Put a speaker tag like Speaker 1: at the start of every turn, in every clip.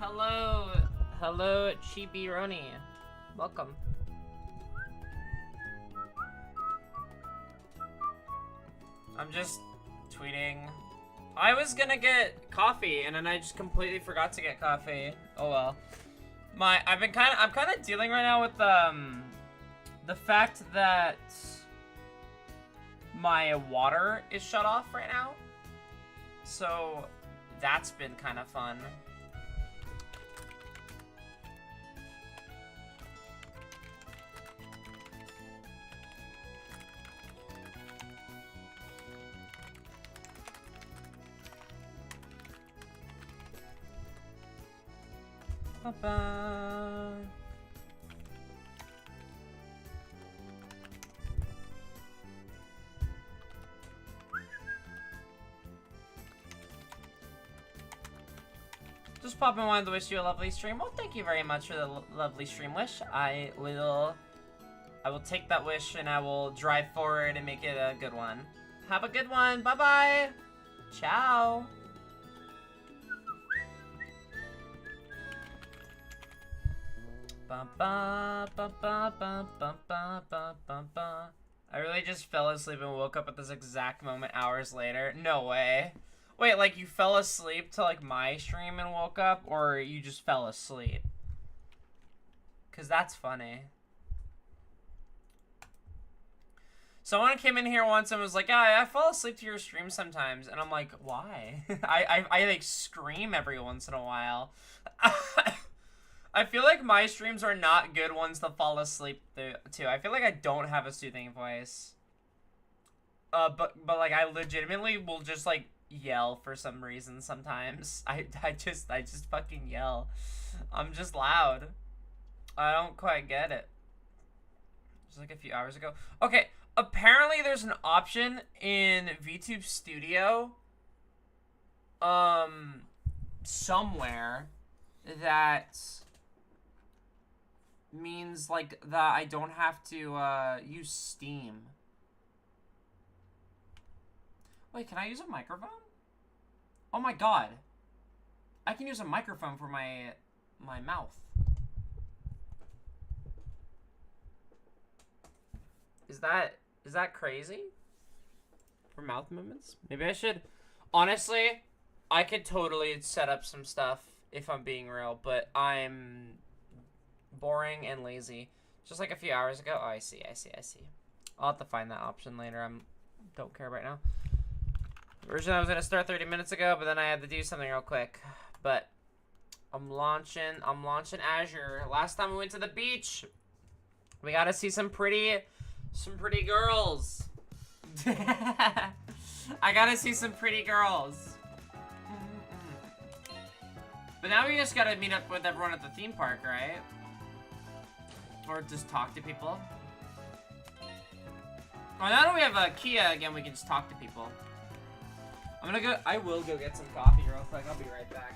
Speaker 1: Hello, hello, Chibironi. Welcome. I'm just tweeting. I was gonna get coffee, and then I just completely forgot to get coffee. Oh well. I'm kind of dealing right now with the fact that my water is shut off right now. So that's been kind of fun. Ba-ba. Just popping wanted to wish you a lovely stream. Well, thank you very much for the lovely stream wish. I will take that wish and I will drive forward and make it a good one. Have a good one. Bye-bye. Ciao. Ba ba ba ba ba ba ba ba ba ba. I really just fell asleep and woke up at this exact moment hours later. No way. Wait, like you fell asleep to like my stream and woke up, or you just fell asleep? Cause that's funny. Someone came in here once and was like, "Yeah, I fall asleep to your stream sometimes," and I'm like, "Why?" I like scream every once in a while. I feel like my streams are not good ones to fall asleep to. I feel like I don't have a soothing voice. But like I legitimately will just like yell for some reason sometimes. I just fucking yell. I'm just loud. I don't quite get it. Just like a few hours ago. Okay, apparently there's an option in VTube Studio somewhere that means like that I don't have to use Steam. Wait, can I use a microphone? Oh my god. I can use a microphone for my mouth. Is that crazy? For mouth movements? Maybe I should. Honestly, I could totally set up some stuff if I'm being real, but I'm boring and lazy. Just like a few hours ago. Oh, I see. I'll have to find that option later. Don't care right now. Originally, I was gonna start 30 minutes ago, but then I had to do something real quick. But I'm launching Azure. Last time we went to the beach, we got to see some pretty girls. I gotta see some pretty girls. But now we just gotta meet up with everyone at the theme park, right? Or just talk to people. Well, now that we have a Kia again, we can just talk to people. I will go get some coffee real quick. I'll be right back.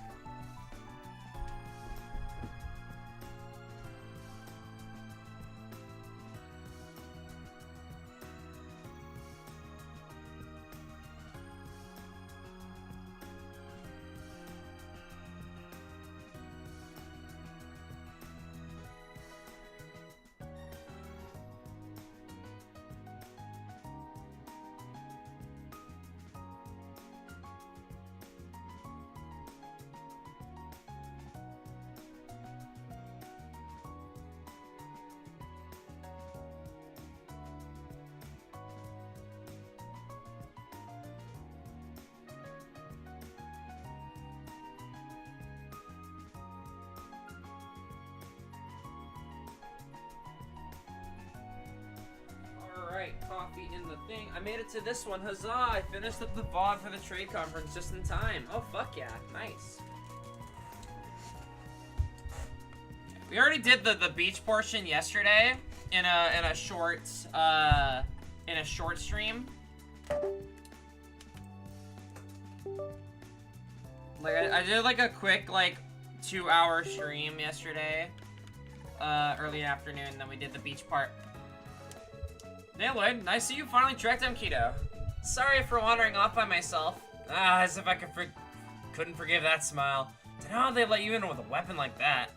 Speaker 1: Coffee in the thing. I made it to this one. Huzzah! I finished up the VOD for the trade conference just in time. Oh, fuck yeah. Nice. We already did the beach portion yesterday in a short stream. Like I did like a quick like 2-hour stream yesterday. Early afternoon, then we did the beach part. Hey Lloyd, nice to see you finally tracked down Keto. Sorry for wandering off by myself. As if I couldn't forgive that smile. How they let you in with a weapon like that?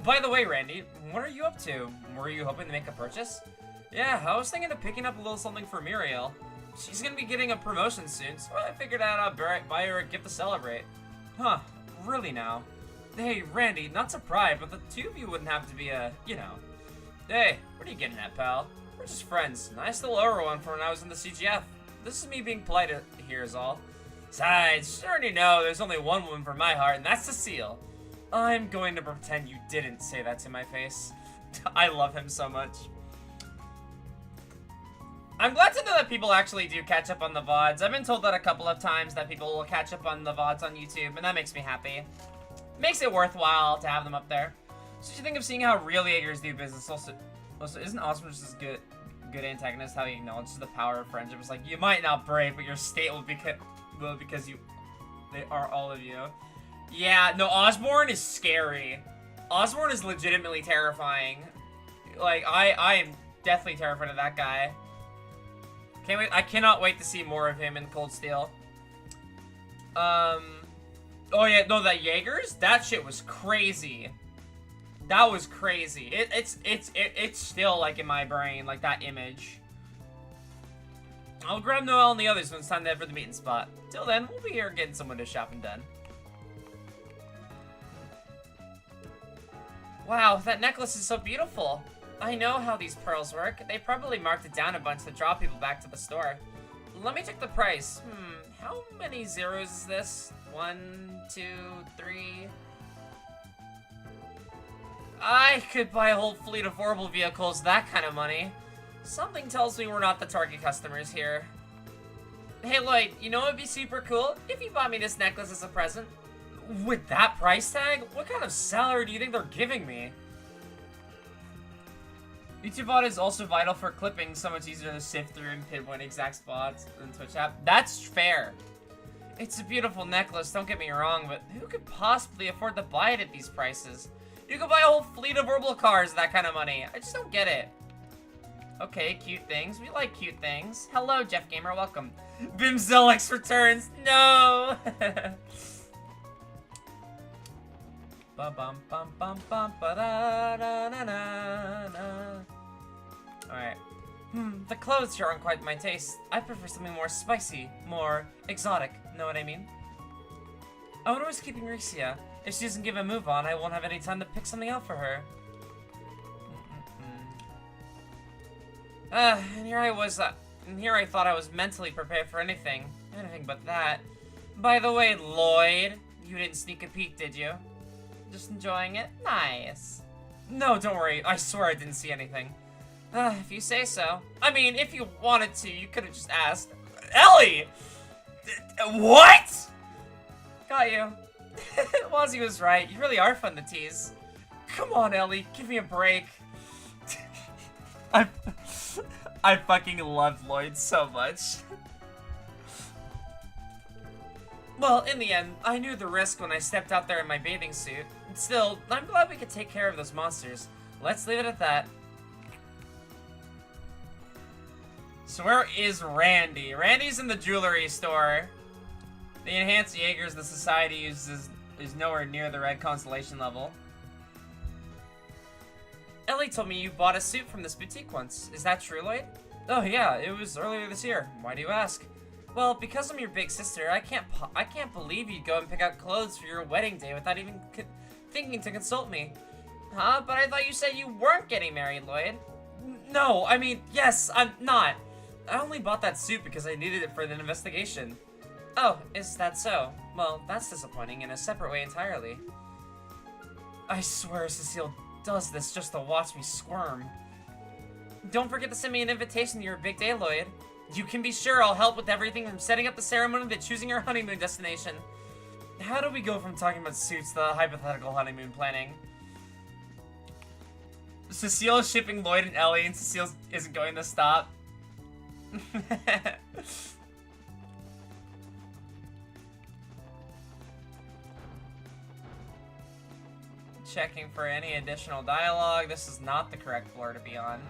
Speaker 1: By the way, Randy, what are you up to? Were you hoping to make a purchase? Yeah, I was thinking of picking up a little something for Muriel. She's gonna be getting a promotion soon, so I figured I'd buy her a gift to celebrate. Huh, really now? Hey, Randy, not to pry, but the two of you wouldn't have to be you know. Hey, what are you getting at, pal? We're just friends, and I still owe her one from when I was in the CGF. This is me being polite here is all. Besides, you already know there's only one woman for my heart, and that's Lucile. I'm going to pretend you didn't say that to my face. I love him so much. I'm glad to know that people actually do catch up on the VODs. I've been told that a couple of times that people will catch up on the VODs on YouTube, and that makes me happy. Makes it worthwhile to have them up there. So you think of seeing how real Jaegers do business. Also isn't Osborne just as good antagonist? How he acknowledges the power of friendship. It's like, you might not break, but your state will because they are all of you. Yeah, no, Osborne is scary. Osborne is legitimately terrifying. Like, I am definitely terrified of that guy. Can't wait. I cannot wait to see more of him in Cold Steel. Oh yeah, no, that Jaegers? That shit was crazy. That was crazy. It's still like in my brain, like that image. I'll grab Noelle and the others when it's time to head for the meeting spot. Till then, we'll be here getting some window shopping done. Wow, that necklace is so beautiful. I know how these pearls work. They probably marked it down a bunch to draw people back to the store. Let me check the price. How many zeros is this? 1, 2, 3. I could buy a whole fleet of horrible vehicles, that kind of money. Something tells me we're not the target customers here. Hey Lloyd, you know what would be super cool? If you bought me this necklace as a present. With that price tag? What kind of salary do you think they're giving me? YouTube is also vital for clipping, so much easier to sift through and pinpoint exact spots in Twitch app. That's fair. It's a beautiful necklace, don't get me wrong, but who could possibly afford to buy it at these prices? You could buy a whole fleet of orbital cars, that kind of money. I just don't get it. Okay, cute things. We like cute things. Hello, Jeff Gamer, welcome. Bimzelix returns. No! Bum bum bum bum bum ba da da na na na. Alright. The clothes here aren't quite my taste. I prefer something more spicy, more exotic. Know what I mean? I wonder what's keeping Rixia. If she doesn't give a move on, I won't have any time to pick something out for her. And here I was, and here I thought I was mentally prepared for anything but that. By the way, Lloyd, you didn't sneak a peek, did you? Just enjoying it? Nice. No, don't worry. I swear I didn't see anything. If you say so. I mean, if you wanted to, you could have just asked. Ellie! What? Got you. Wazzy was right. You really are fun to tease. Come on, Ellie. Give me a break. I fucking love Lloyd so much. Well, in the end, I knew the risk when I stepped out there in my bathing suit. Still, I'm glad we could take care of those monsters. Let's leave it at that. So where is Randy? Randy's in the jewelry store. The enhanced Jaegers the society uses is nowhere near the red constellation level. Ellie told me you bought a suit from this boutique once. Is that true, Lloyd? Oh yeah, it was earlier this year. Why do you ask? Well, because I'm your big sister, I can't believe you'd go and pick out clothes for your wedding day without even thinking to consult me. Huh? But I thought you said you weren't getting married, Lloyd. No, I mean, yes, I'm not. I only bought that suit because I needed it for the investigation. Oh, is that so? Well, that's disappointing in a separate way entirely. I swear Cecile does this just to watch me squirm. Don't forget to send me an invitation to your big day, Lloyd. You can be sure I'll help with everything from setting up the ceremony to choosing your honeymoon destination. How do we go from talking about suits to hypothetical honeymoon planning? Cecile is shipping Lloyd and Ellie, and Cecile isn't going to stop. Checking for any additional dialogue. This is not the correct floor to be on.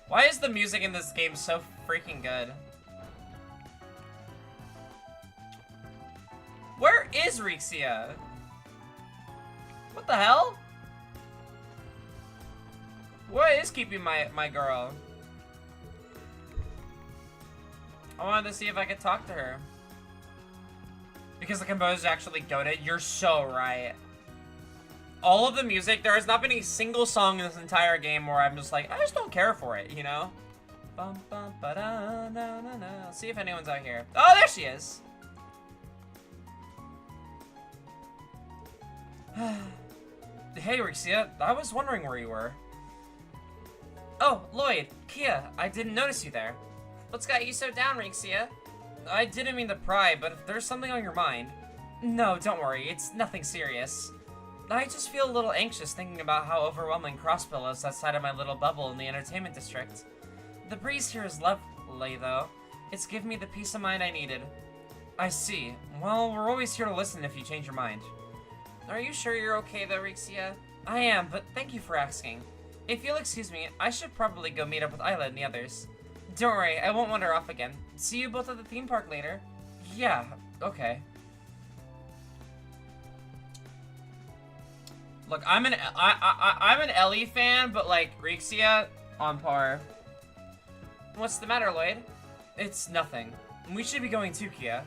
Speaker 1: Why is the music in this game so freaking good? Where is Rixia? What the hell? What is keeping my girl? I wanted to see if I could talk to her. Because the composer's actually goated. You're so right. All of the music, there has not been a single song in this entire game where I'm just like, I just don't care for it, you know? Bum, bum, ba-da, na, na, na. Let's see if anyone's out here. Oh, there she is. Hey, Rixia. I was wondering where you were. Oh, Lloyd, Kia, I didn't notice you there. What's got you so down, Rixia? I didn't mean to pry, but if there's something on your mind... No, don't worry, it's nothing serious. I just feel a little anxious thinking about how overwhelming Crossbill is outside of my little bubble in the entertainment district. The breeze here is lovely, though. It's given me the peace of mind I needed. I see. Well, we're always here to listen if you change your mind. Are you sure you're okay, though, Rixia? I am, but thank you for asking. If you'll excuse me, I should probably go meet up with Isla and the others. Don't worry, I won't wander off again. See you both at the theme park later. Yeah, okay. Look, I'm an Ellie fan, but like Rixia on par. What's the matter, Lloyd? It's nothing. We should be going too, Kia.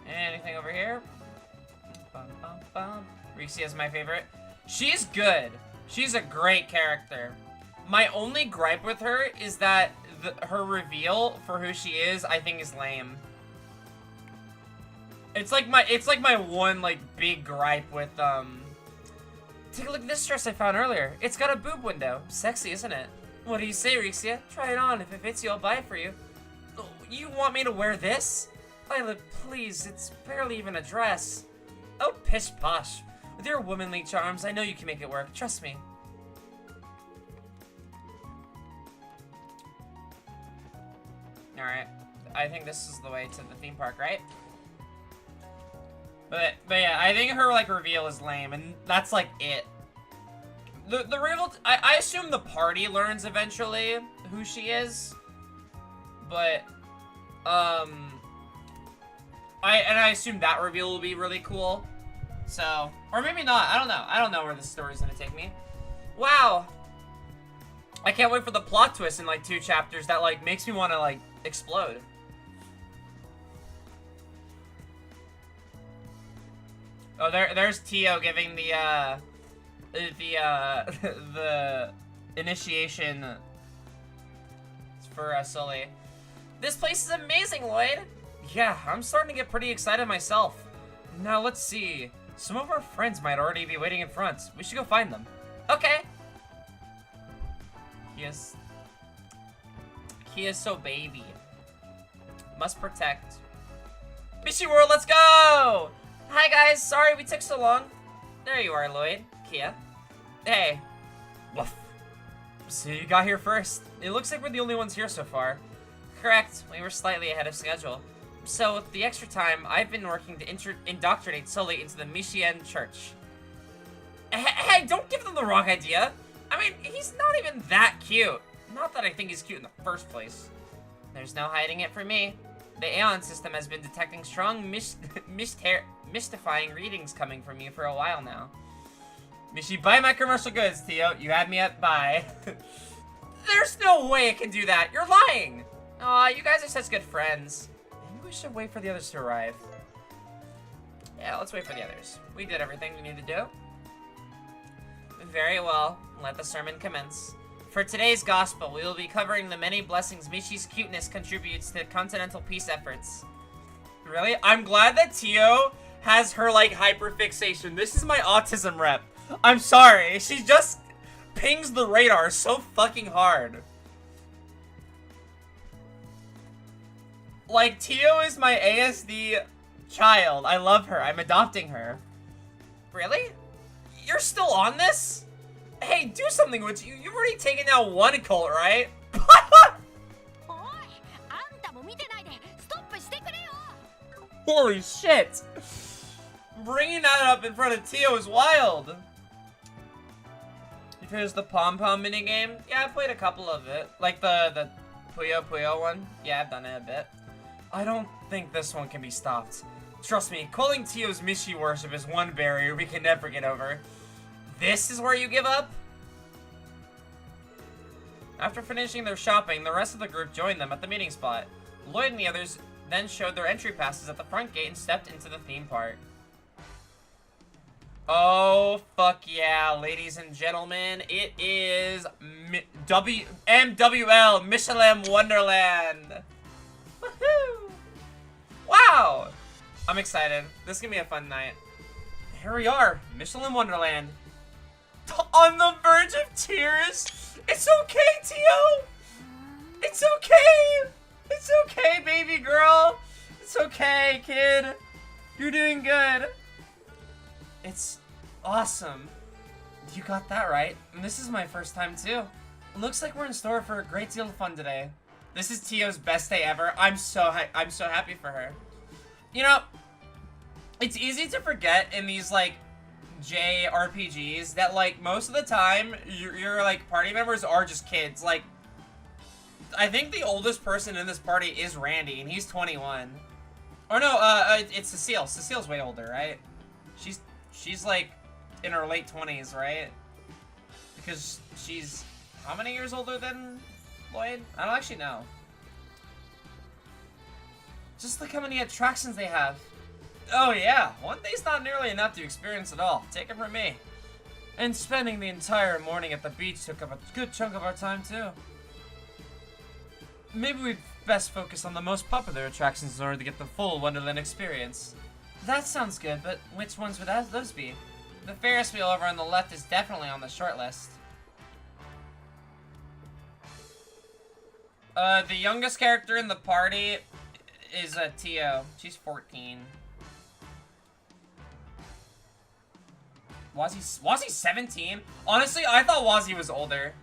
Speaker 1: Anything over here? Rixia's my favorite. She's good. She's a great character. My only gripe with her is that her reveal for who she is, I think, is lame. It's like my one like big gripe with Take a look at this dress I found earlier. It's got a boob window. Sexy, isn't it? What do you say, Rixia? Try it on. If it fits you, I'll buy it for you. Oh, you want me to wear this? Isla, please. It's barely even a dress. Oh, pish posh. With your womanly charms, I know you can make it work. Trust me. Alright. I think this is the way to the theme park, right? But yeah, I think her, like, reveal is lame, and that's, like, it. The reveal, I assume the party learns eventually who she is. But, I assume that reveal will be really cool. So, or maybe not, I don't know. I don't know where this story's gonna take me. Wow. I can't wait for the plot twist in, like, 2 chapters that, like, makes me want to, like, explode. Oh, there's Tio giving the initiation for Sully. This place is amazing, Lloyd. Yeah, I'm starting to get pretty excited myself. Now let's see. Some of our friends might already be waiting in front. We should go find them. Okay. He is so baby. Must protect. Fishy World, let's go! Hi guys, sorry we took so long. There you are, Lloyd. Kia. Hey. Woof. So you got here first. It looks like we're the only ones here so far. Correct, we were slightly ahead of schedule. So with the extra time, I've been working to indoctrinate Sully into the Michigan Church. Hey, don't give them the wrong idea. I mean, he's not even that cute. Not that I think he's cute in the first place. There's no hiding it from me. The Aeon system has been detecting strong mystifying readings coming from you for a while now. Mishi, buy my commercial goods, Tio. You had me at buy. There's no way it can do that. You're lying. Aw, you guys are such good friends. Maybe we should wait for the others to arrive. Yeah, let's wait for the others. We did everything we need to do. Very well. Let the sermon commence. For today's gospel, we will be covering the many blessings Mishi's cuteness contributes to continental peace efforts. Really? I'm glad that Tio has her, like, hyperfixation. This is my autism rep. I'm sorry. She just pings the radar so fucking hard. Like, Tio is my ASD child. I love her. I'm adopting her. Really? You're still on this? Hey, do something with you. You've already taken out one cult, right? Holy shit! Bringing that up in front of Tio is wild. You finished the Pom Pom minigame? Yeah, I played a couple of it. Like the Puyo Puyo one. Yeah, I've done it a bit. I don't think this one can be stopped. Trust me, calling Tio's Mishi worship is one barrier we can never get over. This is where you give up? After finishing their shopping, the rest of the group joined them at the meeting spot. Lloyd and the others then showed their entry passes at the front gate and stepped into the theme park. Oh, fuck yeah, ladies and gentlemen. It is MWL, Michelin Wonderland. Woohoo! Wow! I'm excited. This is gonna be a fun night. Here we are, Michelin Wonderland. On the verge of tears. It's okay, Tio. It's okay. It's okay, baby girl. It's okay, kid. You're doing good. It's awesome. You got that right. And this is my first time too. Looks like we're in store for a great deal of fun today. This is Tio's best day ever. I'm so happy for her. You know, it's easy to forget in these like JRPGs that like most of the time your like party members are just kids. Like I think the oldest person in this party is Randy and he's 21. Or no, it's Cecile. Cecile's way older, right? She's like in her late 20s, right? Because she's how many years older than Lloyd? I don't actually know. Just look how many attractions they have. Oh yeah, one day's not nearly enough to experience it all. Take it from me. And spending the entire morning at the beach took up a good chunk of our time too. Maybe we'd best focus on the most popular attractions in order to get the full Wonderland experience. That sounds good, but which ones would those be? The Ferris wheel over on the left is definitely on the short list. The youngest character in the party is Tio. She's 14. Wazzy's 17? Honestly, I thought Wazzy was older.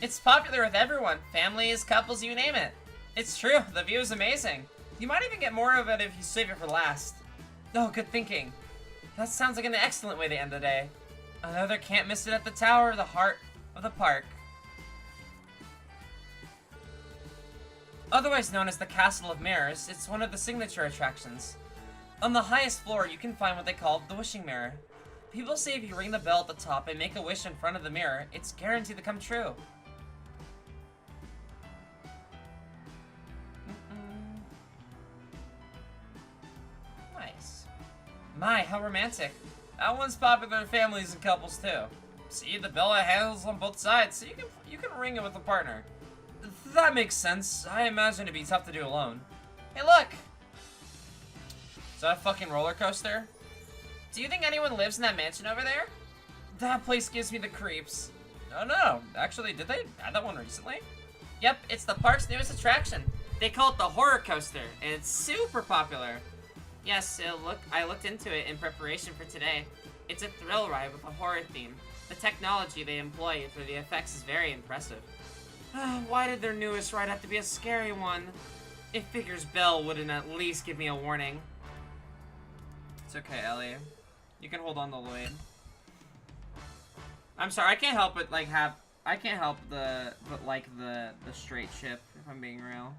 Speaker 1: It's popular with everyone. Families, couples, you name it. It's true, the view is amazing. You might even get more of it if you save it for last. Oh, good thinking. That sounds like an excellent way to end the day. Another can't miss it at the tower, the heart of the park. Otherwise known as the Castle of Mirrors, it's one of the signature attractions. On the highest floor, you can find what they call the wishing mirror. People say if you ring the bell at the top and make a wish in front of the mirror, it's guaranteed to come true. Nice. My, how romantic. That one's popular with families and couples too. See, the bell handles on both sides, so you can ring it with a partner. That makes sense. I imagine it'd be tough to do alone. Hey, look! Is that a fucking roller coaster? Do you think anyone lives in that mansion over there? That place gives me the creeps. Oh no, actually, did they add that one recently? Yep, it's the park's newest attraction. They call it the horror coaster, and it's super popular. Yes, I looked into it in preparation for today. It's a thrill ride with a horror theme. The technology they employ for the effects is very impressive. Why did their newest ride have to be a scary one? It figures Belle wouldn't at least give me a warning. It's okay, Ellie. You can hold on to Lloyd. I'm sorry, I can't help but like the straight ship, if I'm being real.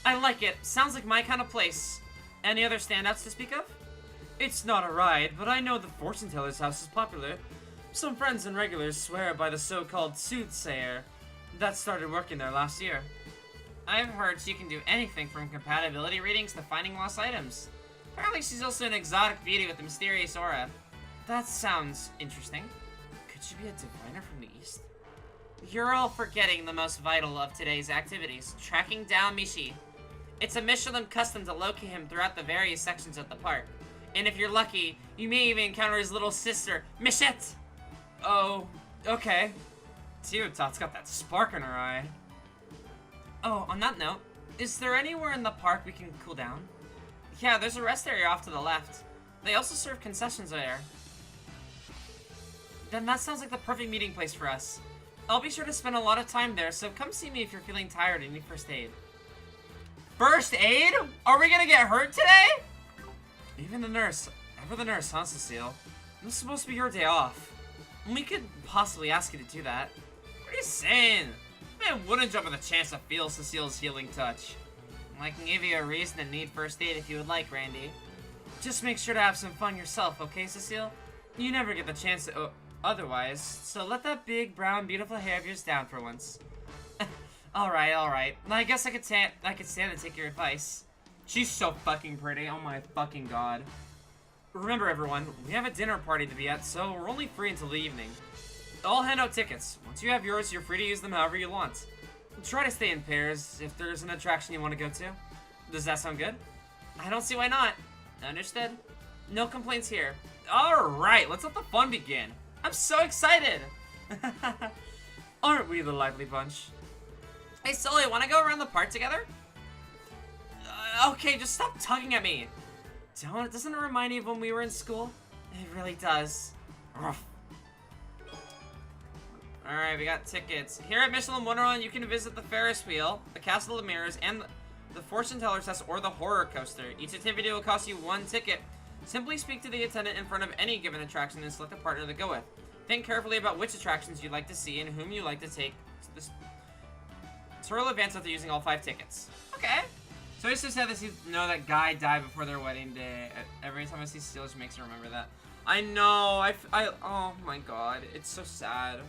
Speaker 1: I like it. Sounds like my kind of place. Any other standouts to speak of? It's not a ride, but I know the fortune teller's house is popular. Some friends and regulars swear by the so-called soothsayer that started working there last year. I've heard she can do anything from compatibility readings to finding lost items. Apparently she's also an exotic beauty with a mysterious aura. That sounds interesting. Could she be a diviner from the east? You're all forgetting the most vital of today's activities, tracking down Mishi. It's a Michelin custom to locate him throughout the various sections of the park. And if you're lucky, you may even encounter his little sister, Michette! Oh, okay. Tot's got that spark in her eye. Oh, on that note, is there anywhere in the park we can cool down? Yeah, there's a rest area off to the left. They also serve concessions there. Then that sounds like the perfect meeting place for us. I'll be sure to spend a lot of time there, so come see me if you're feeling tired and need first aid. First aid? Are we gonna get hurt today? Even the nurse. Ever the nurse, huh, Cecile? This is supposed to be your day off. We could possibly ask you to do that. What are you saying? Man wouldn't jump at the chance to feel Cecile's healing touch. I can give you a reason to need first aid if you would like, Randy. Just make sure to have some fun yourself, okay, Cecile? You never get the chance to otherwise, so let that big, brown, beautiful hair of yours down for once. Alright, alright. I guess I could stand to take your advice. She's so fucking pretty, oh my fucking god. Remember, everyone, we have a dinner party to be at, so we're only free until the evening. I'll hand out tickets. Once you have yours, you're free to use them however you want. Try to stay in pairs if there's an attraction you want to go to. Does that sound good? I don't see why not. Understood? No complaints here. Alright, let's let the fun begin. I'm so excited! Aren't we the lively bunch? Hey, Sully, wanna go around the park together? Okay, just stop tugging at me. Doesn't it remind you of when we were in school? It really does. Alright, we got tickets. Here at Michelin Wonderland, you can visit the Ferris wheel, the Castle of Mirrors, and the Fortune Teller test, or the Horror Coaster. Each activity will cost you 1 ticket. Simply speak to the attendant in front of any given attraction and select a partner to go with. Think carefully about which attractions you'd like to see and whom you'd like to take. This tour will advance after using all 5 tickets. Okay. So it's just sad to know that guy died before their wedding day. Every time I see Steel, it makes me remember that. I know. Oh my god. It's so sad.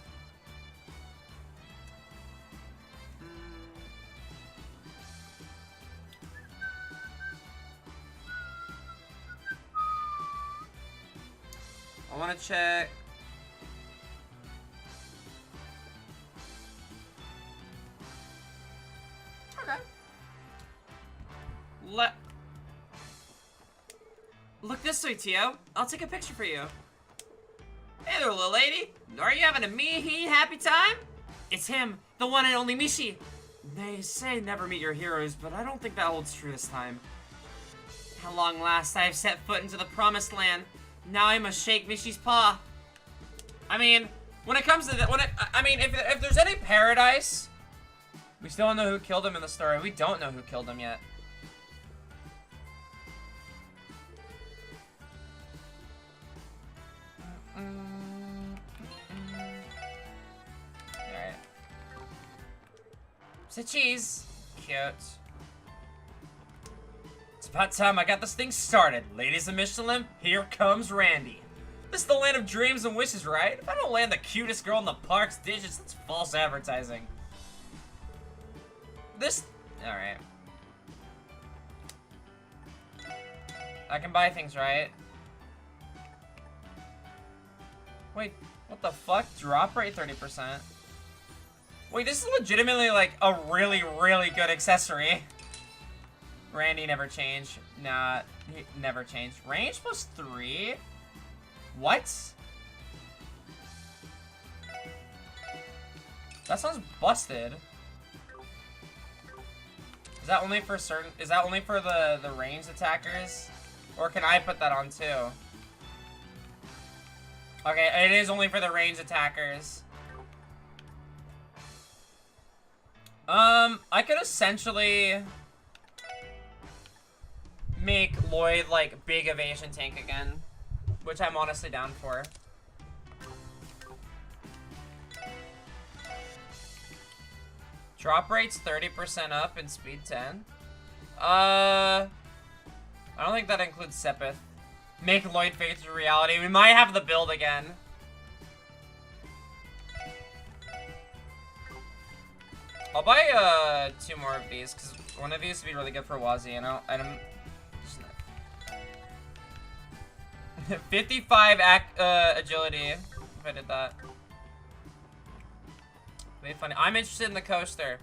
Speaker 1: I want to check. Okay. Look this way, Tio. I'll take a picture for you. Hey there, little lady. Are you having a me-he happy time? It's him, the one and only Mishi. They say never meet your heroes, but I don't think that holds true this time. At long last, I have set foot into the promised land. Now I must shake Mishi's paw. I mean, when it comes to that, I mean, if there's any paradise, we still don't know who killed him in the story. We don't know who killed him yet. Alright. It's a cheese. Cute. It's about time I got this thing started. Ladies of Michelin, here comes Randy. This is the land of dreams and wishes, right? If I don't land the cutest girl in the park's dishes, that's false advertising. Alright. I can buy things, right? Wait, what the fuck? Drop rate 30%. Wait, this is legitimately like a really, really good accessory. Randy never changed. Nah, he never changed. Range +3? What? That sounds busted. Is that only for the ranged attackers? Or can I put that on too? Okay, it is only for the ranged attackers. I could essentially make Lloyd, like, big evasion tank again. Which I'm honestly down for. Drop rate's 30% up and speed 10. I don't think that includes Sepith. Make Lloyd fade to reality. We might have the build again. I'll buy 2 more of these because one of these would be really good for Wazzy, and I'm 55 agility if I did that. Be funny. I'm interested in the coaster.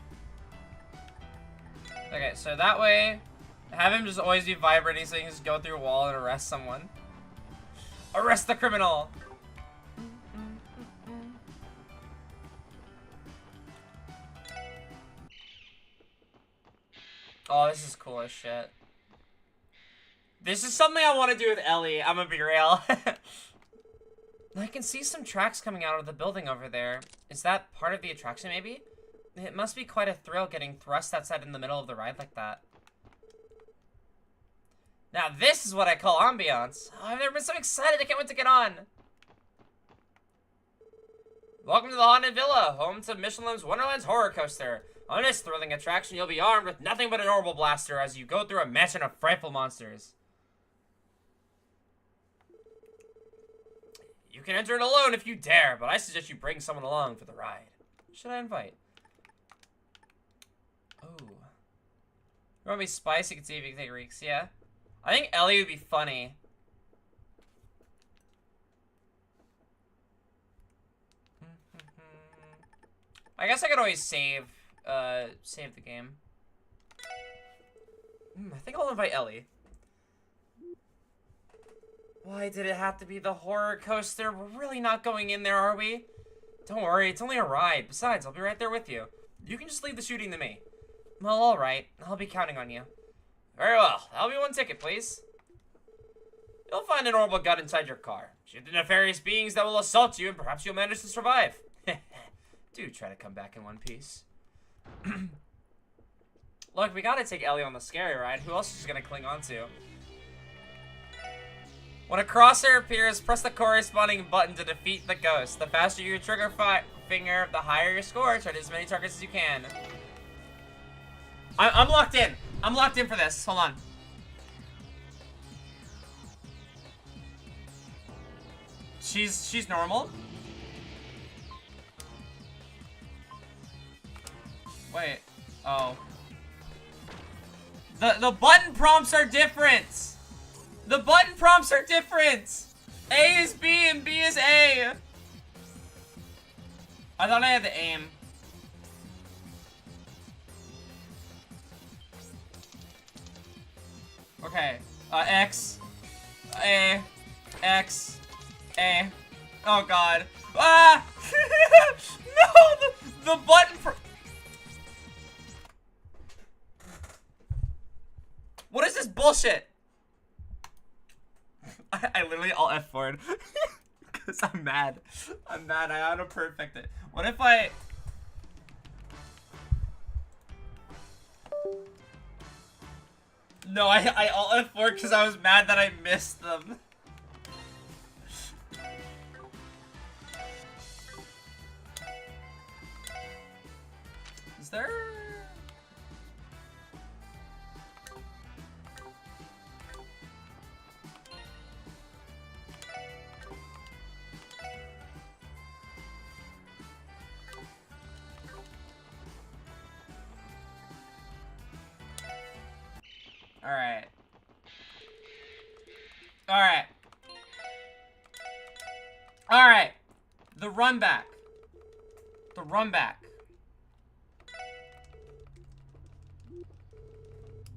Speaker 1: Okay, so that way, have him just always be vibrating so he can just go through a wall and arrest someone. Arrest the criminal! Oh, this is cool as shit. This is something I want to do with Ellie. I'm gonna be real. I can see some tracks coming out of the building over there. Is that part of the attraction, maybe? It must be quite a thrill getting thrust outside in the middle of the ride like that. Now this is what I call ambiance. Oh, I've never been so excited, I can't wait to get on. Welcome to the Haunted Villa, home to Michelin's Wonderland's Horror Coaster. On this thrilling attraction, you'll be armed with nothing but an orbital blaster as you go through a mansion of frightful monsters. You can enter it alone if you dare, but I suggest you bring someone along for the ride. Who should I invite? Oh. You want me spicy? You can see if you can take reeks, yeah? I think Ellie would be funny. I guess I could always save the game. I think I'll invite Ellie. Why did it have to be the horror coaster? We're really not going in there, are we? Don't worry, it's only a ride. Besides, I'll be right there with you. You can just leave the shooting to me. Well, alright. I'll be counting on you. Very well. That'll be one ticket, please. You'll find an orbital gun inside your car. Shoot the nefarious beings that will assault you, and perhaps you'll manage to survive. Do try to come back in one piece. Look, we gotta take Ellie on the scary ride. Who else is she gonna cling on to? When a crosshair appears, press the corresponding button to defeat the ghost. The faster your trigger finger, the higher your score. Try to hit as many targets as you can. I'm locked in. I'm locked in for this. Hold on. She's normal. Wait. Oh. The button prompts are different. The button prompts are different. A is B and B is A. I thought I had the aim. Okay. X. A. X. A. Oh god. Ah! No! The button What is this bullshit? I literally all F4'd. Because I'm mad. I'm mad. I ought to perfect it. What if I... No, I all F4'd because I was mad that I missed them. Is there... Alright. Alright. Alright. The run back. The run back.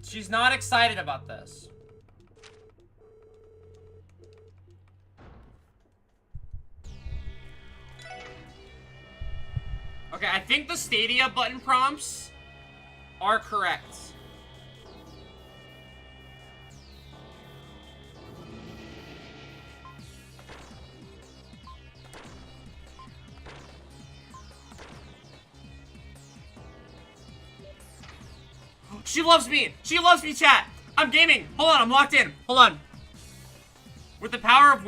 Speaker 1: She's not excited about this. Okay, I think the Stadia button prompts are correct. She loves me! She loves me, chat! I'm gaming! Hold on, I'm locked in. Hold on. With the power of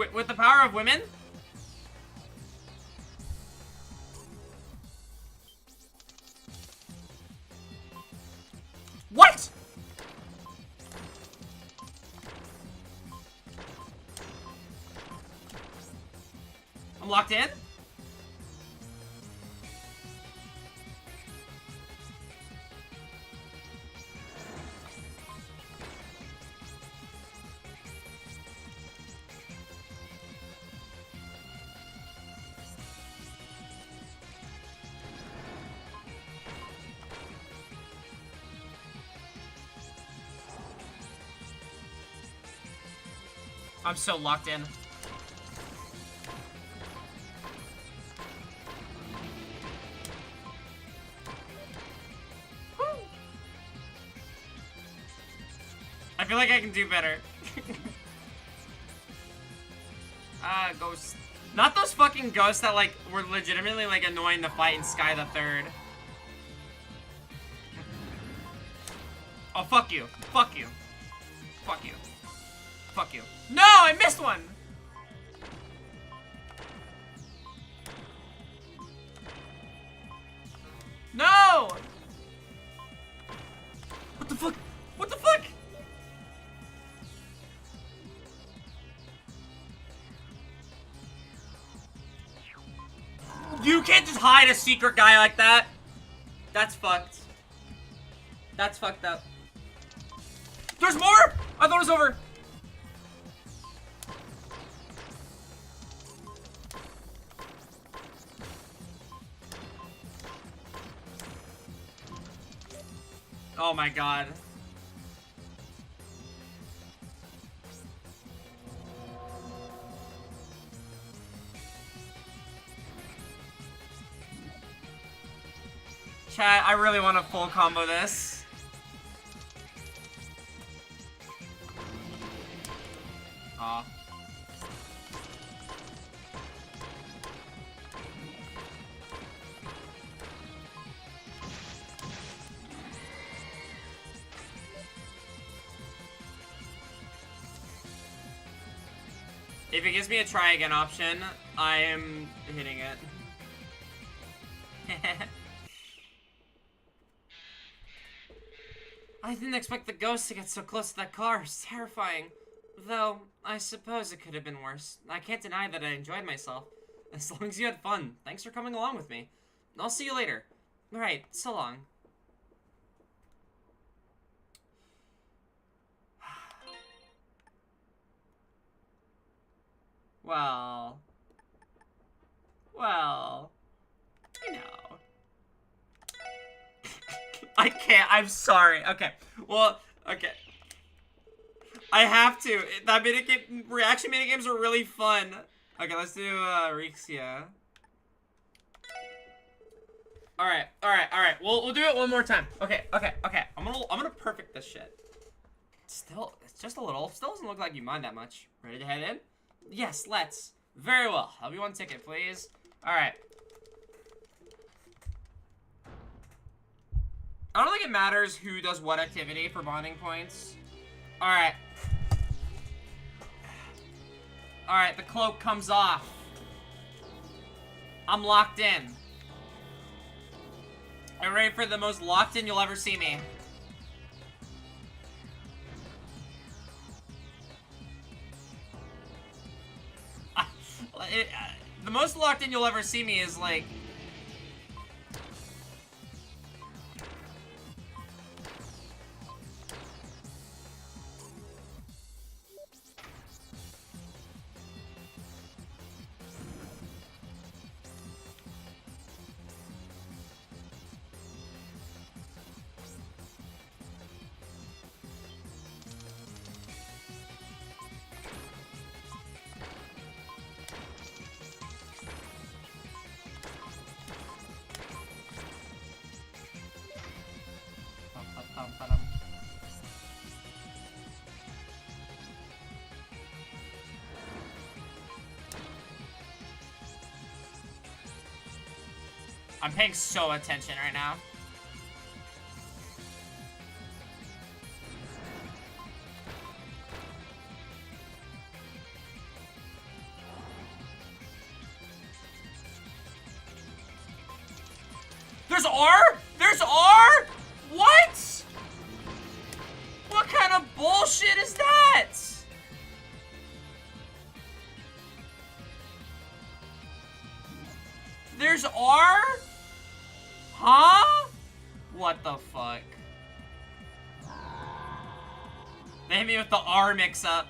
Speaker 1: women? What? I'm locked in? I'm so locked in. Woo. I feel like I can do better. Ah, ghost. Not those fucking ghosts that, like, were legitimately, like, annoying to fight in Sky the Third. Oh, fuck you. Fuck you. Fuck you. Fuck you. No, I missed one! No! What the fuck? What the fuck? You can't just hide a secret guy like that. That's fucked. That's fucked up. There's more? I thought it was over. Oh my god. Chat, I really want to full combo this. Aw. If it gives me a try again option, I am hitting it. I didn't expect the ghost to get so close to that car. It's terrifying. Though, I suppose it could have been worse. I can't deny that I enjoyed myself. As long as you had fun. Thanks for coming along with me. I'll see you later. Alright, so long. Well, you know. I can't, I'm sorry. Okay, well, okay. I have to. That minigame, reaction minigames are really fun. Okay, let's do, Rixia. Alright. We'll do it one more time. Okay. I'm gonna perfect this shit. Still, it's just a little. Still doesn't look like you mind that much. Ready to head in? Yes, let's. Very well. I'll be one ticket, please. Alright. I don't think it matters who does what activity for bonding points. Alright. Alright, the cloak comes off. I'm locked in. I'm ready for the most locked in you'll ever see me. The most locked in you'll ever see me is like... I'm paying so attention right now. There's R? There's R? What? What kind of bullshit is that? There's R? Huh? What the fuck? They hit me with the R mix-up.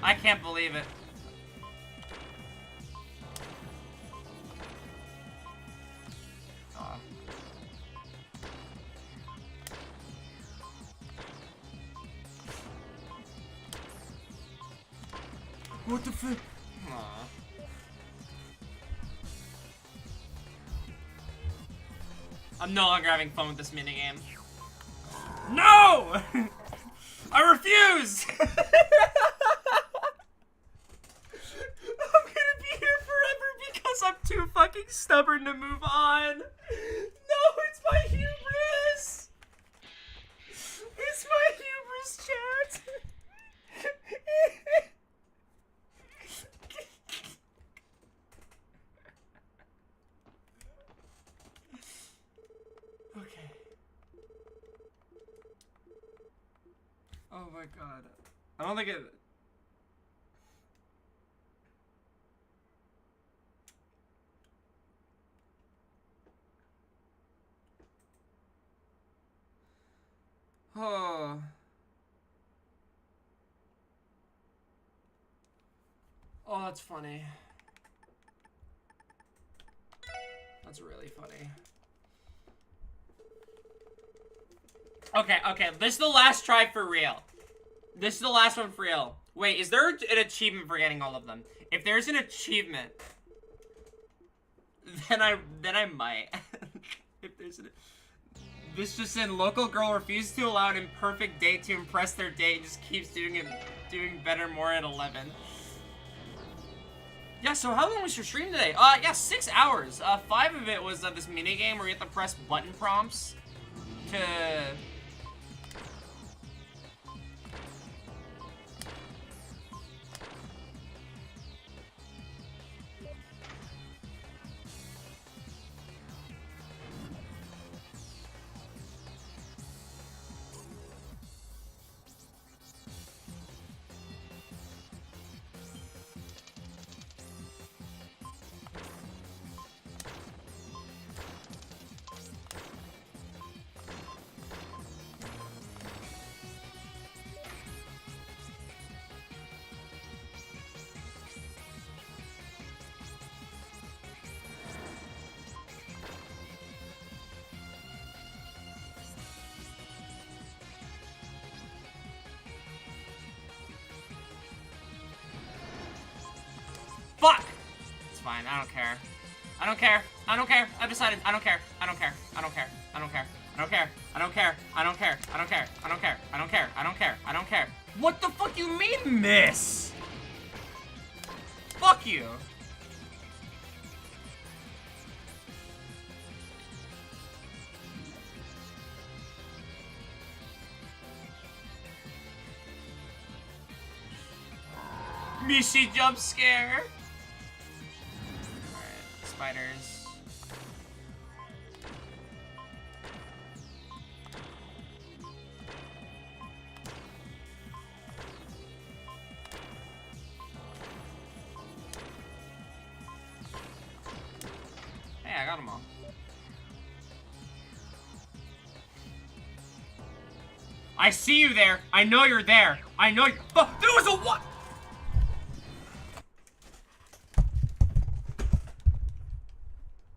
Speaker 1: I can't believe it. What the fuck? I'm no longer having fun with this minigame. No! I refuse! I'm gonna be here forever being stubborn to move on. No, it's my hubris. It's my hubris, chat. Okay. Oh my god. I don't think it... Oh. Oh, that's funny. That's really funny. Okay, okay. This is the last try for real. This is the last one for real. Wait, is there an achievement for getting all of them? If there's an achievement, then I might. If there's an... This just in, local girl refuses to allow an imperfect date to impress their date and just keeps doing better more at 11. Yeah, so how long was your stream today? Yeah, 6 hours. 5 of it was this mini game where you have to press button prompts to... Fuck! It's fine, I don't care. I don't care. I don't care. I've decided. I don't care. I don't care. I don't care. I don't care. I don't care. I don't care. I don't care. I don't care. I don't care. I don't care. I don't care. I don't care. What the fuck you mean, miss? Fuck you. Missy jump scare. Alright, spiders. Hey, I got them all. I see you there. I know you're there. I know you. But there was a what?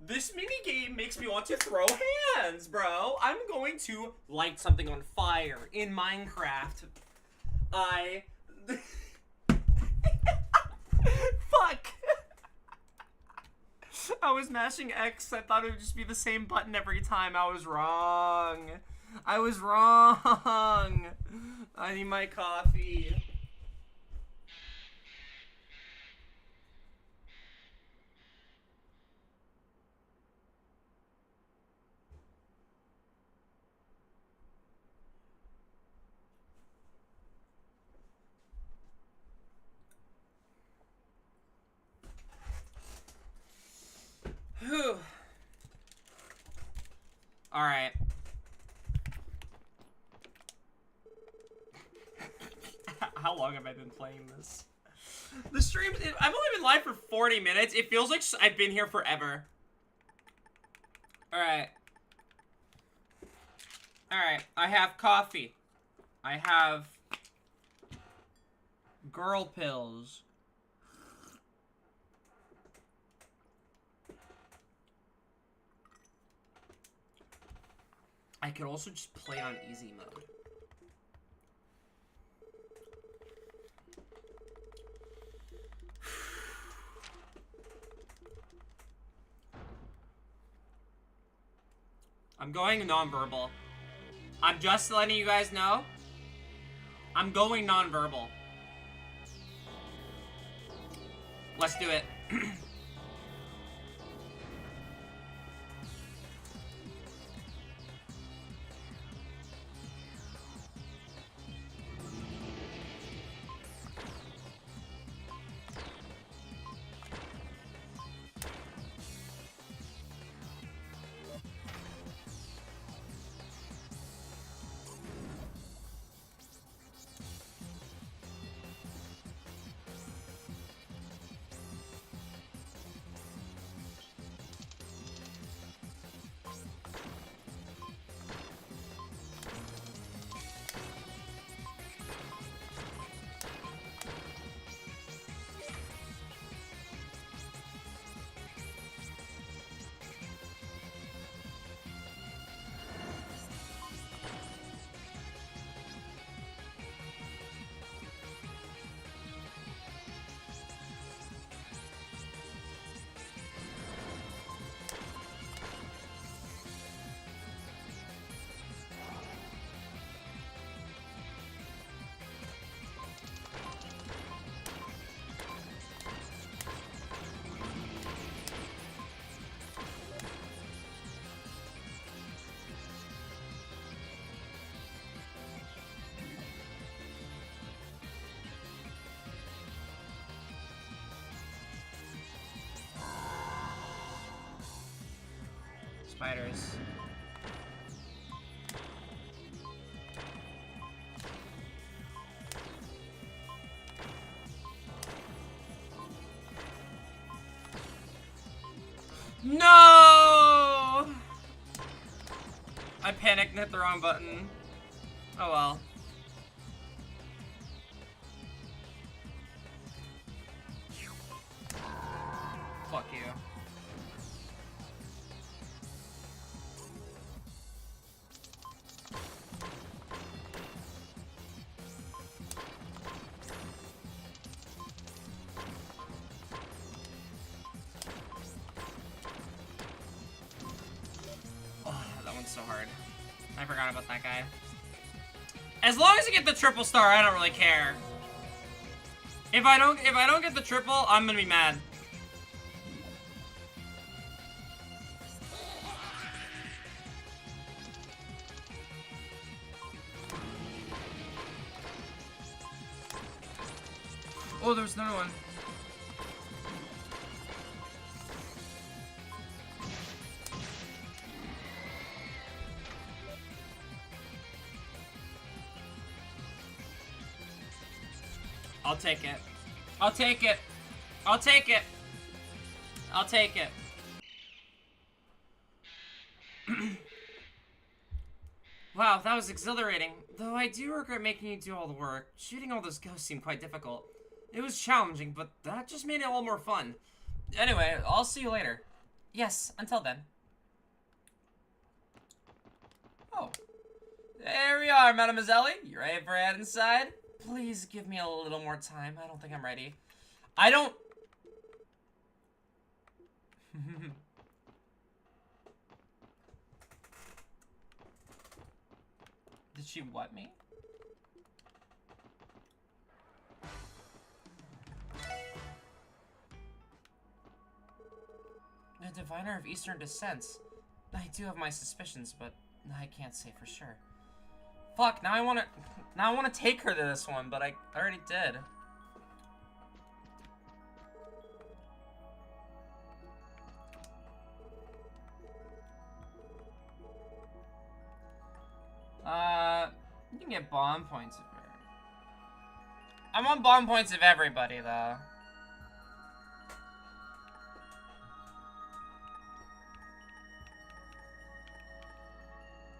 Speaker 1: This minigame makes me want to throw hands, bro. I'm going to light something on fire in Minecraft. Fuck. I was mashing X. I thought it would just be the same button every time. I was wrong. I was wrong. I need my coffee. Whew. All right. How long have I been playing this? The stream, I've only been live for 40 minutes. It feels like I've been here forever. All right. All right. I have coffee. I have girl pills. I could also just play on easy mode. I'm going nonverbal. I'm just letting you guys know. I'm going nonverbal. Let's do it. Spiders. No! I panicked and hit the wrong button. Oh well. Fuck you. So hard. I forgot about that guy. As long as I get the triple star, I don't really care. If I don't get the triple, I'm gonna be mad. Oh, there was another one. I'll take it. I'll take it. I'll take it. I'll take it. Wow, that was exhilarating. Though I do regret making you do all the work. Shooting all those ghosts seemed quite difficult. It was challenging, but that just made it a little more fun. Anyway, I'll see you later. Yes, until then. Oh. There we are, Mademoiselle. You ready for head inside? Please give me a little more time. I don't think I'm ready. I don't... Did she what me? A diviner of Eastern descent. I do have my suspicions, but I can't say for sure. Fuck, now I wanna take her to this one, but I already did. You can get bomb points of her. I want bomb points of everybody, though.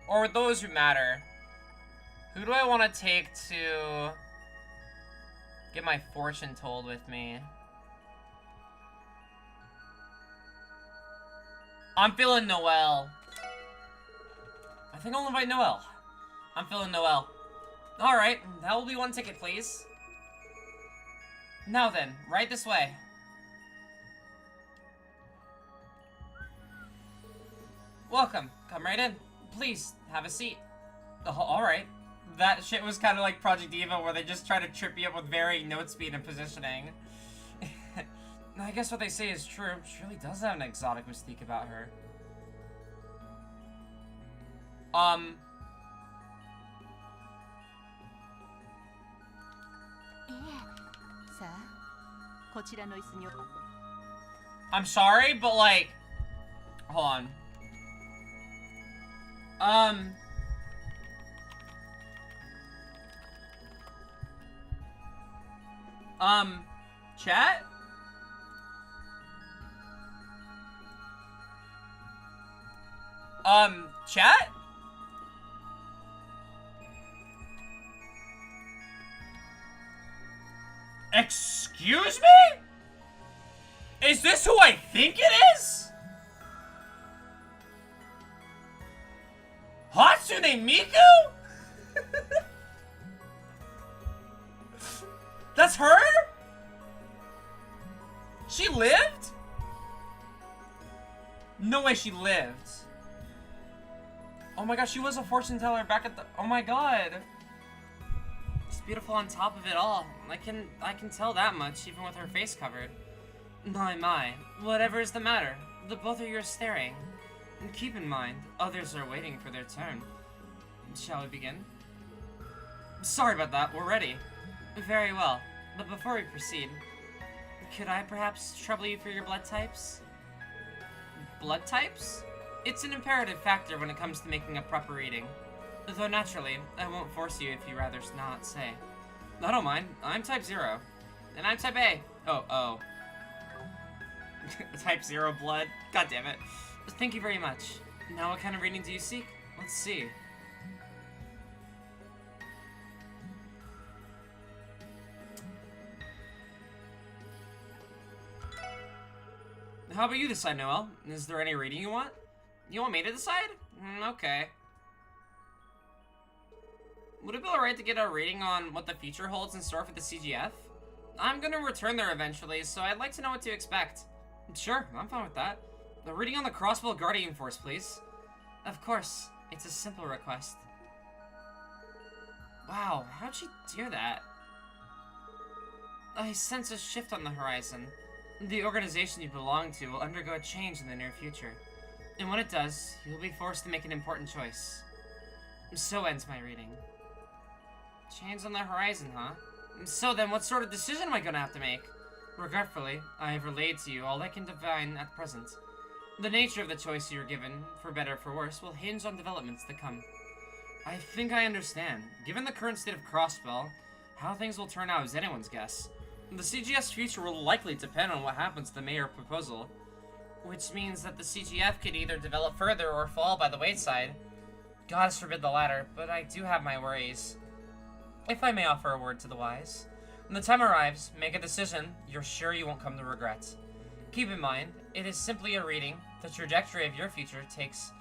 Speaker 1: Or those who matter. Who do I want to take to get my fortune told with me? I'm feeling Noelle. I think I'll invite Noelle. I'm feeling Noelle. Alright, that will be one ticket, please. Now then, right this way. Welcome. Come right in. Please, have a seat. Oh, alright. That shit was kind of like Project Diva, where they just try to trip you up with varying note speed and positioning. I guess what they say is true. She really does have an exotic mystique about her. I'm sorry, but like... Hold on. Chat? Chat? Excuse me? Is this who I think it is? Hatsune Miku? That's her? She lived? No way she lived. Oh my gosh, she was a fortune teller back at the... Oh my god. She's beautiful on top of it all. I can tell that much, even with her face covered. My. Whatever is the matter? The both of you are staring. And keep in mind, others are waiting for their turn. Shall we begin? Sorry about that, we're ready. Very well, but before we proceed, could I perhaps trouble you for your blood types? Blood types? It's an imperative factor when it comes to making a proper reading. Though naturally, I won't force you if you rather not say. I don't mind. I'm type 0. And I'm type A. Oh. Type 0 blood. God damn it. Thank you very much. Now what kind of reading do you seek? Let's see. How about you decide, Noelle? Is there any reading you want? You want me to decide? Okay. Would it be alright to get a reading on what the future holds in store for the CGF? I'm gonna return there eventually, so I'd like to know what to expect. Sure, I'm fine with that. A reading on the Crossbow Guardian Force, please. Of course. It's a simple request. Wow, how'd she do that? I sense a shift on the horizon. The organization you belong to will undergo a change in the near future. And when it does, you'll be forced to make an important choice. So ends my reading. Change on the horizon, huh? So then, what sort of decision am I gonna have to make? Regretfully, I have relayed to you all I can divine at present. The nature of the choice you are given, for better or for worse, will hinge on developments to come. I think I understand. Given the current state of Crossbell, how things will turn out is anyone's guess. The CGF's future will likely depend on what happens to the mayor proposal, which means that the CGF could either develop further or fall by the wayside. Gods forbid the latter, but I do have my worries. If I may offer a word to the wise, when the time arrives, make a decision you're sure you won't come to regret. Keep in mind, it is simply a reading. The trajectory of your future takes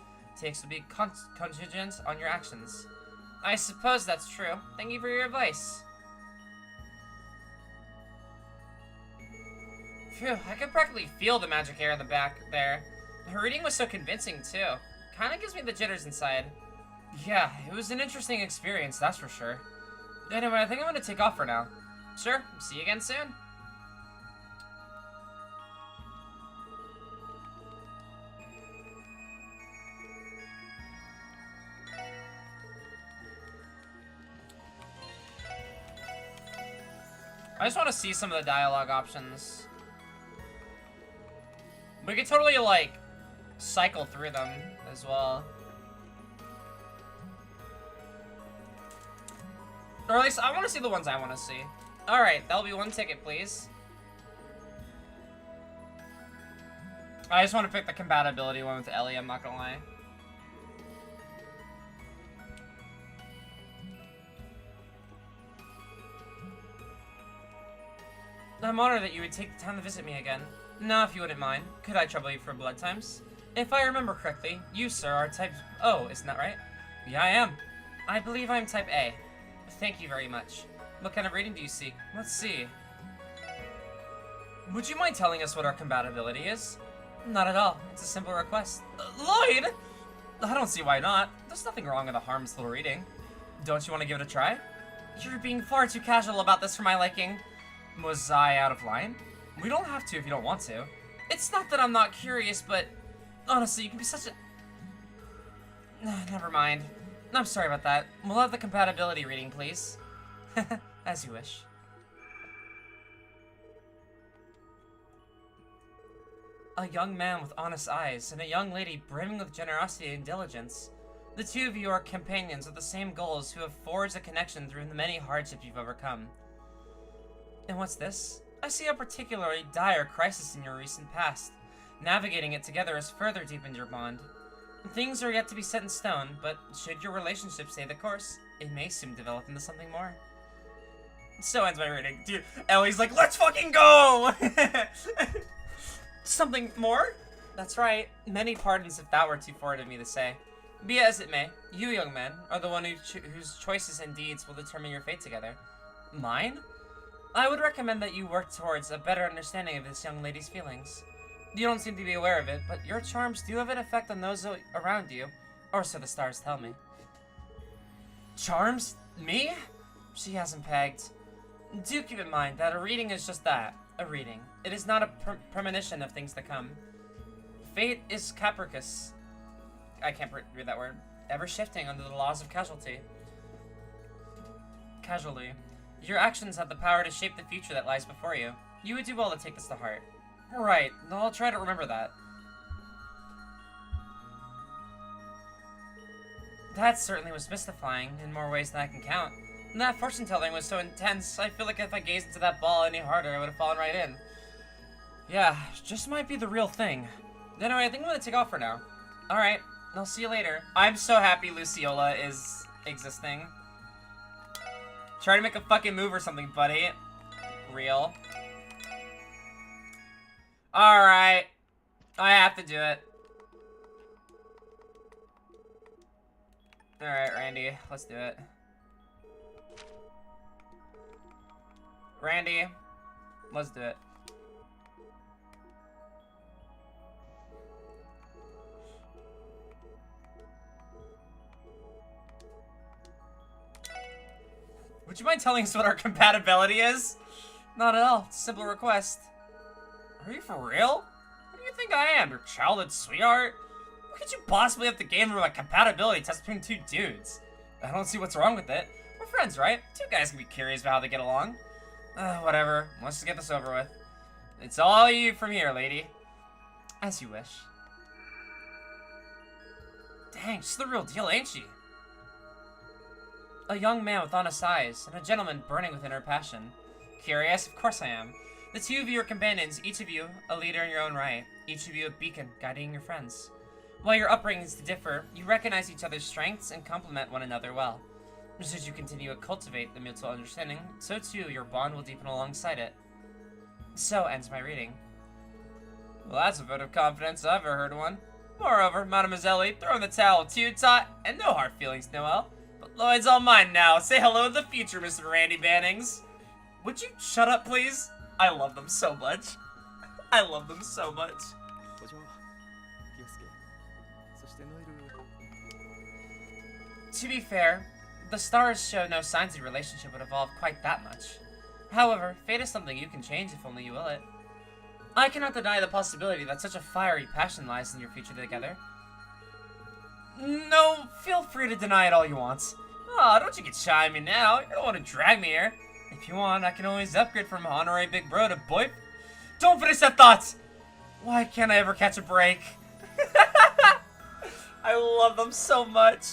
Speaker 1: will be contingent on your actions. I suppose that's true. Thank you for your advice. Phew, I could practically feel the magic air in the back there. Her reading was so convincing, too. Kinda gives me the jitters inside. Yeah, it was an interesting experience, that's for sure. Anyway, I think I'm gonna take off for now. Sure, see you again soon. I just want to see some of the dialogue options. We could totally, like, cycle through them as well. Or at least, I want to see the ones I want to see. Alright, that'll be one ticket, please. I just want to pick the compatibility one with Ellie, I'm not gonna lie. I'm honored that you would take the time to visit me again. Now, if you wouldn't mind, could I trouble you for blood times? If I remember correctly, you, sir, are type... Oh, isn't that right? Yeah, I am. I believe I'm type A. Thank you very much. What kind of rating do you seek? Let's see. Would you mind telling us what our compatibility is? Not at all. It's a simple request. Lloyd! I don't see why not. There's nothing wrong with a harmless little reading. Don't you want to give it a try? You're being far too casual about this for my liking. Was I out of line? We don't have to if you don't want to. It's not that I'm not curious, but honestly, you can be such a... Never mind. I'm sorry about that. We'll have the compatibility reading, please. As you wish. A young man with honest eyes and a young lady brimming with generosity and diligence. The two of you are companions with the same goals who have forged a connection through the many hardships you've overcome. And what's this? I see a particularly dire crisis in your recent past. Navigating it together has further deepened your bond. Things are yet to be set in stone, but should your relationship stay the course, it may soon develop into something more. So ends my reading. Dude, Ellie's like, let's fucking go! Something more? That's right. Many pardons if that were too forward of me to say. Be it as it may, you young men are the one whose choices and deeds will determine your fate together. Mine? I would recommend that you work towards a better understanding of this young lady's feelings. You don't seem to be aware of it, but your charms do have an effect on those around you, or so the stars tell me. Charms? Me? She hasn't pegged. Do keep in mind that a reading is just that, a reading. It is not a premonition of things to come. Fate is capricious. I can't read that word. Ever shifting under the laws of casualty. Casually. Your actions have the power to shape the future that lies before you. You would do well to take this to heart. Right, I'll try to remember that. That certainly was mystifying in more ways than I can count. And that fortune telling was so intense, I feel like if I gazed into that ball any harder, I would have fallen right in. Yeah, just might be the real thing. Anyway, I think I'm gonna take off for now. Alright, I'll see you later. I'm so happy Lucile is existing. Try to make a fucking move or something, buddy. Real. Alright. I have to do it. Alright, Randy. Let's do it. Randy. Let's do it. Would you mind telling us what our compatibility is? Not at all. It's a simple request. Are you for real? What do you think I am, your childhood sweetheart? What could you possibly have to gain from a compatibility test between two dudes? I don't see what's wrong with it. We're friends, right? Two guys can be curious about how they get along. Whatever. Let's just get this over with. It's all you from here, lady. As you wish. Dang, she's the real deal, ain't she? A young man with honest eyes, and a gentleman burning within her passion. Curious? Of course I am. The two of you are companions, each of you a leader in your own right. Each of you a beacon, guiding your friends. While your upbringings differ, you recognize each other's strengths and complement one another well. Just as you continue to cultivate the mutual understanding, so too your bond will deepen alongside it. So ends my reading. Well, that's a vote of confidence if I've ever heard one. Moreover, Mademoiselle, throw in the towel too, Tot, and no hard feelings, Noelle. But Lloyd's all mine now. Say hello to the future, Mr. Randy Bannings. Would you shut up, please? I love them so much. I love them so much. To be fair, the stars show no signs your relationship would evolve quite that much. However, fate is something you can change if only you will it. I cannot deny the possibility that such a fiery passion lies in your future together. No, feel free to deny it all you want. Aw, don't you get shy on me now. You don't want to drag me here. If you want, I can always upgrade from honorary big bro to boy. Don't finish that thought! Why can't I ever catch a break? I love them so much.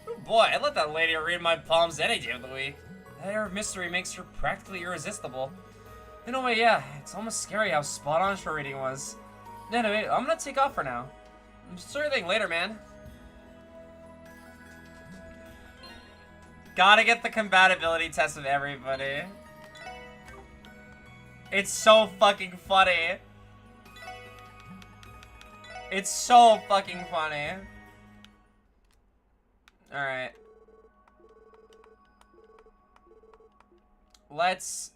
Speaker 1: Oh boy, I'd let that lady read my palms any day of the week. That air of mystery makes her practically irresistible. In a way, yeah, it's almost scary how spot on her reading was. Anyway, I'm gonna take off for now. Sort of thing later, man. Gotta get the compatibility test of everybody. It's so fucking funny. It's so fucking funny. Alright. Let's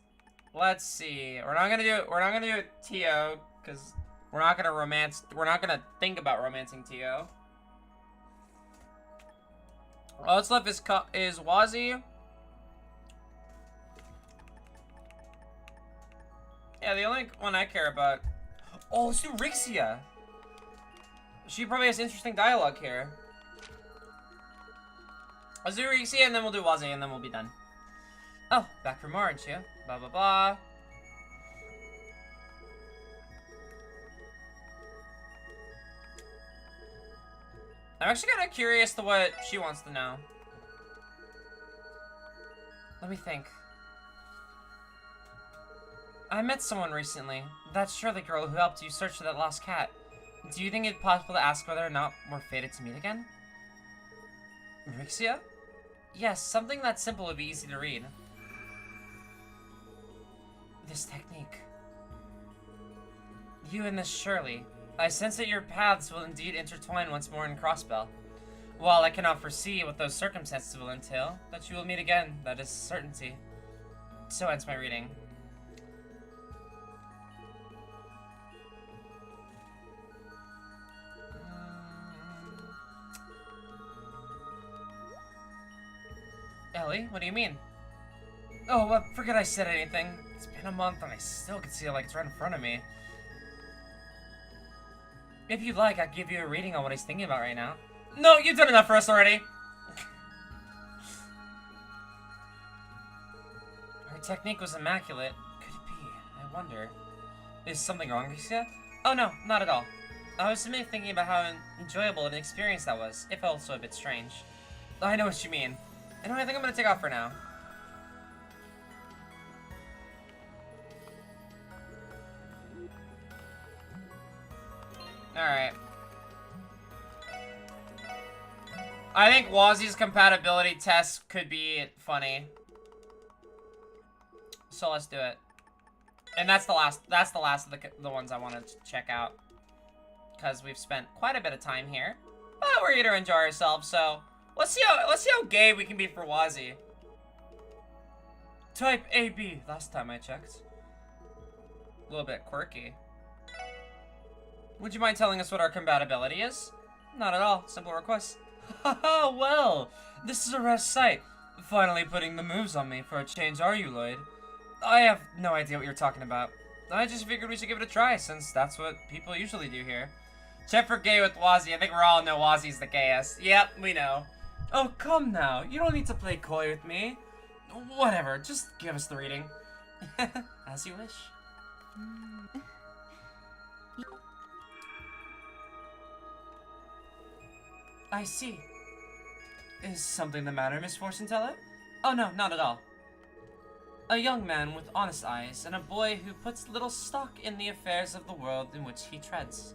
Speaker 1: see. We're not gonna do it Tio, because we're not gonna think about romancing Tio. All that's left is Wazzy. Yeah, the only one I care about. Oh, let's do Rixia. She probably has interesting dialogue here. Let's do Rixia and then we'll do Wazzy and then we'll be done. Oh, back from Orange, yeah. Blah blah blah. I'm actually kind of curious to what she wants to know. Let me think. I met someone recently. That's Shirley girl who helped you search for that lost cat. Do you think it's possible to ask whether or not we're fated to meet again? Rixia? Yes, something that simple would be easy to read. This technique. You and this Shirley. I sense that your paths will indeed intertwine once more in Crossbell. While I cannot foresee what those circumstances will entail, that you will meet again, that is certainty. So ends my reading. Ellie, what do you mean? Oh, forget I said anything. It's been a month and I still can see it like it's right in front of me. If you'd like, I'll give you a reading on what he's thinking about right now. No, you've done enough for us already! Her technique was immaculate. Could it be? I wonder. Is something wrong, Rixia? Oh no, not at all. I was simply thinking about how enjoyable an experience that was, if also a bit strange. I know what you mean. Anyway, I think I'm gonna take off for now. Alright. I think Wazzy's compatibility test could be funny. So let's do it. And that's the last of the ones I want to check out. Because we've spent quite a bit of time here. But we're here to enjoy ourselves, so let's see how gay we can be for Wazzy. Type AB, last time I checked. A little bit quirky. Would you mind telling us what our compatibility is? Not at all, simple request. Haha, well, this is a rare sight. Finally putting the moves on me for a change, are you, Lloyd? I have no idea what you're talking about. I just figured we should give it a try, since that's what people usually do here. Check for gay with Wazzy. I think we all know Wazzy's the gayest. Yep, we know. Oh, come now. You don't need to play coy with me. Whatever, just give us the reading. As you wish. I see. Is something the matter, Miss Fortune Teller? Oh no, not at all. A young man with honest eyes, and a boy who puts little stock in the affairs of the world in which he treads.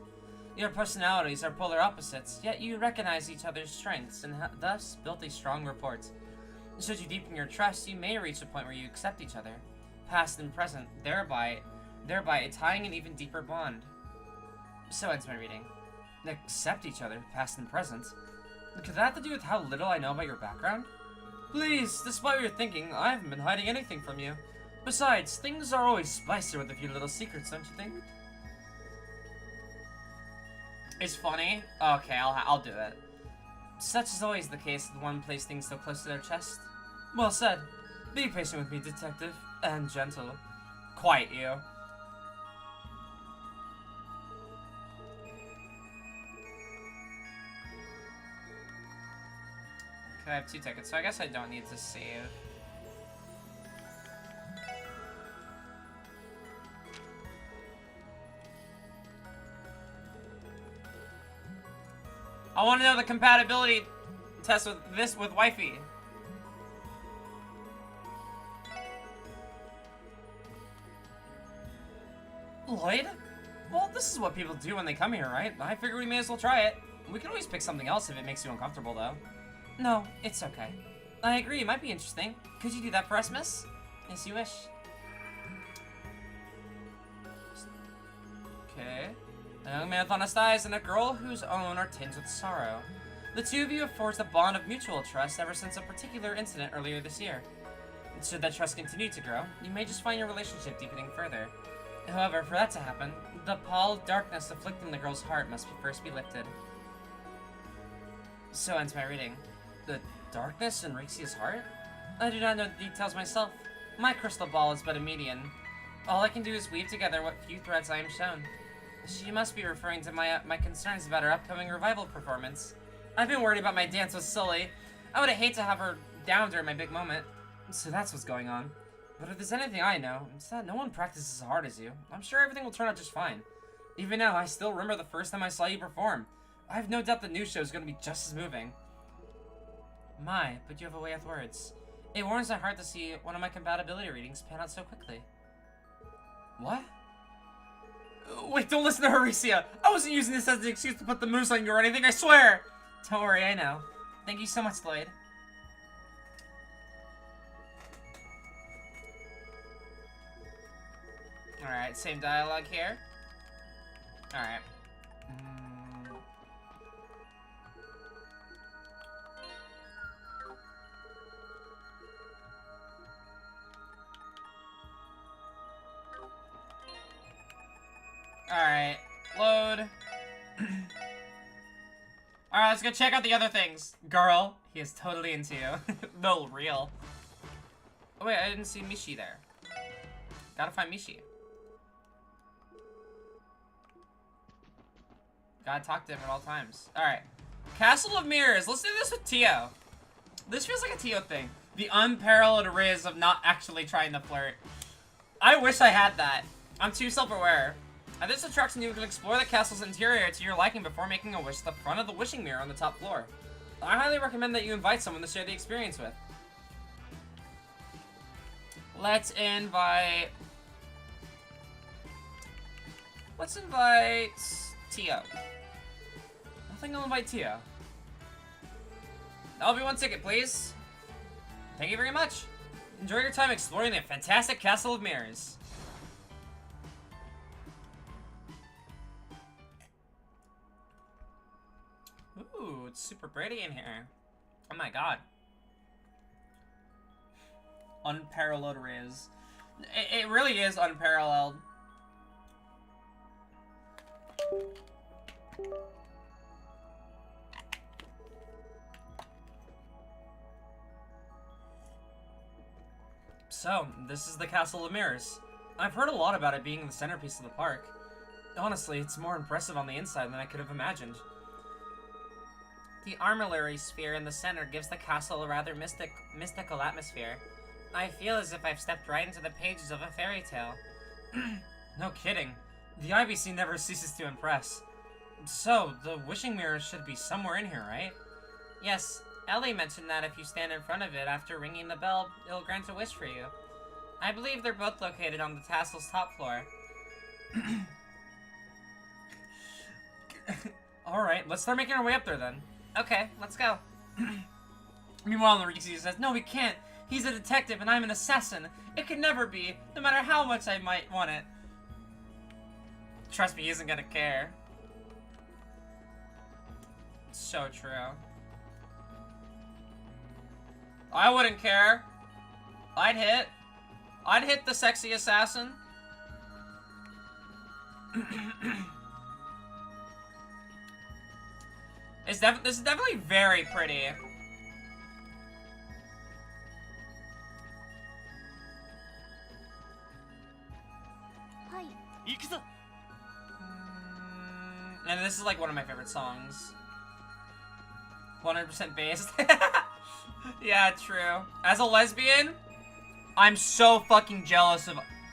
Speaker 1: Your personalities are polar opposites, yet you recognize each other's strengths, and thus built a strong rapport. Should you deepen your trust, you may reach a point where you accept each other, past and present, thereby tying an even deeper bond. So ends my reading. Accept each other, past and present? Could that have to do with how little I know about your background? Please, despite what you're thinking, I haven't been hiding anything from you. Besides, things are always spicier with a few little secrets, don't you think? It's funny? Okay, I'll do it. Such is always the case with one place things so close to their chest. Well said. Be patient with me, detective. And gentle. Quite you. I have 2 tickets, so I guess I don't need to save. I want to know the compatibility test with wifey. Lloyd? Well, this is what people do when they come here, right? I figure we may as well try it. We can always pick something else if it makes you uncomfortable, though. No, it's okay. I agree, it might be interesting. Could you do that for us, miss? Yes, you wish. Okay. A young man with honest eyes and a girl whose own are tinged with sorrow. The two of you have forged a bond of mutual trust ever since a particular incident earlier this year. Should that trust continue to grow, you may just find your relationship deepening further. However, for that to happen, the pall of darkness afflicting the girl's heart must first be lifted. So ends my reading. The darkness in Rixia's heart? I do not know the details myself. My crystal ball is but a medium. All I can do is weave together what few threads I am shown. She must be referring to my concerns about her upcoming revival performance. I've been worried about my dance with Sully. I would hate to have her down during my big moment. So that's what's going on. But if there's anything I know, it's that no one practices as hard as you. I'm sure everything will turn out just fine. Even now, I still remember the first time I saw you perform. I have no doubt the new show is going to be just as moving. My, but you have a way with words. It warms my heart to see one of my compatibility readings pan out so quickly. What? Wait, don't listen to Horacia! I wasn't using this as an excuse to put the moves on you or anything, I swear! Don't worry, I know. Thank you so much, Lloyd. Alright, same dialogue here. Alright. Alright, load. Alright, let's go check out the other things. Girl, he is totally into you. No, real. Oh wait, I didn't see Mishi there. Gotta find Mishi. Gotta talk to him at all times. Alright. Castle of Mirrors. Let's do this with Tio. This feels like a Tio thing. The unparalleled riz of not actually trying to flirt. I wish I had that. I'm too self-aware. At this attraction, you can explore the castle's interior to your liking before making a wish at the front of the wishing mirror on the top floor. I highly recommend that you invite someone to share the experience with. Let's invite Tio. I think I'll invite Tio. That'll be one ticket, please. Thank you very much. Enjoy your time exploring the fantastic Castle of Mirrors. Ooh, it's super pretty in here. Oh my god. Unparalleled riz. It really is unparalleled. So, this is the Castle of Mirrors. I've heard a lot about it being the centerpiece of the park. Honestly, it's more impressive on the inside than I could have imagined. The armillary sphere in the center gives the castle a rather mystical atmosphere. I feel as if I've stepped right into the pages of a fairy tale. No kidding. The IBC never ceases to impress. So, the wishing mirror should be somewhere in here, right? Yes, Ellie mentioned that if you stand in front of it after ringing the bell, it'll grant a wish for you. I believe they're both located on the castle's top floor. Alright, let's start making our way up there then. Okay, let's go. Meanwhile, Noriki says, no, we can't. He's a detective and I'm an assassin. It could never be, no matter how much I might want it. Trust me, he isn't gonna care. So true. I wouldn't care. I'd hit the sexy assassin. This is definitely very pretty. And this is like one of my favorite songs. 100% based. Yeah, true. As a lesbian, I'm so fucking jealous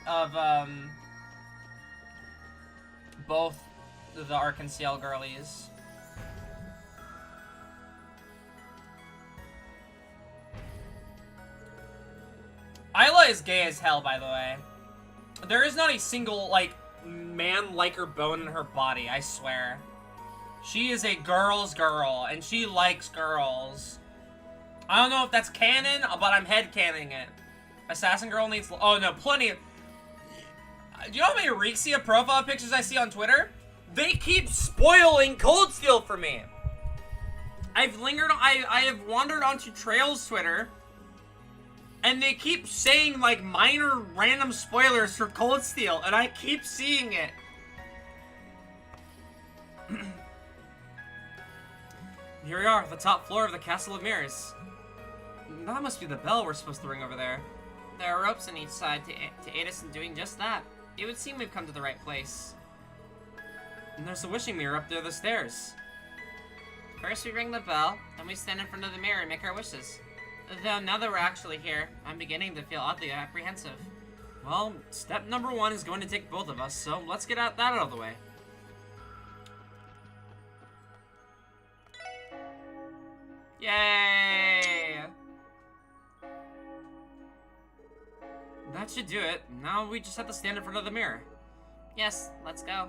Speaker 1: of both the Arc-en-Ciel girlies. Isla is gay as hell, by the way. There is not a single, like, man like her bone in her body, I swear. She is a girl's girl, and she likes girls. I don't know if that's canon, but I'm headcanoning it. Assassin girl needs... Oh, no, plenty of... Do you know how many Rixia profile pictures I see on Twitter? They keep spoiling Cold Steel for me. I have wandered onto Trails Twitter, and they keep saying, like, minor random spoilers for Cold Steel, and I keep seeing it. Here we are, at the top floor of the Castle of Mirrors. That must be the bell we're supposed to ring over there. There are ropes on each side to aid us in doing just that. It would seem we've come to the right place. And there's a wishing mirror up there the stairs. First we ring the bell, then we stand in front of the mirror and make our wishes. Though now that we're actually here, I'm beginning to feel oddly apprehensive. Well, step number 1 is going to take both of us, so let's get that out of the way. Yay! That should do it. Now we just have to stand in front of the mirror. Yes, let's go.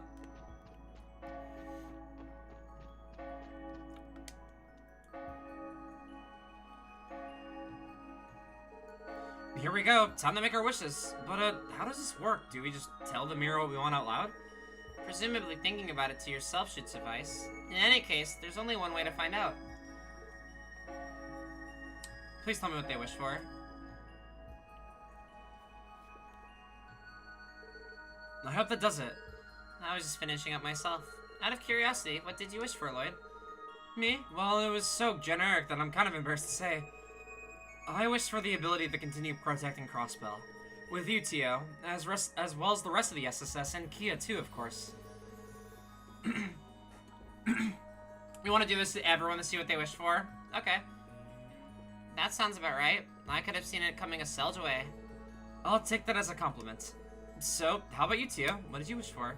Speaker 1: Here we go. Time to make our wishes. But, how does this work? Do we just tell the mirror what we want out loud? Presumably thinking about it to yourself should suffice. In any case, there's only one way to find out. Please tell me what they wish for. I hope that does it. I was just finishing up myself. Out of curiosity, what did you wish for, Lloyd? Me? Well, it was so generic that I'm kind of embarrassed to say. I wish for the ability to continue protecting Crossbell. With you, Tio, as well as the rest of the SSS, and Kia too, of course. We want to do this to everyone to see what they wish for? Okay. That sounds about right. I could have seen it coming a cell away. I'll take that as a compliment. So, how about you, Tio? What did you wish for?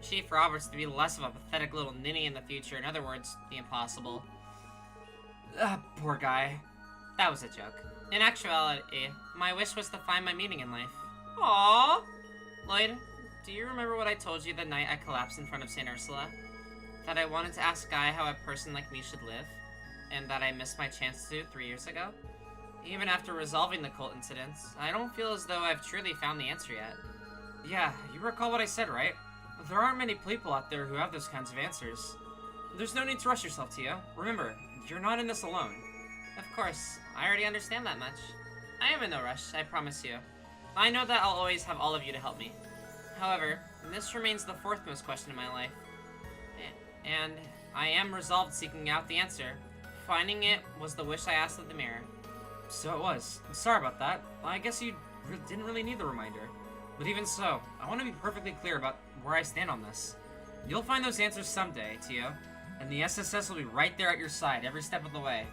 Speaker 1: Chief Roberts to be less of a pathetic little ninny in the future. In other words, the impossible. Poor guy. That was a joke. In actuality, my wish was to find my meaning in life. Aww. Lloyd, do you remember what I told you the night I collapsed in front of St. Ursula? That I wanted to ask Guy how a person like me should live, and that I missed my chance to 3 years ago? Even after resolving the cult incidents, I don't feel as though I've truly found the answer yet. Yeah, you recall what I said, right? There aren't many people out there who have those kinds of answers. There's no need to rush yourself, Tio. Remember, you're not in this alone. Of course, I already understand that much. I am in no rush, I promise you. I know that I'll always have all of you to help me. However, this remains the fourth most question in my life. And I am resolved seeking out the answer. Finding it was the wish I asked of the mirror. So it was. I'm sorry about that. I guess you didn't really need the reminder. But even so, I want to be perfectly clear about where I stand on this. You'll find those answers someday, Tio. And the SSS will be right there at your side every step of the way.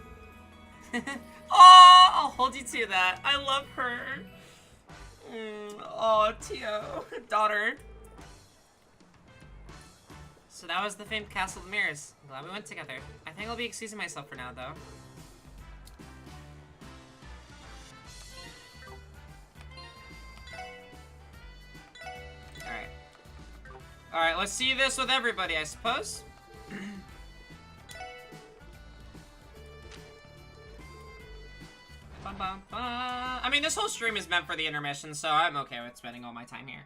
Speaker 1: Oh, I'll hold you to that. I love her. Oh, Tio. Daughter. So that was the famed Castle of Mirrors. Glad we went together. I think I'll be excusing myself for now, though. Alright. Alright, let's see this with everybody, I suppose. Bum, bum, bum. I mean, this whole stream is meant for the intermission, so I'm okay with spending all my time here.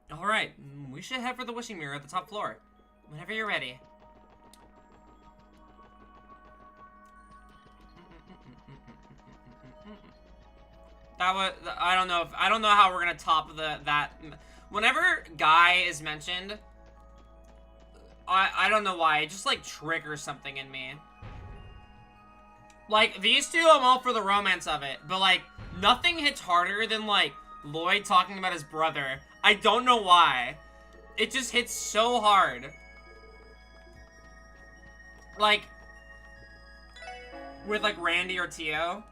Speaker 1: Alright, we should head for the wishing mirror at the top floor. Whenever you're ready. That was, I don't know how we're gonna top that. Whenever Guy is mentioned, I don't know why, it just like triggers something in me. Like, these two, I'm all for the romance of it, but like, nothing hits harder than like Lloyd talking about his brother. I don't know why. It just hits so hard. Like, with like Randy or Tio.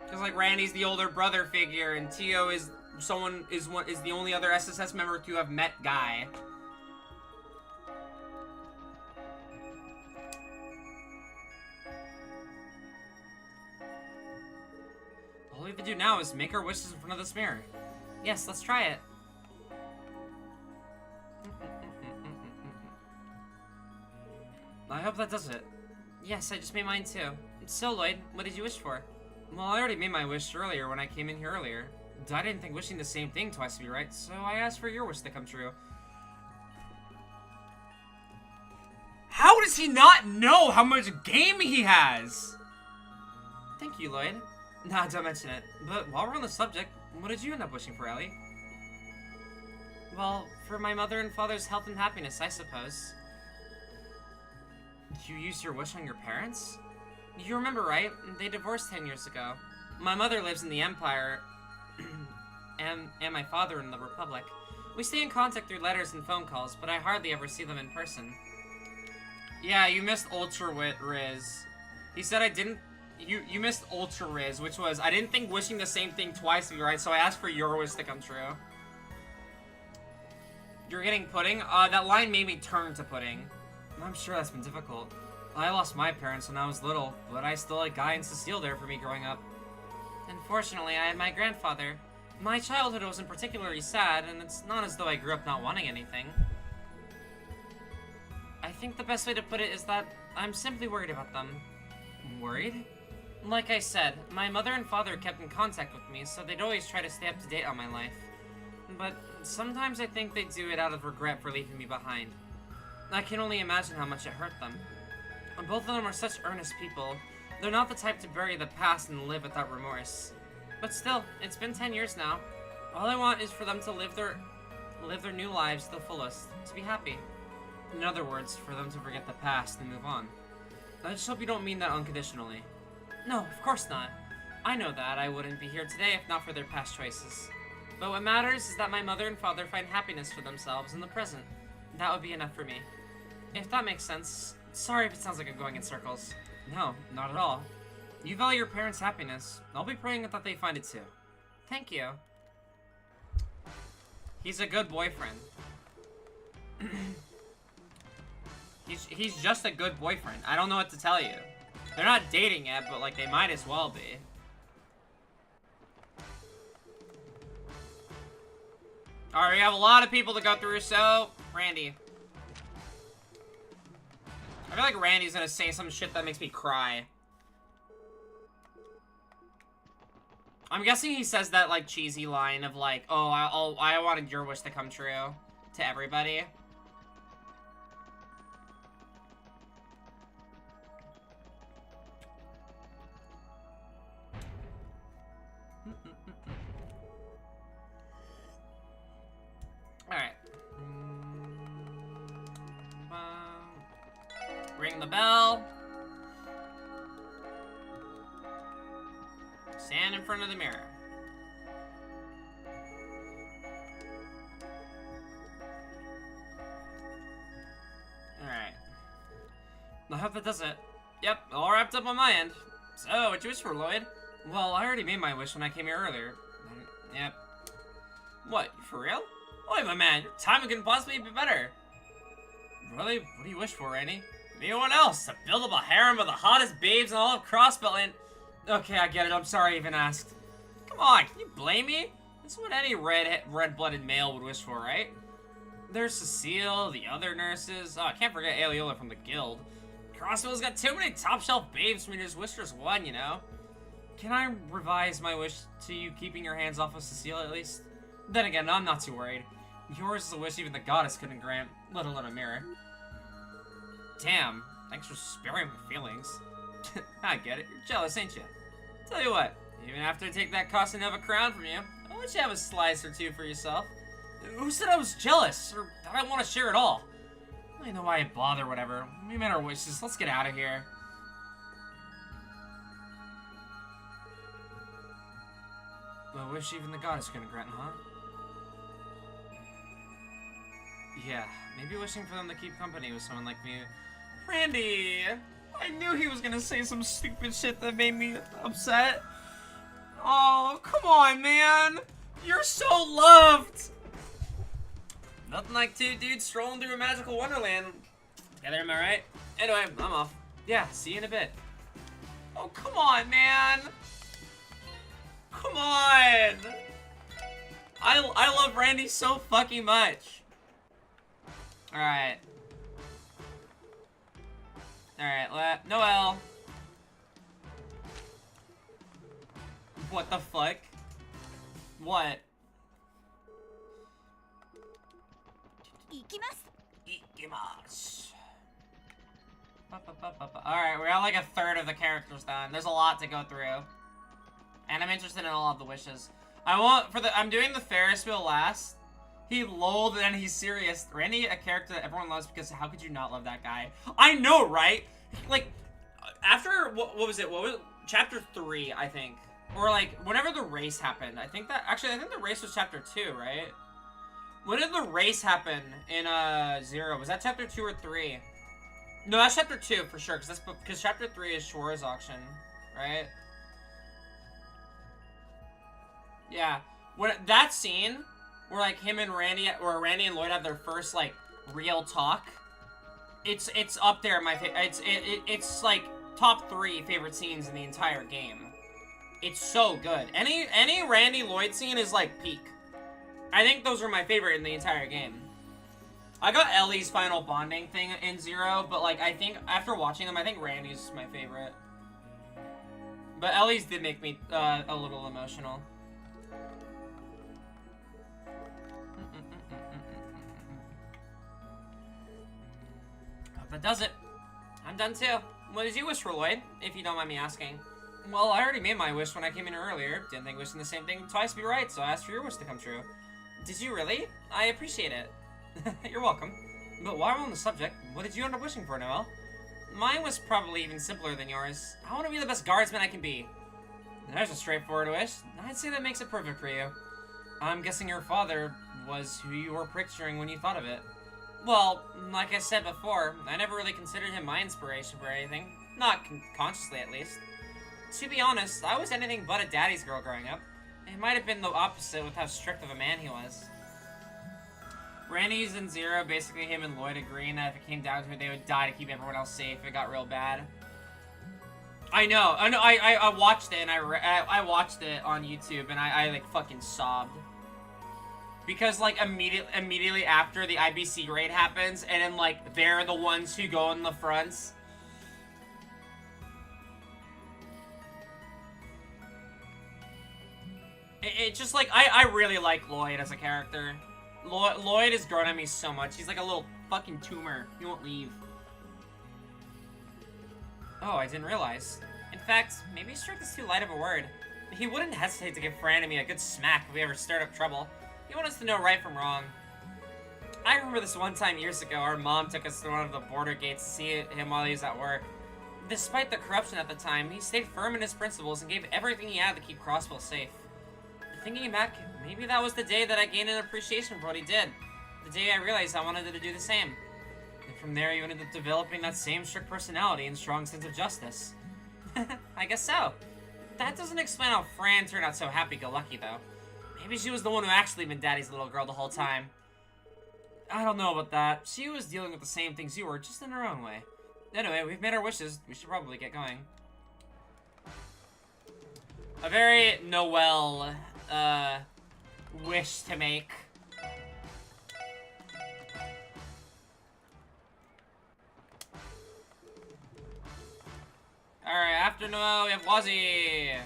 Speaker 1: Because like Randy's the older brother figure and Tio is the only other SSS member to have met Guy. All we have to do now is make our wishes in front of this mirror. Yes, let's try it. I hope that does it. Yes, I just made mine too. So, Lloyd, what did you wish for? Well, I already made my wish earlier when I came in here earlier. I didn't think wishing the same thing twice would be right, so I asked for your wish to come true. How does he not know how much game he has? Thank you, Lloyd. Nah, don't mention it. But while we're on the subject, what did you end up wishing for, Ellie? Well, for my mother and father's health and happiness, I suppose. You used your wish on your parents? You remember, right? They divorced 10 years ago. My mother lives in the Empire, and my father in the Republic. We stay in contact through letters and phone calls, but I hardly ever see them in person. Yeah, you missed Ultra Riz. He said I didn't... You missed Ultra Riz, which was, I didn't think wishing the same thing twice would be right, so I asked for your wish to come true. You're getting pudding? That line made me turn to pudding. I'm sure that's been difficult. I lost my parents when I was little, but I still had Guy and Cecile there for me growing up. Unfortunately, I had my grandfather. My childhood wasn't particularly sad, and it's not as though I grew up not wanting anything. I think the best way to put it is that I'm simply worried about them. Worried? Like I said, my mother and father kept in contact with me, so they'd always try to stay up to date on my life. But sometimes I think they do it out of regret for leaving me behind. I can only imagine how much it hurt them. Both of them are such earnest people. They're not the type to bury the past and live without remorse. But still, it's been 10 years now. All I want is for them to live their new lives to the fullest, to be happy. In other words, for them to forget the past and move on. I just hope you don't mean that unconditionally. No, of course not. I know that I wouldn't be here today if not for their past choices. But what matters is that my mother and father find happiness for themselves in the present. That would be enough for me. If that makes sense. Sorry if it sounds like I'm going in circles. No, not at all. You value your parents' happiness. I'll be praying that they find it too. Thank you. He's a good boyfriend. He's just a good boyfriend. I don't know what to tell you. They're not dating yet, but like they might as well be. Alright, we have a lot of people to go through, so Randy. I feel like Randy's gonna say some shit that makes me cry. I'm guessing he says that like cheesy line of like, oh, I wanted your wish to come true to everybody. Alright. Ring the bell. Stand in front of the mirror. Alright. I hope that does it. Yep, all wrapped up on my end. So, what'd you wish for, Lloyd? Well, I already made my wish when I came here earlier. Yep. What, for real? Wait, my man, your timing couldn't possibly be better. Really? What do you wish for, Randy? Anyone else? To build up a harem of the hottest babes in all of Crossbelt and... Okay, I get it. I'm sorry I even asked. Come on, can you blame me? That's what any red-blooded male would wish for, right? There's Cecile, the other nurses. Oh, I can't forget Aeolua from the guild. Crossbell's got too many top-shelf babes for me to just wish there's one, you know? Can I revise my wish to you keeping your hands off of Cecile at least? Then again, I'm not too worried. Yours is a wish even the goddess couldn't grant, let alone a mirror. Damn, thanks for sparing my feelings. I get it, you're jealous, ain't you? Tell you what, even after I take that Casanova crown from you, I'll let you have a slice or two for yourself. Who said I was jealous, or that I want to share it all? I don't know why I bother, whatever. We made our wishes, let's get out of here. A wish even the goddess couldn't grant, huh? Yeah, maybe wishing for them to keep company with someone like me. Randy! I knew he was gonna say some stupid shit that made me upset. Oh, come on, man! You're so loved! Nothing like two dudes strolling through a magical wonderland. Together, am I right? Anyway, I'm off. Yeah, see you in a bit. Oh, come on, man! Come on! I love Randy so fucking much. Alright. Alright, Noelle. What the fuck? What? Ikimasu. Alright, we're at like a third of the characters done. There's a lot to go through. And I'm interested in all of the wishes. I'm doing the Ferris wheel last. He lolled and he's serious. Randy, a character that everyone loves because how could you not love that guy? I know, right? Like, after, what was it? Chapter 3, I think. Or like, whenever the race happened. I think the race was chapter 2, right? When did the race happen in, 0? Was that chapter 2 or 3? No, that's chapter 2 for sure, because chapter 3 is Shora's auction, right? Yeah. That scene... where like him and Randy, or Randy and Lloyd have their first like real talk. It's up there. It's like top 3 favorite scenes in the entire game. It's so good. Any Randy Lloyd scene is like peak. I think those are my favorite in the entire game. I got Ellie's final bonding thing in 0, but like I think after watching them, I think Randy's my favorite. But Ellie's did make me a little emotional. That does it. I'm done too. What did you wish for, Lloyd? If you don't mind me asking. Well, I already made my wish when I came in earlier. Didn't think wishing the same thing twice would be right, so I asked for your wish to come true. Did you really? I appreciate it. You're welcome. But while we're on the subject, what did you end up wishing for, Noelle? Mine was probably even simpler than yours. I want to be the best guardsman I can be. There's a straightforward wish. I'd say that makes it perfect for you. I'm guessing your father was who you were picturing when you thought of it. Well, like I said before, I never really considered him my inspiration for anything. Not consciously, at least. To be honest, I was anything but a daddy's girl growing up. It might have been the opposite with how strict of a man he was. Randy's and Zero, basically him and Lloyd agreeing that if it came down to it, they would die to keep everyone else safe. It got real bad. I know. I watched it, and I watched it on YouTube, and I like fucking sobbed. Because like immediately after the IBC raid happens, and then like they're the ones who go in the fronts. It just like I really like Lloyd as a character. Lloyd has grown on me so much. He's like a little fucking tumor. He won't leave. Oh, I didn't realize. In fact, maybe strict is too light of a word. He wouldn't hesitate to give Fran and me a good smack if we ever stirred up trouble. He wants us to know right from wrong. I remember this one time years ago, our mom took us to one of the border gates to see him while he was at work. Despite the corruption at the time, he stayed firm in his principles and gave everything he had to keep Crossville safe. Thinking back, maybe that was the day that I gained an appreciation for what he did. The day I realized I wanted to do the same. And from there, you ended up developing that same strict personality and strong sense of justice. I guess so. That doesn't explain how Fran turned out so happy-go-lucky, though. Maybe she was the one who actually been Daddy's little girl the whole time. I don't know about that. She was dealing with the same things you were, just in her own way. Anyway, we've made our wishes. We should probably get going. A very Noel, wish to make. Alright, after Noel, we have Wazzy.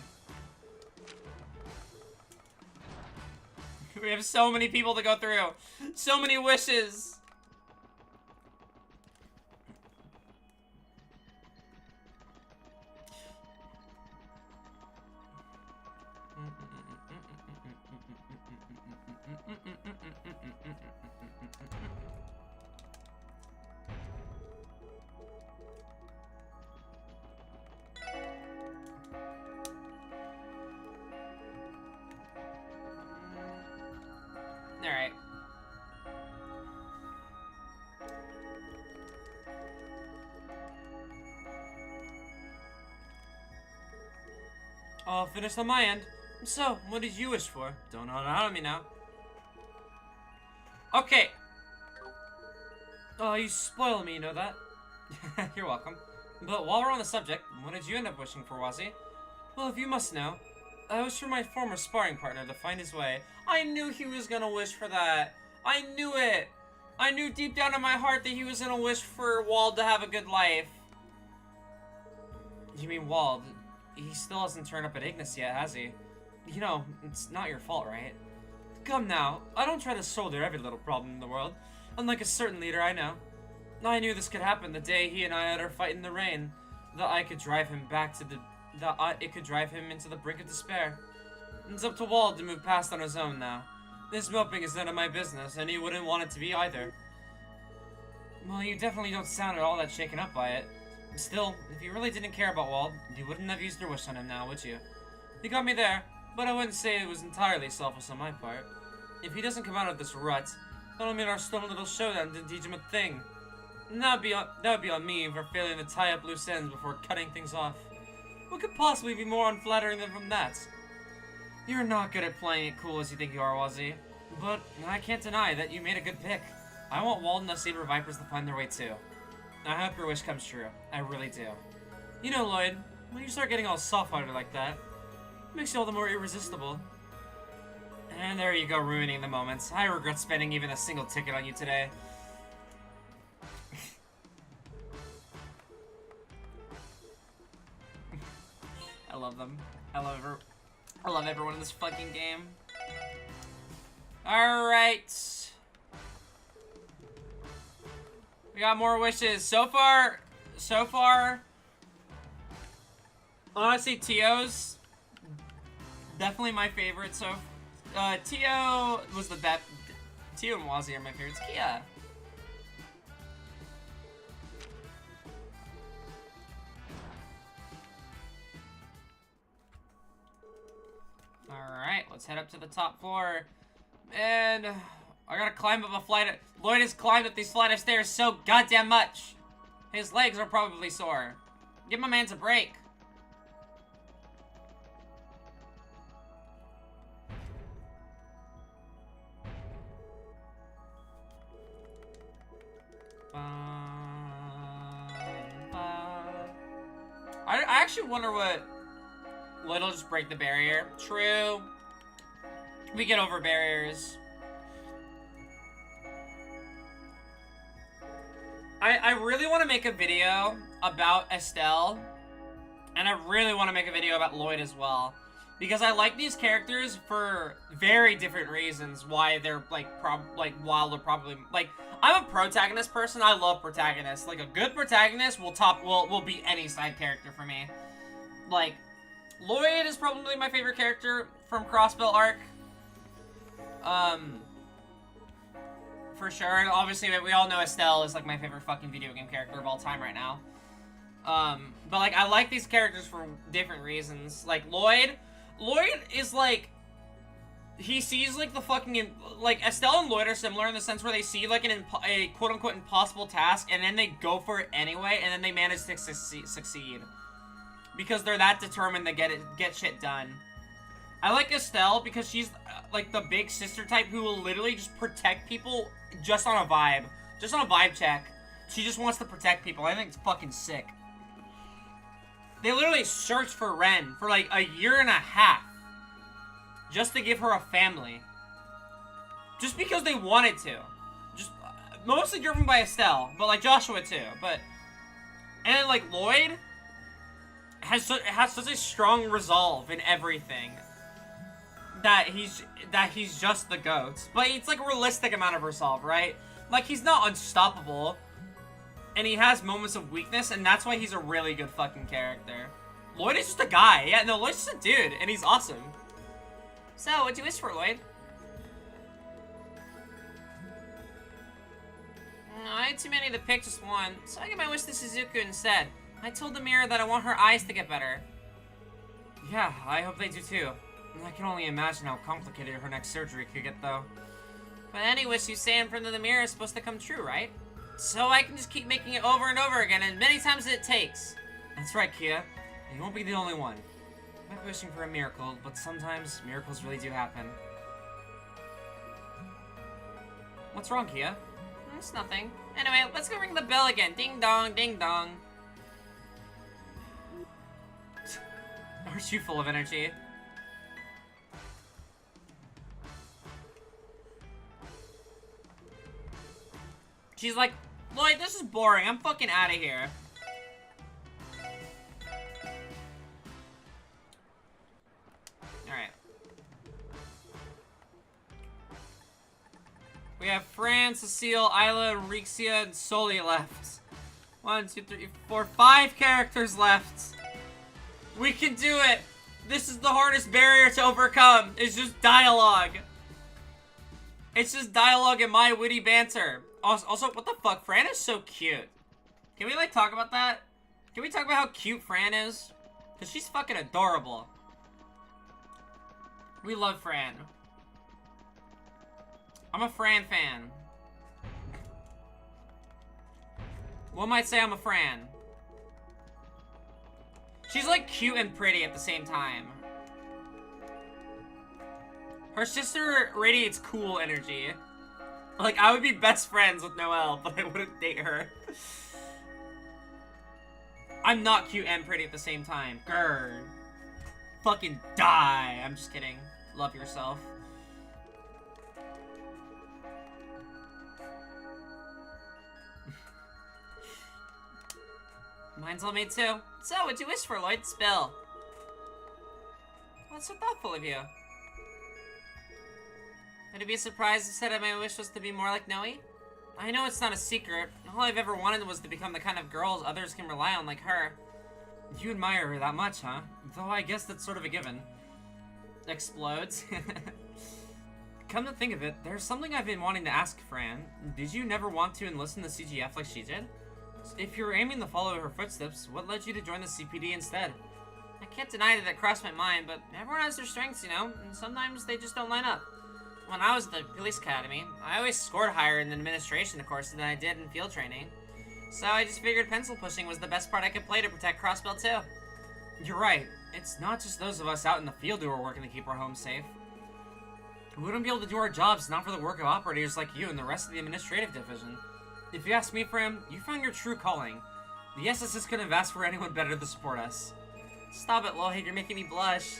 Speaker 1: We have so many people to go through. So many wishes. Alright. All finished on my end. So, what did you wish for? Don't hold out on me now. Okay. Oh, you spoil me, you know that? You're welcome. But while we're on the subject, what did you end up wishing for, Wazzy? Well, if you must know, I wished for my former sparring partner to find his way. I knew he was gonna wish for that. I knew it. I knew deep down in my heart that he was gonna wish for Wald to have a good life. You mean Wald? He still hasn't turned up at Ignis yet, has he? You know, it's not your fault, right? Come now, I don't try to shoulder every little problem in the world. Unlike a certain leader I know. I knew this could happen the day he and I had our fight in the rain. That I could drive him back to the... it could drive him into the brink of despair. It's up to Wald to move past on his own now. This moping is none of my business, and he wouldn't want it to be either. Well, you definitely don't sound at all that shaken up by it. Still, if you really didn't care about Wald, you wouldn't have used your wish on him now, would you? You got me there, but I wouldn't say it was entirely selfish on my part. If he doesn't come out of this rut, that'll mean our stone little showdown didn't teach him a thing. And that would be on me for failing to tie up loose ends before cutting things off. What could possibly be more unflattering than from that? You're not good at playing it cool as you think you are, Wazzy. But I can't deny that you made a good pick. I want Wald and the Saber Vipers to find their way too. I hope your wish comes true. I really do. You know, Lloyd, when you start getting all soft-hearted like that, it makes you all the more irresistible. And there you go, ruining the moments. I regret spending even a single ticket on you today. I love them. I love everyone in this fucking game. Alright. We got more wishes. So far, honestly, Tio's definitely my favorite. So, Tio was the best. Tio and Wazzy are my favorites. Kia. Alright, let's head up to the top floor. And I gotta climb up a flight of... Lloyd has climbed up these flight of stairs so goddamn much. His legs are probably sore. Give my man a break. actually wonder what... Lloyd will just break the barrier. True. We get over barriers. I really want to make a video about Estelle. And I really want to make a video about Lloyd as well. Because I like these characters for very different reasons why they're, like, while they're probably... Like, I'm a protagonist person. I love protagonists. Like, a good protagonist will beat any side character for me. Like, Lloyd is probably my favorite character from Crossbell Arc. For sure. And obviously, we all know Estelle is, like, my favorite fucking video game character of all time right now. But, like, I like these characters for different reasons. Like, Lloyd is, like, he sees, like, the fucking, like, Estelle and Lloyd are similar in the sense where they see, like, a quote-unquote impossible task, and then they go for it anyway, and then they manage to succeed. Because they're that determined to get shit done. I like Estelle because she's, like, the big sister type who will literally just protect people just on a vibe. Just on a vibe check. She just wants to protect people. I think it's fucking sick. They literally searched for Ren for, like, a year and a half. Just to give her a family. Just because they wanted to. Just, mostly driven by Estelle. But, like, Joshua, too. But, and then, like, Lloyd has such a strong resolve in everything. That he's just the GOAT. But it's, like, a realistic amount of resolve, right? Like, he's not unstoppable. And he has moments of weakness, and that's why he's a really good fucking character. Lloyd is just a guy. Yeah, no, Lloyd's just a dude, and he's awesome. So, what'd you wish for, Lloyd? I had too many to pick, just one. So I think I wish to Suzuku instead. I told the mirror that I want her eyes to get better. Yeah, I hope they do too. I can only imagine how complicated her next surgery could get, though. But any wish you say in front of the mirror is supposed to come true, right? So I can just keep making it over and over again, as many times as it takes. That's right, Kia. You won't be the only one. I might be wishing for a miracle, but sometimes miracles really do happen. What's wrong, Kia? It's nothing. Anyway, let's go ring the bell again. Ding dong, ding dong. Aren't you full of energy? She's like, Lloyd, this is boring. I'm fucking out of here. Alright. We have Fran, Cecile, Isla, Rixia, and Soli left. 1, 2, 3, 4, 5 characters left. We can do it. This is the hardest barrier to overcome. It's just dialogue. It's just dialogue and my witty banter. Also, what the fuck? Fran is so cute. Can we, like, talk about that? Can we talk about how cute Fran is? Because she's fucking adorable. We love Fran. I'm a Fran fan. One might say I'm a Fran. She's, like, cute and pretty at the same time. Her sister radiates cool energy. Like, I would be best friends with Noelle, but I wouldn't date her. I'm not cute and pretty at the same time. Grr. Fucking die. I'm just kidding. Love yourself. Mine's all made too. So, what'd you wish for, Lloyd? Spill. That's so thoughtful of you. Would it be a surprise instead of my wish was to be more like Noe? I know it's not a secret. All I've ever wanted was to become the kind of girls others can rely on like her. You admire her that much, huh? Though I guess that's sort of a given. Explodes. Come to think of it, there's something I've been wanting to ask Fran. Did you never want to enlist in the CGF like she did? If you're aiming to follow her footsteps, what led you to join the CPD instead? I can't deny that it crossed my mind, but everyone has their strengths, you know, and sometimes they just don't line up. When I was at the police academy, I always scored higher in the administration course than I did in field training. So I just figured pencil pushing was the best part I could play to protect Crossbell too. You're right. It's not just those of us out in the field who are working to keep our homes safe. We wouldn't be able to do our jobs not for the work of operators like you and the rest of the administrative division. If you ask me, Fran, you found your true calling. The SSS couldn't have asked for anyone better to support us. Stop it, Lloyd. You're making me blush.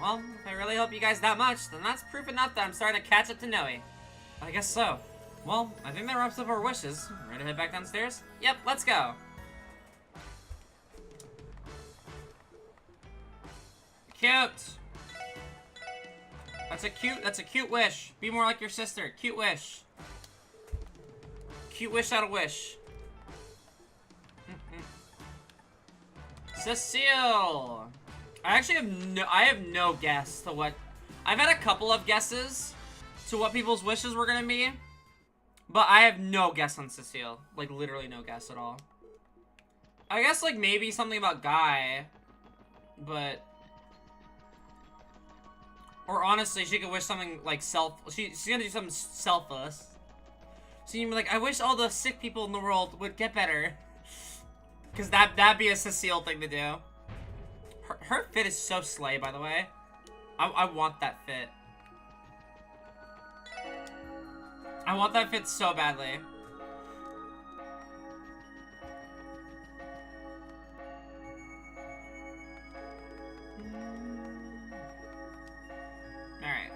Speaker 1: Well, if I really hope you guys that much, then that's proof enough that I'm starting to catch up to Noe. I guess so. Well, I think that wraps up our wishes. Ready to head back downstairs? Yep, let's go. Cute. That's a cute wish. Be more like your sister. Cute wish. Cute wish out of wish. Lucile. I have no guess to what. I've had a couple of guesses to what people's wishes were gonna be, but I have no guess on Lucile. Like literally no guess at all. I guess like maybe something about Guy, but or honestly, she could wish something like she's gonna do something selfless. So you'd be like, I wish all the sick people in the world would get better. Cause that'd be a Lucile thing to do. Her fit is so slay, by the way. I want that fit. I want that fit so badly. Alright.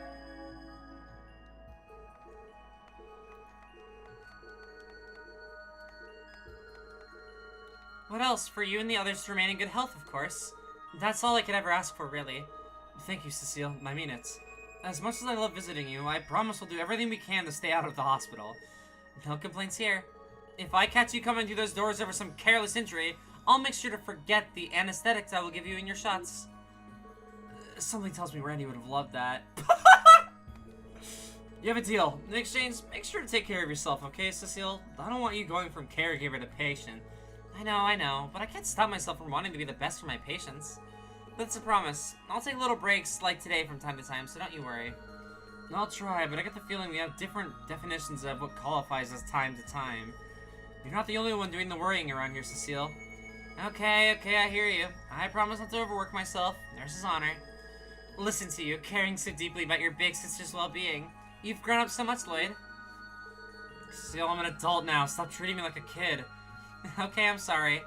Speaker 1: What else? For you and the others to remain in good health, of course. That's all I could ever ask for, really. Thank you, Lucile. I mean it. As much as I love visiting you, I promise we'll do everything we can to stay out of the hospital. No complaints here. If I catch you coming through those doors over some careless injury, I'll make sure to forget the anesthetics I will give you in your shots. Something tells me Randy would have loved that. You have a deal. In exchange, make sure to take care of yourself, okay, Lucile? I don't want you going from caregiver to patient. I know, but I can't stop myself from wanting to be the best for my patients. That's a promise. I'll take little breaks like today from time to time, so don't you worry. I'll try, but I get the feeling we have different definitions of what qualifies as time to time. You're not the only one doing the worrying around here, Lucile. Okay, I hear you. I promise not to overwork myself. Nurse's honor. Listen to you, caring so deeply about your big sister's well-being. You've grown up so much, Lloyd. Lucile, I'm an adult now. Stop treating me like a kid. Okay, I'm sorry.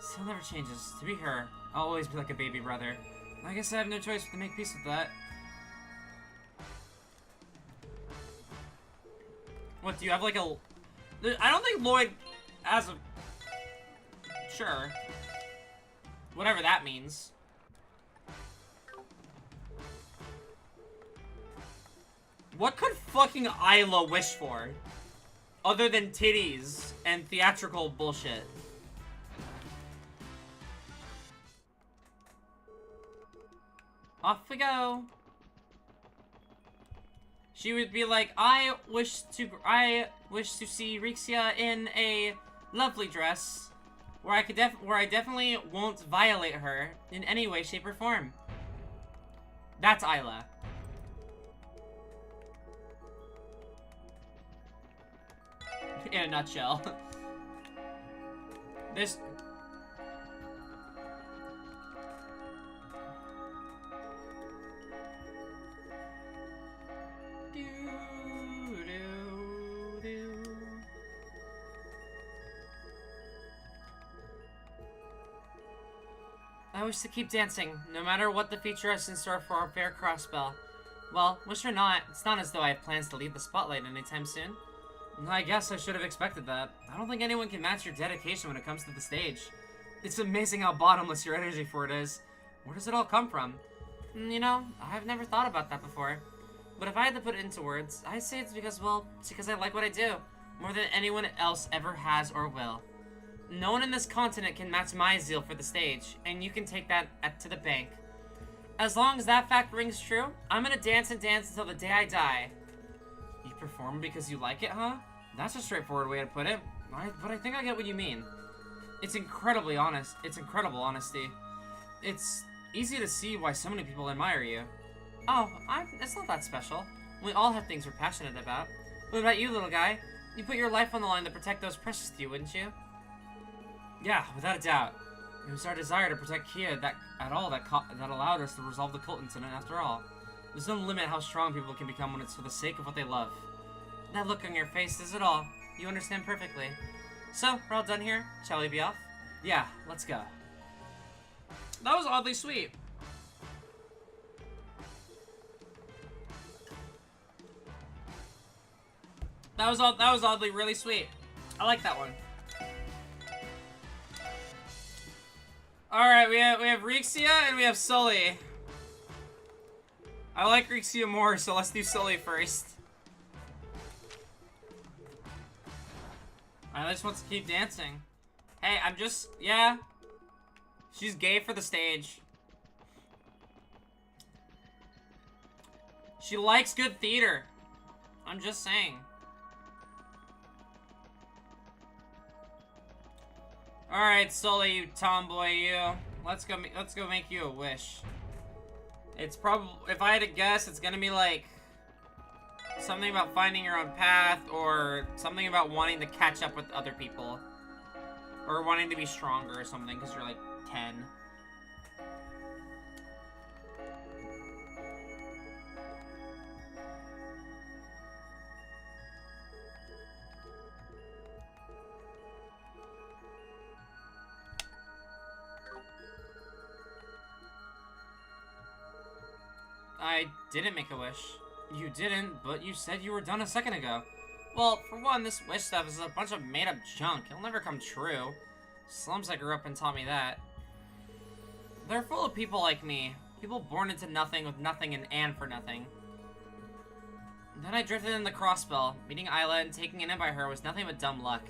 Speaker 1: Still never changes. To be her, I'll always be like a baby brother. I guess I have no choice but to make peace with that. What, do you have like a... I don't think Lloyd has a... Sure. Whatever that means. What could fucking Isla wish for? Other than titties and theatrical bullshit. Off we go. She would be like, I wish to see Rixia in a lovely dress where I definitely won't violate her in any way, shape, or form. That's Isla. In a nutshell. This... I wish to keep dancing, no matter what the future has in store for our fair crossbell. Well, wish or not, it's not as though I have plans to leave the spotlight anytime soon. I guess I should have expected that. I don't think anyone can match your dedication when it comes to the stage. It's amazing how bottomless your energy for it is. Where does it all come from? You know, I've never thought about that before. But if I had to put it into words, I'd say it's because, well, it's because I like what I do. More than anyone else ever has or will. No one in this continent can match my zeal for the stage, and you can take that to the bank. As long as that fact rings true, I'm gonna dance and dance until the day I die. You perform because you like it, huh? That's a straightforward way to put it. But I think I get what you mean. It's incredibly honest. It's incredible honesty. It's easy to see why so many people admire you. Oh, it's not that special. We all have things we're passionate about. What about you, little guy? You put your life on the line to protect those precious to you, wouldn't you? Yeah, without a doubt. It was our desire to protect Kia that allowed us to resolve the cult incident after all. There's no limit how strong people can become when it's for the sake of what they love. That look on your face says it all. You understand perfectly. So, we're all done here. Shall we be off? Yeah, let's go. That was oddly sweet. That was oddly really sweet. I like that one. All right, we have Rixia and we have Sully. I like Rixia more, so let's do Sully first. I just want to keep dancing. Hey, I'm just, yeah. She's gay for the stage. She likes good theater. I'm just saying. All right, Sully, you tomboy, you. Let's go make you a wish. It's probably, if I had to guess, it's gonna be like something about finding your own path, or something about wanting to catch up with other people, or wanting to be stronger or something because you're like 10. I didn't make a wish. You didn't, but you said you were done a second ago. Well, for one, this wish stuff is a bunch of made-up junk. It'll never come true. Slums I grew up in taught me that. They're full of people like me. People born into nothing with nothing and for nothing. Then I drifted in the Crossbell. Meeting Isla and taking it in by her was nothing but dumb luck.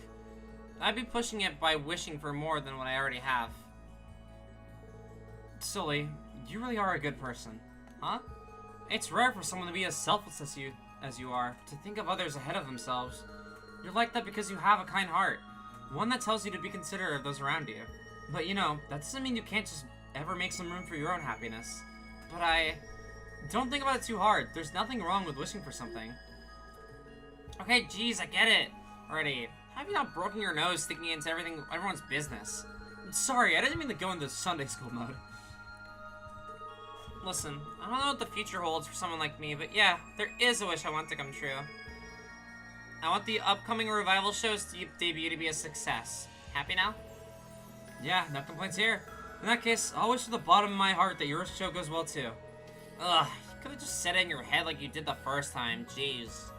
Speaker 1: I'd be pushing it by wishing for more than what I already have. Sully, you really are a good person. Huh? It's rare for someone to be as selfless as you are, to think of others ahead of themselves. You're like that because you have a kind heart, one that tells you to be considerate of those around you. But you know, that doesn't mean you can't just ever make some room for your own happiness. But don't think about it too hard. There's nothing wrong with wishing for something. Okay, geez, I get it already. Have you not broken your nose sticking into everyone's business? Sorry, I didn't mean to go into Sunday school mode. Listen, I don't know what the future holds for someone like me, but yeah, there is a wish I want to come true. I want the upcoming revival show's debut to be a success. Happy now? Yeah, no complaints here. In that case, I'll wish to the bottom of my heart that your show goes well too. Ugh, you could've just said it in your head like you did the first time, jeez.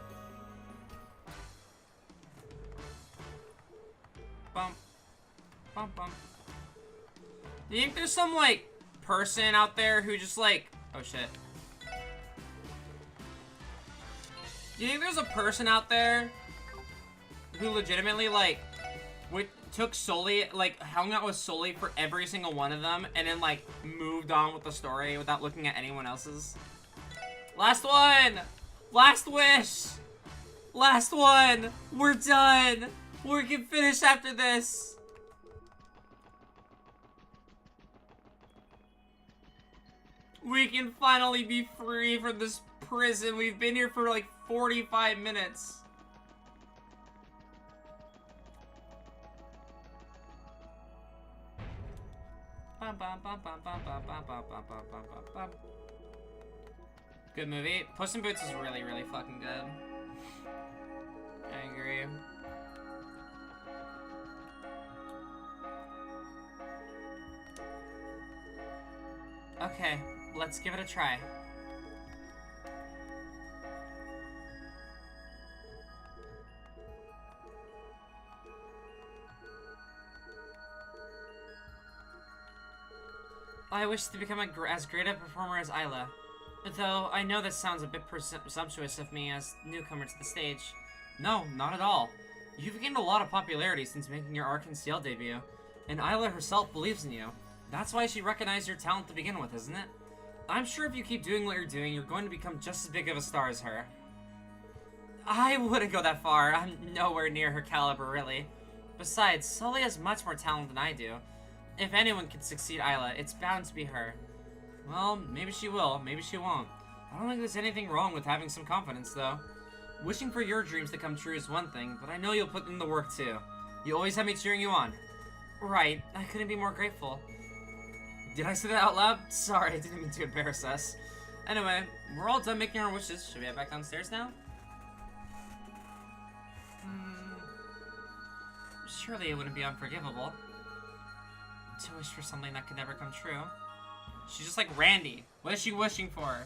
Speaker 1: Bump. Bump, bump. Do you think there's some, like, person out there who just like, oh shit. Do you think there's a person out there who legitimately like took Sully, like hung out with Sully for every single one of them and then like moved on with the story without looking at anyone else's? Last one! Last wish! Last one! We're done! We can finish after this! We can finally be free from this prison. We've been here for like 45 minutes. Good movie. Puss in Boots is really, really fucking good. I agree. Okay. Let's give it a try. I wish to become as great a performer as Isla. Though I know this sounds a bit presumptuous of me as newcomer to the stage. No, not at all. You've gained a lot of popularity since making your Arcane Ciel debut, and Isla herself believes in you. That's why she recognized your talent to begin with, isn't it? I'm sure if you keep doing what you're doing, you're going to become just as big of a star as her. I wouldn't go that far. I'm nowhere near her caliber, really. Besides, Sully has much more talent than I do. If anyone can succeed Isla, it's bound to be her. Well, maybe she will, maybe she won't. I don't think there's anything wrong with having some confidence, though. Wishing for your dreams to come true is one thing, but I know you'll put in the work, too. You always have me cheering you on. Right, I couldn't be more grateful. Did I say that out loud? Sorry, I didn't mean to embarrass us. Anyway, we're all done making our wishes. Should we head back downstairs now? Surely it wouldn't be unforgivable to wish for something that could never come true. She's just like Randy. What is she wishing for?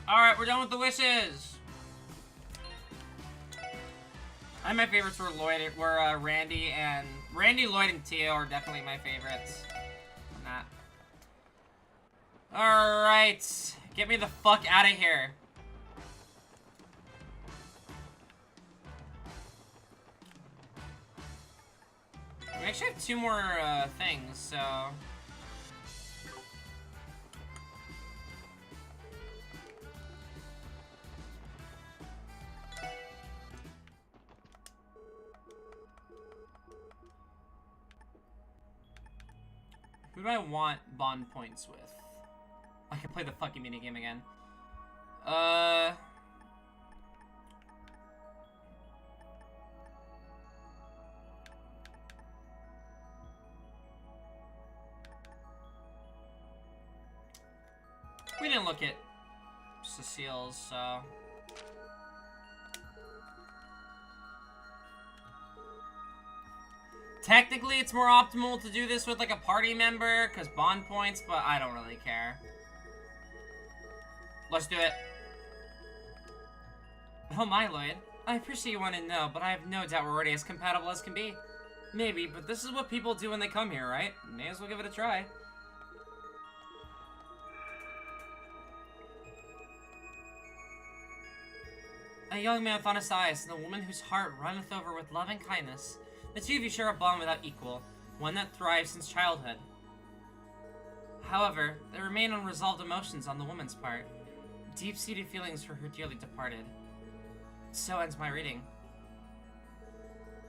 Speaker 1: Alright, we're done with the wishes. I think my favorites were Randy, Lloyd, and Tio are definitely my favorites. Alright. Get me the fuck out of here. We actually have 2 more things, so... Who do I want bond points with? I can play the fucking minigame again. We didn't look at Cecile's, so... Technically, it's more optimal to do this with, like, a party member, because bond points, but I don't really care. Let's do it. Oh my, Lloyd. I appreciate you wanting to know, but I have no doubt we're already as compatible as can be. Maybe, but this is what people do when they come here, right? May as well give it a try. A young man with honest eyes, and a woman whose heart runneth over with love and kindness. The 2 of you share a bond without equal, one that thrives since childhood. However, there remain unresolved emotions on the woman's part. Deep-seated feelings for her dearly departed. So ends my reading.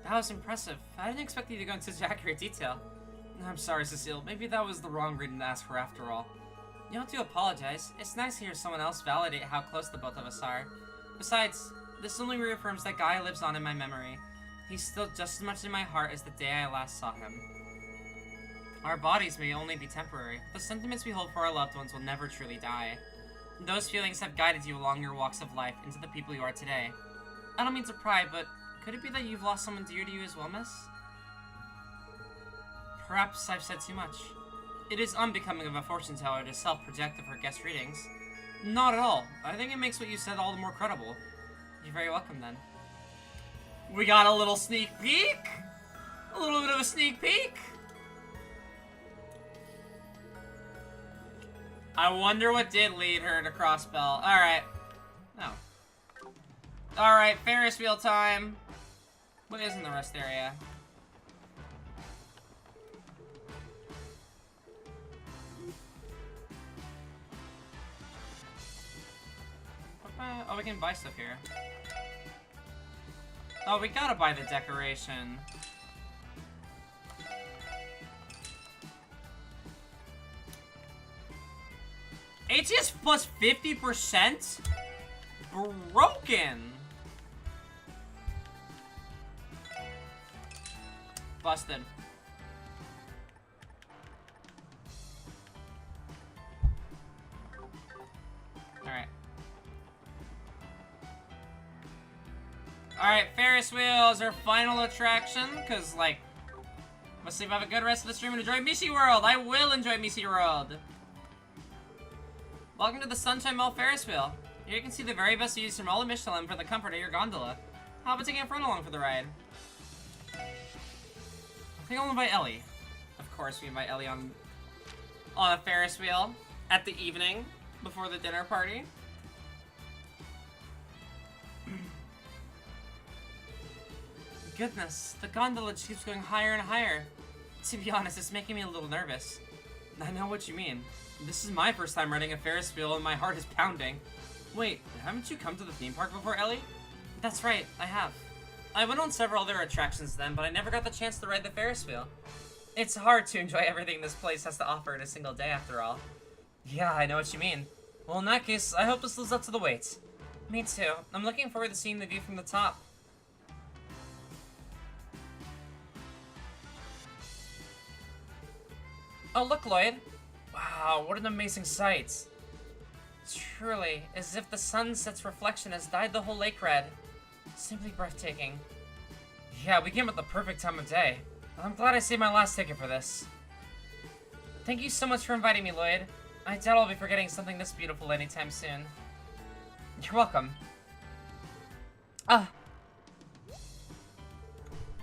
Speaker 1: That was impressive. I didn't expect you to go into such accurate detail. I'm sorry, Cecile. Maybe that was the wrong reading to ask for after all. You don't have to apologize. It's nice to hear someone else validate how close the both of us are. Besides, this only reaffirms that Guy lives on in my memory. He's still just as much in my heart as the day I last saw him. Our bodies may only be temporary, but the sentiments we hold for our loved ones will never truly die. Those feelings have guided you along your walks of life into the people you are today. I don't mean to pry, but could it be that you've lost someone dear to you as well, miss? Perhaps I've said too much. It is unbecoming of a fortune teller to self-project of her guest readings. Not at all. I think it makes what you said all the more credible. You're very welcome, then. We got a little sneak peek? A little bit of a sneak peek? I wonder what did lead her to Crossbell. Alright. Oh. Alright, Ferris wheel time. What is in the rest area? Oh, we can buy stuff here. Oh, we gotta buy the decoration. ATS plus 50%? Broken! Busted. Alright. Alright, Ferris wheel is our final attraction, because, like, let's see if I have a good rest of the stream and enjoy Mishi World! I will enjoy Mishi World! Welcome to the Sunshine Mall Ferris wheel. Here you can see the very best views from all of Michelin for the comfort of your gondola. How about taking a friend along for the ride? I think I'll invite Ellie. Of course, we invite Ellie on a Ferris wheel at the evening before the dinner party. Goodness, the gondola just keeps going higher and higher. To be honest, it's making me a little nervous. I know what you mean. This is my first time riding a Ferris wheel and my heart is pounding. Wait, haven't you come to the theme park before, Ellie? That's right, I have. I went on several other attractions then, but I never got the chance to ride the Ferris wheel. It's hard to enjoy everything this place has to offer in a single day after all. Yeah, I know what you mean. Well, in that case, I hope this lives up to the wait. Me too. I'm looking forward to seeing the view from the top. Oh, look, Lloyd. Wow, what an amazing sight. Truly, as if the sunset's reflection has dyed the whole lake red. Simply breathtaking. Yeah, we came at the perfect time of day. I'm glad I saved my last ticket for this. Thank you so much for inviting me, Lloyd. I doubt I'll be forgetting something this beautiful anytime soon. You're welcome.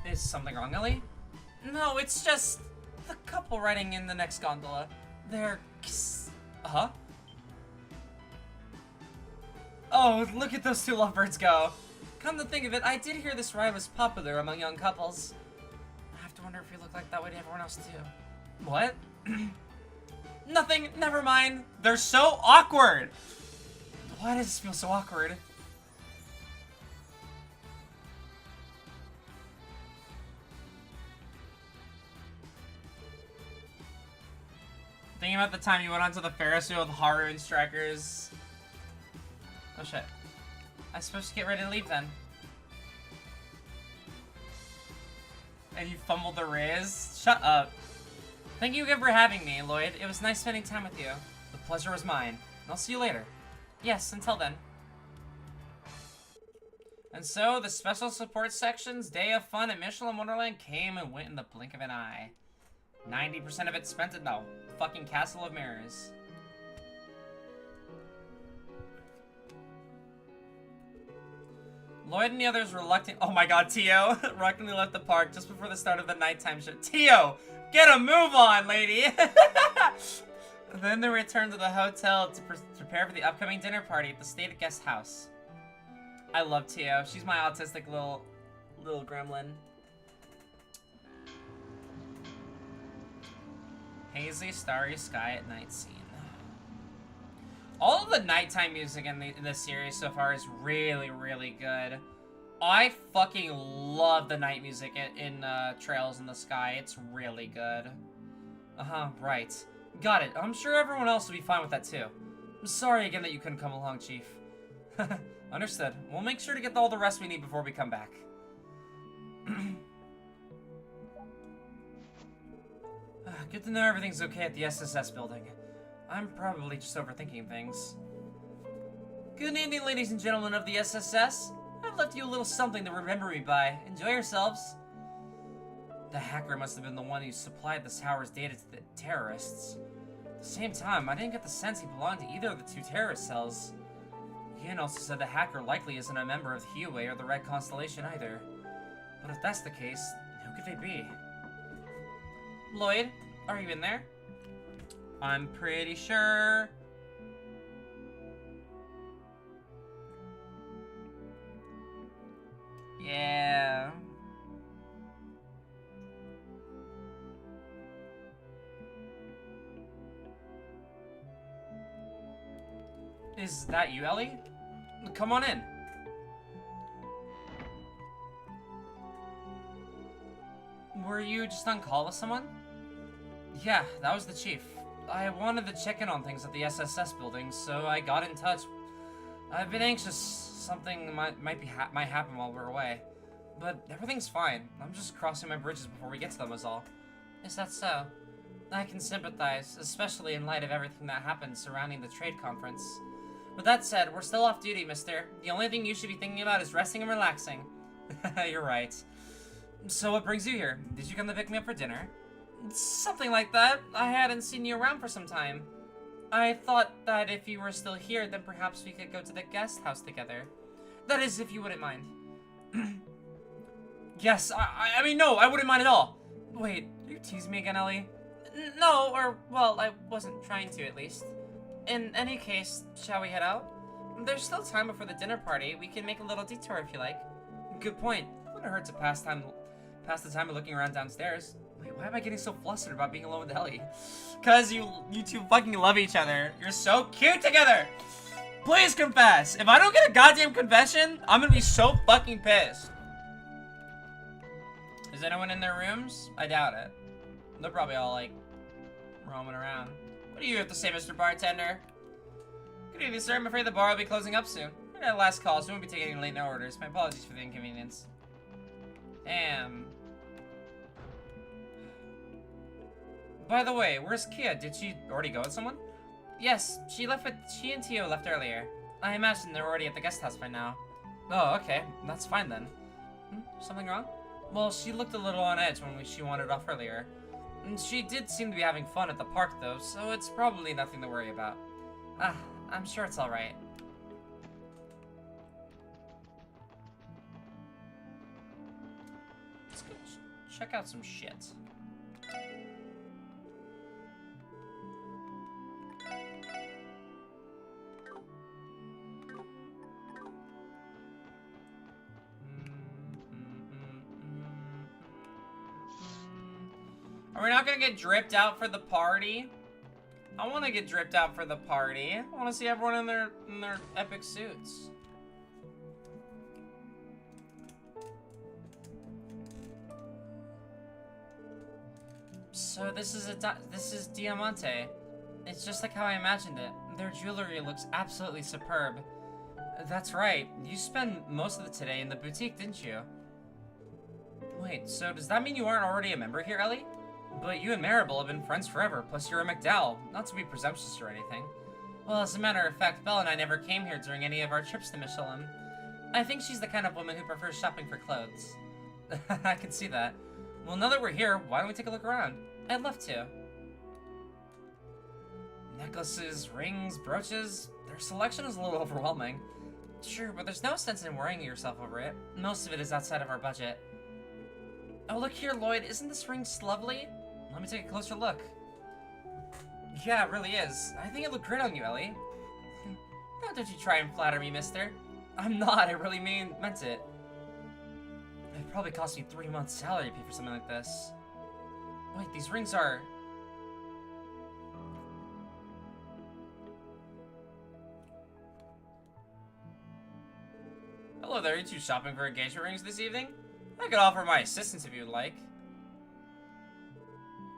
Speaker 1: Is something wrong, Ellie? No, it's just the couple riding in the next gondola. They're... Huh? Oh, look at those two lovebirds go. Come to think of it, I did hear this ride was popular among young couples. I have to wonder if you look like that way to everyone else, too. What? Nothing, never mind. They're so awkward. Why does this feel so awkward? Thinking about the time you went onto the Ferris wheel with Haru and Strikers. Oh shit. I'm supposed to get ready to leave then. And you fumbled the Riz? Shut up. Thank you again for having me, Lloyd. It was nice spending time with you. The pleasure was mine. And I'll see you later. Yes, until then. And so, the special support section's day of fun at Michelin Wonderland came and went in the blink of an eye. 90% of it spent in the fucking Castle of Mirrors. Lloyd and the others oh my god, Tio, reluctantly left the park just before the start of the nighttime show. Tio, get a move on, lady! Then they returned to the hotel to prepare for the upcoming dinner party at the state guest house. I love Tio. She's my autistic little gremlin. Hazy, starry sky at night scene. All of the nighttime music in this series so far is really, really good. I fucking love the night music in Trails in the Sky. It's really good. Right. Got it. I'm sure everyone else will be fine with that too. I'm sorry again that you couldn't come along, Chief. Understood. We'll make sure to get all the rest we need before we come back. Good to know everything's okay at the SSS building. I'm probably just overthinking things. Good evening, ladies and gentlemen of the SSS. I've left you a little something to remember me by. Enjoy yourselves. The hacker must have been the one who supplied the tower's data to the terrorists. At the same time, I didn't get the sense he belonged to either of the two terrorist cells. Yin also said the hacker likely isn't a member of the Huawei or the Red Constellation either. But if that's the case, who could they be? Lloyd, are you in there? I'm pretty sure. Yeah. Is that you, Ellie? Come on in. Were you just on call with someone? Yeah, that was the chief. I wanted to check in on things at the SSS building, so I got in touch. I've been anxious something might happen while we're away. But everything's fine. I'm just crossing my bridges before we get to them is all. Is that so? I can sympathize, especially in light of everything that happened surrounding the trade conference. With that said, we're still off duty, mister. The only thing you should be thinking about is resting and relaxing. You're right. So what brings you here? Did you come to pick me up for dinner? Something like that. I hadn't seen you around for some time. I thought that if you were still here, then perhaps we could go to the guest house together. That is, if you wouldn't mind. Yes, I mean, no, I wouldn't mind at all. Wait, are you teasing me again, Ellie? No, or, well, I wasn't trying to, at least. In any case, shall we head out? There's still time before the dinner party. We can make a little detour if you like. Good point. Wouldn't hurt to pass the time of looking around downstairs. Wait, why am I getting so flustered about being alone with Ellie? Cause you two fucking love each other. You're so cute together! Please confess! If I don't get a goddamn confession, I'm gonna be so fucking pissed. Is anyone in their rooms? I doubt it. They're probably all, like, roaming around. What do you have to say, Mr. Bartender? Good evening, sir. I'm afraid the bar will be closing up soon. We're at last call, so we won't be taking any late night orders. My apologies for the inconvenience. Damn. By the way, where's Kia? Did she already go with someone? Yes, she and Tio left earlier. I imagine they're already at the guest house by now. Oh, okay. That's fine then. Something wrong? Well, she looked a little on edge when she wandered off earlier. And she did seem to be having fun at the park, though, so it's probably nothing to worry about. I'm sure it's alright. Let's go check out some shit. Are we not gonna get dripped out for the party? I want to get dripped out for the party. I want to see everyone in their epic suits. So this is Diamante. It's just like how I imagined it. Their jewelry looks absolutely superb. That's right. You spent most of the today in the boutique, didn't you? Wait, so does that mean you aren't already a member here, Ellie? But you and Maribel have been friends forever, plus you're a McDowell. Not to be presumptuous or anything. Well, as a matter of fact, Belle and I never came here during any of our trips to Michelin. I think she's the kind of woman who prefers shopping for clothes. I can see that. Well, now that we're here, why don't we take a look around? I'd love to. Necklaces, rings, brooches. Their selection is a little overwhelming. Sure, but there's no sense in worrying yourself over it. Most of it is outside of our budget. Oh, look here, Lloyd. Isn't this ring lovely? Let me take a closer look. Yeah, it really is. I think it looked great on you, Ellie. Now don't you try and flatter me, mister. I'm not. I really meant it. It'd probably cost me 3 months' salary to pay for something like this. Wait, these rings are... Hello there, you two shopping for engagement rings this evening? I could offer my assistance if you would like.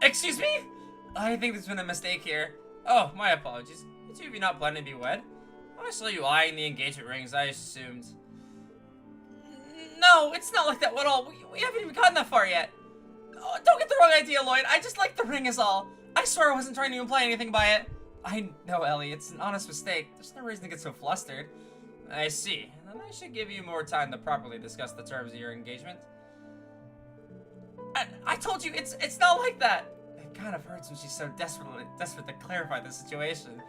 Speaker 1: Excuse me? I think there's been a mistake here. Oh, my apologies. The two of you not planning to be wed? When I saw you eyeing the engagement rings, I assumed. No, it's not like that at all. We haven't even gotten that far yet. Oh, don't get the wrong idea, Lloyd. I just like the ring is all. I swear I wasn't trying to imply anything by it. I know, Ellie. It's an honest mistake. There's no reason to get so flustered. I see. Then I should give you more time to properly discuss the terms of your engagement. I told you, it's not like that. It kind of hurts when she's so desperate to clarify the situation.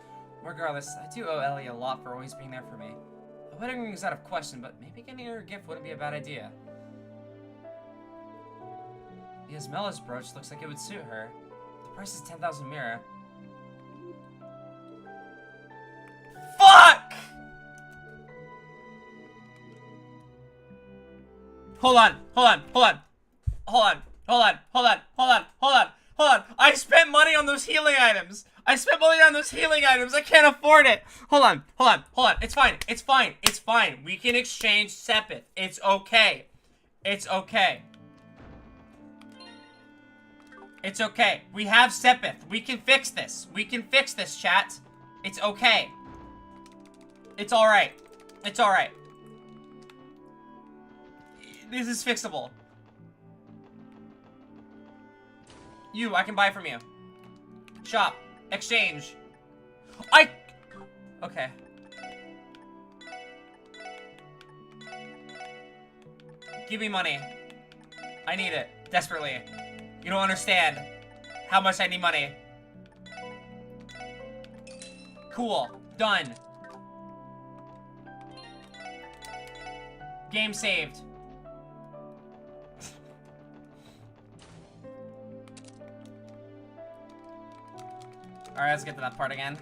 Speaker 1: Regardless, I do owe Ellie a lot for always being there for me. A wedding ring is out of question, but maybe getting her a gift wouldn't be a bad idea. The Esmela's brooch looks like it would suit her. The price is 10,000 mira. Fuck! Hold on. I spent money on those healing items. I can't afford it. Hold on. It's fine. We can exchange Sepith. It's okay. We have Sepith. We can fix this. Chat. It's okay. It's alright. This is fixable. I can buy from you. Shop. Exchange. Okay. Give me money. I need it. Desperately. You don't understand how much I need money. Cool. Done. Game saved. Alright, let's get to that part again.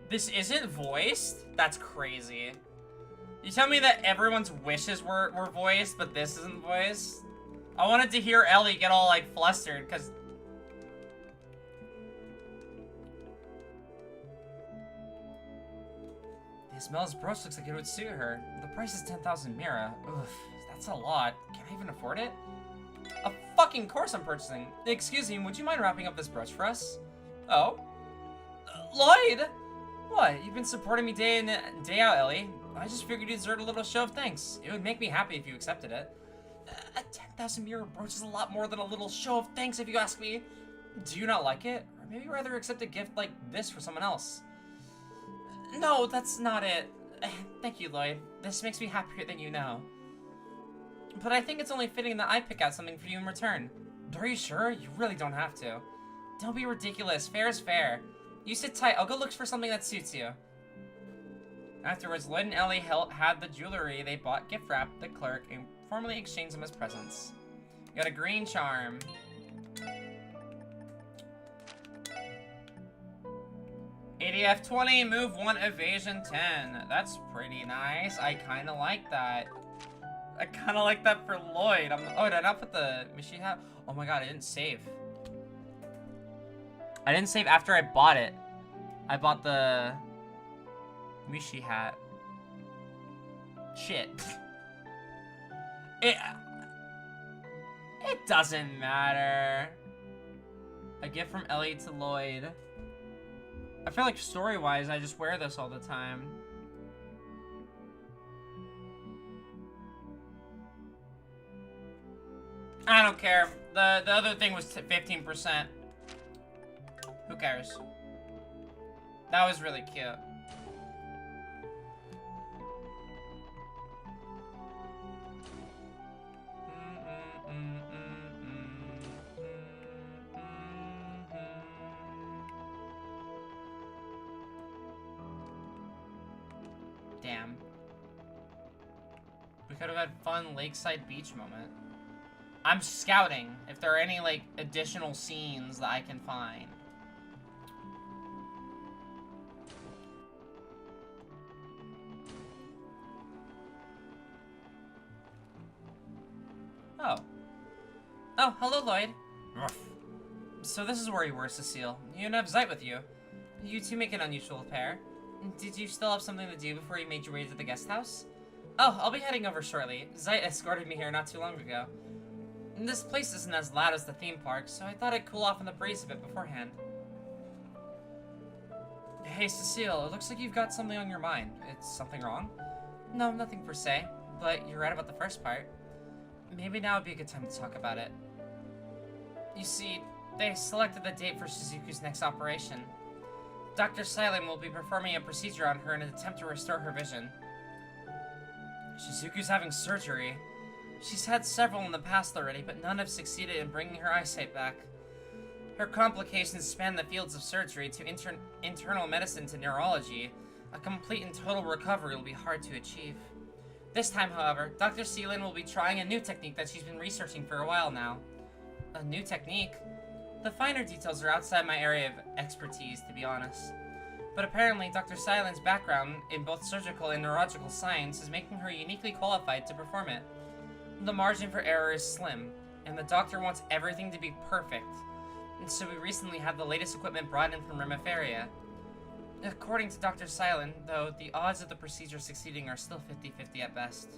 Speaker 1: This isn't voiced? That's crazy. You tell me that everyone's wishes were voiced, but this isn't voiced? I wanted to hear Ellie get all, like, flustered, because... The Esmela's brooch looks like it would suit her. The price is 10,000 mira. Oof, that's a lot. Can I even afford it? Of fucking course I'm purchasing. Excuse me, would you mind wrapping up this brooch for us? Oh? Lloyd! What? You've been supporting me day in day out, Ellie. I just figured you deserved a little show of thanks. It would make me happy if you accepted it. 10 1,000 mirror brooch is a lot more than a little show of thanks if you ask me. Do you not like it? Or maybe rather accept a gift like this for someone else? No, that's not it. Thank you, Lloyd. This makes me happier than you know. But I think it's only fitting that I pick out something for you in return. Are you sure? You really don't have to. Don't be ridiculous. Fair is fair. You sit tight. I'll go look for something that suits you. Afterwards, Lloyd and Ellie had the jewelry they bought gift wrapped the clerk and formally exchanged them as presents. You got a green charm. ADF 20, move 1, evasion 10. That's pretty nice. I kind of like that. I kind of like that for Lloyd. Oh, did I not put the machine hat? Oh my god, I didn't save. I didn't save after I bought it. I bought the Mishi hat. Shit. It doesn't matter. A gift from Ellie to Lloyd. I feel like story-wise, I just wear this all the time. I don't care. The other thing was 15%. Who cares? That was really cute. Damn. We could have had fun lakeside beach moment. I'm scouting if there are any, like, additional scenes that I can find. Oh. Oh, hello, Lloyd. Ruff. So this is where you were, Cecile. You didn't have Zeit with you. You two make an unusual pair. Did you still have something to do before you made your way to the guest house? Oh, I'll be heading over shortly. Zeit escorted me here not too long ago. This place isn't as loud as the theme park, so I thought I'd cool off in the breeze a bit beforehand. Hey, Cecile, it looks like you've got something on your mind. Is something wrong? No, nothing per se, but you're right about the first part. Maybe now would be a good time to talk about it. You see, they selected the date for Shizuku's next operation. Dr. Silent will be performing a procedure on her in an attempt to restore her vision. Shizuku's having surgery. She's had several in the past already, but none have succeeded in bringing her eyesight back. Her complications span the fields of surgery to internal medicine to neurology. A complete and total recovery will be hard to achieve. This time, however, Dr. Seelin will be trying a new technique that she's been researching for a while now. A new technique? The finer details are outside my area of expertise, to be honest. But apparently, Dr. Silen's background in both surgical and neurological science is making her uniquely qualified to perform it. The margin for error is slim, and the doctor wants everything to be perfect. And so we recently had the latest equipment brought in from Remiferia. According to Dr. Silent, though, the odds of the procedure succeeding are still 50-50 at best.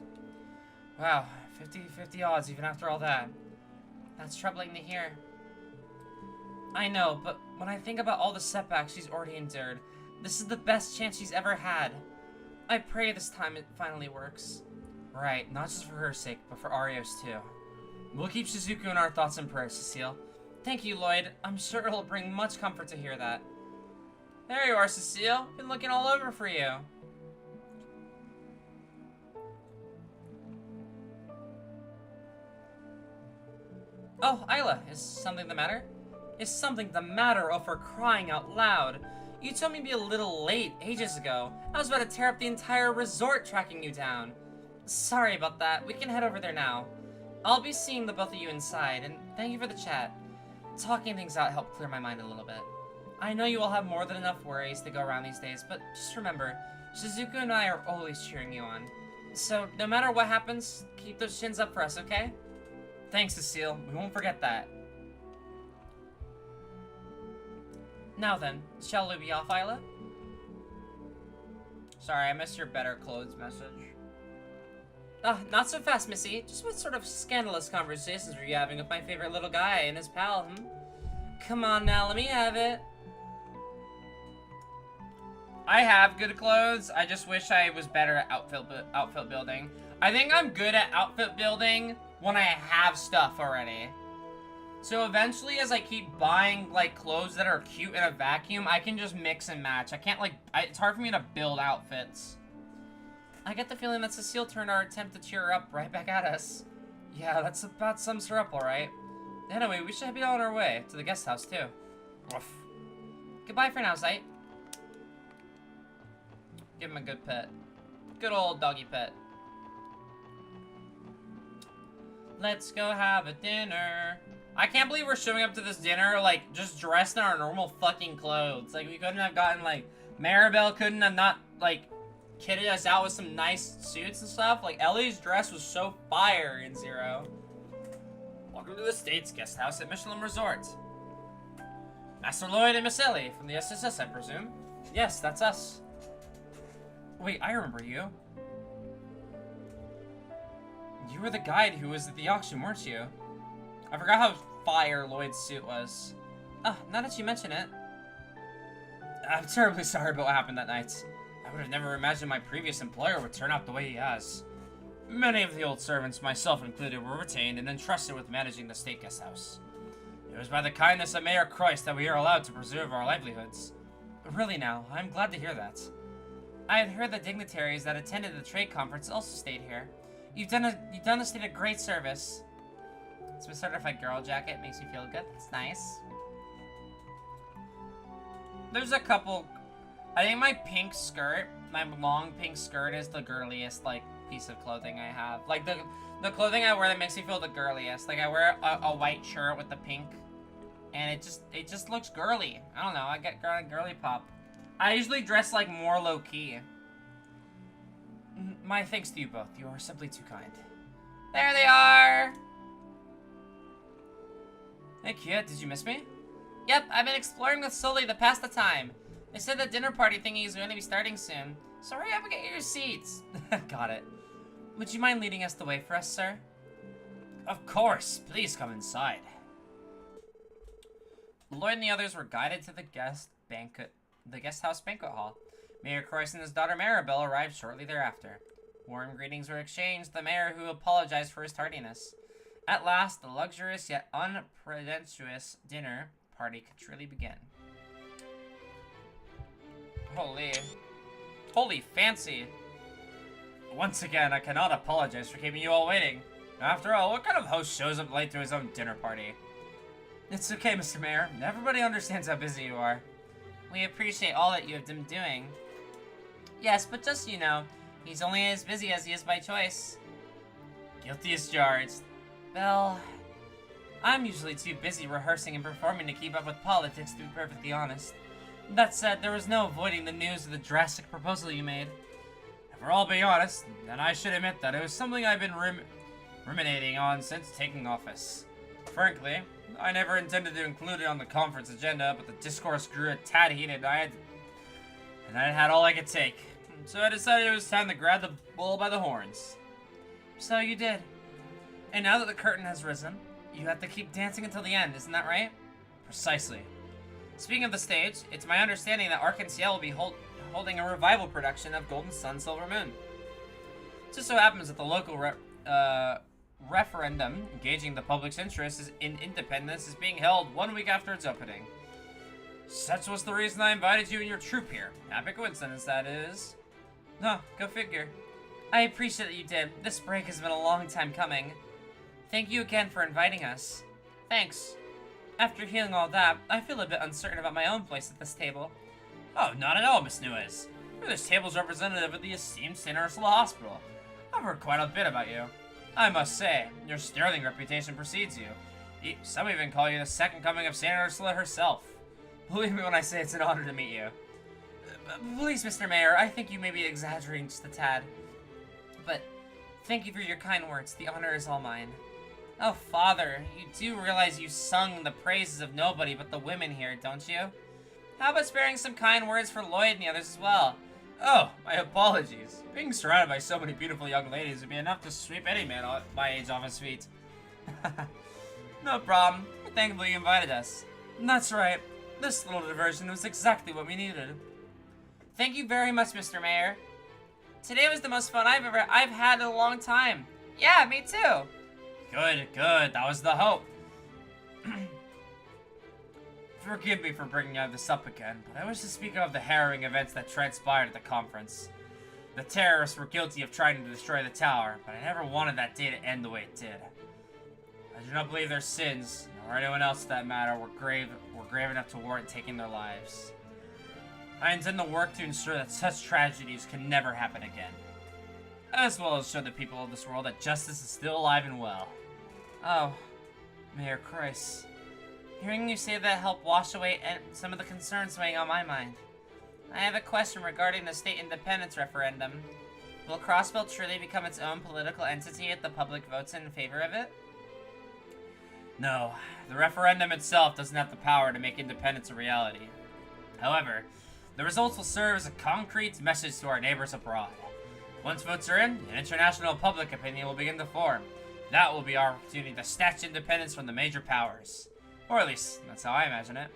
Speaker 1: Wow, 50-50 odds even after all that. That's troubling to hear. I know, but when I think about all the setbacks she's already endured, this is the best chance she's ever had. I pray this time it finally works. Right, not just for her sake, but for Ario's too. We'll keep Shizuku in our thoughts and prayers, Cecile. Thank you, Lloyd. I'm sure it'll bring much comfort to hear that. There you are, Cecile. Been looking all over for you. Oh, Isla, is something the matter? Is something the matter? Oh, for crying out loud. You told me to be a little late ages ago. I was about to tear up the entire resort tracking you down. Sorry about that. We can head over there now. I'll be seeing the both of you inside, and thank you for the chat. Talking things out helped clear my mind a little bit. I know you all have more than enough worries to go around these days, but just remember, Shizuku and I are always cheering you on. So, no matter what happens, keep those chins up for us, okay? Thanks, Cecile. We won't forget that. Now then, shall we be off, Isla? Sorry, I missed your better clothes message. Not so fast, Missy. Just what sort of scandalous conversations were you having with my favorite little guy and his pal, Come on now, let me have it. I have good clothes. I just wish I was better at outfit building. I think I'm good at outfit building, when I have stuff already. So eventually, as I keep buying, like, clothes that are cute in a vacuum, I can just mix and match. I can't, like, it's hard for me to build outfits. I get the feeling that Lucile turned our attempt to cheer her up right back at us. Yeah, that's about sums her up, alright. Anyway, we should be on our way to the guest house, too. Woof. Goodbye for now, Sight. Give him a good pet. Good old doggy pet. Let's go have a dinner. I can't believe we're showing up to this dinner, like, just dressed in our normal fucking clothes. Like, we couldn't have gotten, like, Maribel couldn't have not, like, kitted us out with some nice suits and stuff. Like, Ellie's dress was so fire in Zero. Welcome to the State's guest house at Michelin Resort. Master Lloyd and Miss Ellie from the SSS, I presume? Yes, that's us. Wait, I remember you. You were the guide who was at the auction, weren't you? I forgot how fire Lloyd's suit was. Ah, now that you mention it. I'm terribly sorry about what happened that night. I would have never imagined my previous employer would turn out the way he has. Many of the old servants, myself included, were retained and entrusted with managing the state guest house. It was by the kindness of Mayor Croyce that we are allowed to preserve our livelihoods. Really now, I'm glad to hear that. I had heard the dignitaries that attended the trade conference also stayed here. You've done the state a great service. It's a certified girl jacket, makes you feel good. That's nice. There's a couple. I think my pink skirt, my long pink skirt, is the girliest like piece of clothing I have. Like the clothing I wear that makes me feel the girliest. Like I wear a white shirt with the pink, and it just looks girly. I don't know. I get girly pop. I usually dress like more low key. My thanks to you both. You are simply too kind. There they are. Hey kid, did you miss me? Yep, I've been exploring with Sully to pass the time. They said the dinner party thingy is going to be starting soon. So hurry up and get your seats. Got it. Would you mind leading us the way for us, sir? Of course. Please come inside. Lloyd and the others were guided to the guest house banquet hall. Mayor Croyce and his daughter Maribel arrived shortly thereafter. Warm greetings were exchanged, the mayor who apologized for his tardiness. At last, the luxurious yet unpretentious dinner party could truly begin. Holy fancy. Once again, I cannot apologize for keeping you all waiting. After all, what kind of host shows up late to his own dinner party? It's okay, Mr. Mayor. Everybody understands how busy you are. We appreciate all that you have been doing. Yes, but just so you know, he's only as busy as he is by choice. Guilty as charged. Well, I'm usually too busy rehearsing and performing to keep up with politics, to be perfectly honest. That said, there was no avoiding the news of the drastic proposal you made. If we're all being honest, then I should admit that it was something I've been ruminating on since taking office. Frankly, I never intended to include it on the conference agenda, but the discourse grew a tad heated, and I had all I could take. So I decided it was time to grab the bull by the horns. So you did. And now that the curtain has risen, you have to keep dancing until the end, isn't that right? Precisely. Speaking of the stage, it's my understanding that Arkansas will be holding a revival production of Golden Sun, Silver Moon. It just so happens that the local referendum engaging the public's interest in independence is being held 1 week after its opening. Such was the reason I invited you and your troupe here. Happy coincidence, that is. No, go figure. I appreciate that you did. This break has been a long time coming. Thank you again for inviting us. Thanks. After hearing all that, I feel a bit uncertain about my own place at this table. Oh, not at all, Miss Nuez. You're this table's representative of the esteemed St. Ursula Hospital. I've heard quite a bit about you. I must say, your sterling reputation precedes you. Some even call you the second coming of St. Ursula herself. Believe me when I say it's an honor to meet you. Please, Mr. Mayor, I think you may be exaggerating just a tad. But thank you for your kind words. The honor is all mine. Oh, Father, you do realize you sung the praises of nobody but the women here, don't you? How about sparing some kind words for Lloyd and the others as well? Oh, my apologies. Being surrounded by so many beautiful young ladies would be enough to sweep any man my age off his feet. No problem. Thankfully you invited us. That's right. This little diversion was exactly what we needed. Thank you very much, Mr. Mayor. Today was the most fun I've had in a long time. Yeah, me too. Good, good. That was the hope. Forgive me for bringing this up again, but I wish to speak of the harrowing events that transpired at the conference. The terrorists were guilty of trying to destroy the tower, but I never wanted that day to end the way it did. I do not believe their sins, nor anyone else for that matter, were grave enough to warrant taking their lives. I intend to work to ensure that such tragedies can never happen again, as well as show the people of this world that justice is still alive and well. Oh, Mayor Kreis. Hearing you say that helped wash away some of the concerns weighing on my mind. I have a question regarding the state independence referendum. Will Crossbell truly become its own political entity if the public votes in favor of it? No, the referendum itself doesn't have the power to make independence a reality. However, the results will serve as a concrete message to our neighbors abroad. Once votes are in, an international public opinion will begin to form. That will be our opportunity to snatch independence from the major powers. Or at least, that's how I imagine it.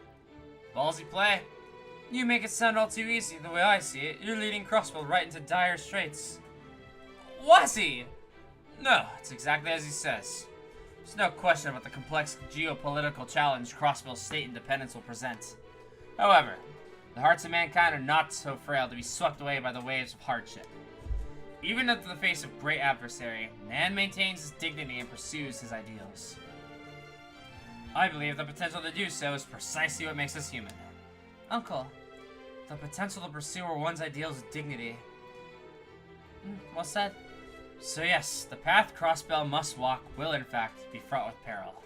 Speaker 1: Ballsy play. You make it sound all too easy the way I see it. You're leading Crossbell right into dire straits. Was he? No, it's exactly as he says. There's no question about the complex geopolitical challenge Crossbell's state independence will present. However, the hearts of mankind are not so frail to be swept away by the waves of hardship. Even in the face of great adversary, man maintains his dignity and pursues his ideals. I believe the potential to do so is precisely what makes us human. Uncle, the potential to pursue one's ideals with dignity. Well said. So yes, the path Crossbell must walk will in fact be fraught with peril.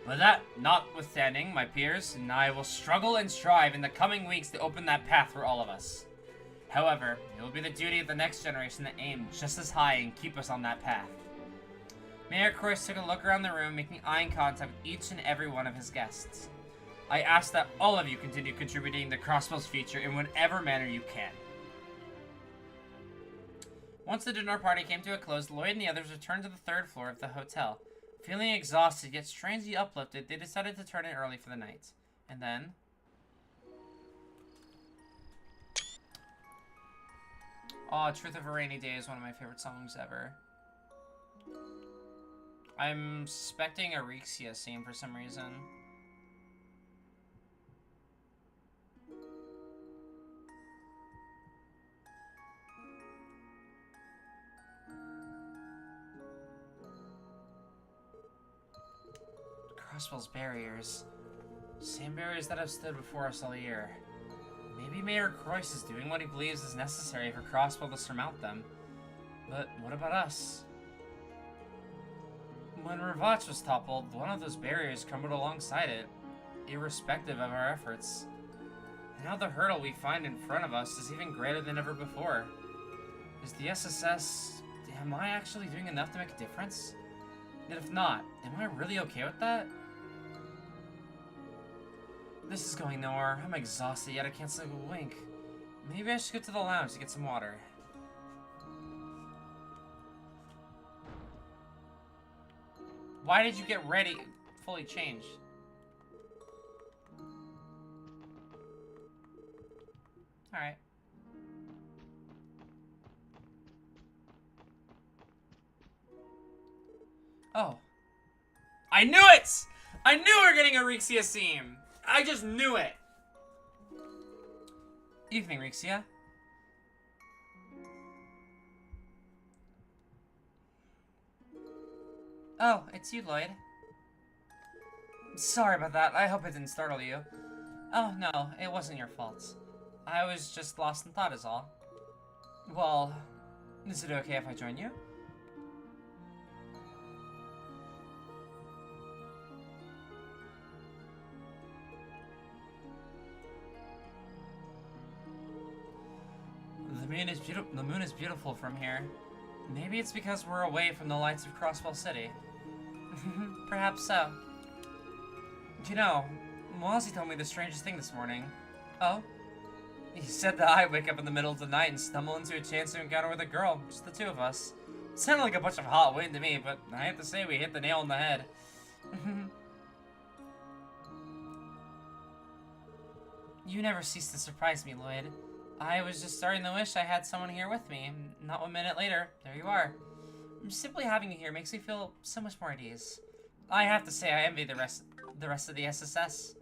Speaker 1: But that notwithstanding, my peers and I will struggle and strive in the coming weeks to open that path for all of us. However, it will be the duty of the next generation to aim just as high and keep us on that path. Mayor Kreis took a look around the room, making eye contact with each and every one of his guests. I ask that all of you continue contributing to Crossbell's future in whatever manner you can. Once the dinner party came to a close, Lloyd and the others returned to the third floor of the hotel. Feeling exhausted yet strangely uplifted, they decided to turn in early for the night. And then... oh, Truth of a Rainy Day is one of my favorite songs ever. I'm suspecting a Rixia scene for some reason. Crossbell's barriers. Same barriers that have stood before us all year. Maybe Mayor Kreis is doing what he believes is necessary for Crossbell to surmount them. But what about us? When Ravach was toppled, one of those barriers crumbled alongside it, irrespective of our efforts. Now the hurdle we find in front of us is even greater than ever before. Is the SSS... am I actually doing enough to make a difference? And if not, am I really okay with that? This is going nowhere. I'm exhausted, yet I can't sleep a wink. Maybe I should go to the lounge to get some water. Why did you get ready, fully changed? Alright. Oh. I knew it! I knew we were getting a Rixia scene! I just knew it! Evening, Rixia. Oh, it's you, Lloyd. Sorry about that. I hope it didn't startle you. Oh, no, it wasn't your fault. I was just lost in thought is all. Well, is it okay if I join you? The moon is beautiful from here. Maybe it's because we're away from the lights of Crossbell City. Perhaps so. You know, Mozzie told me the strangest thing this morning. Oh? He said that I wake up in the middle of the night and stumble into a chance to encounter with a girl, just the two of us. It sounded like a bunch of hot wind to me, but I have to say we hit the nail on the head. You never cease to surprise me, Lloyd. I was just starting to wish I had someone here with me. Not 1 minute later, there you are. Simply having you here makes me feel so much more at ease. I have to say, I envy the rest of the SSS.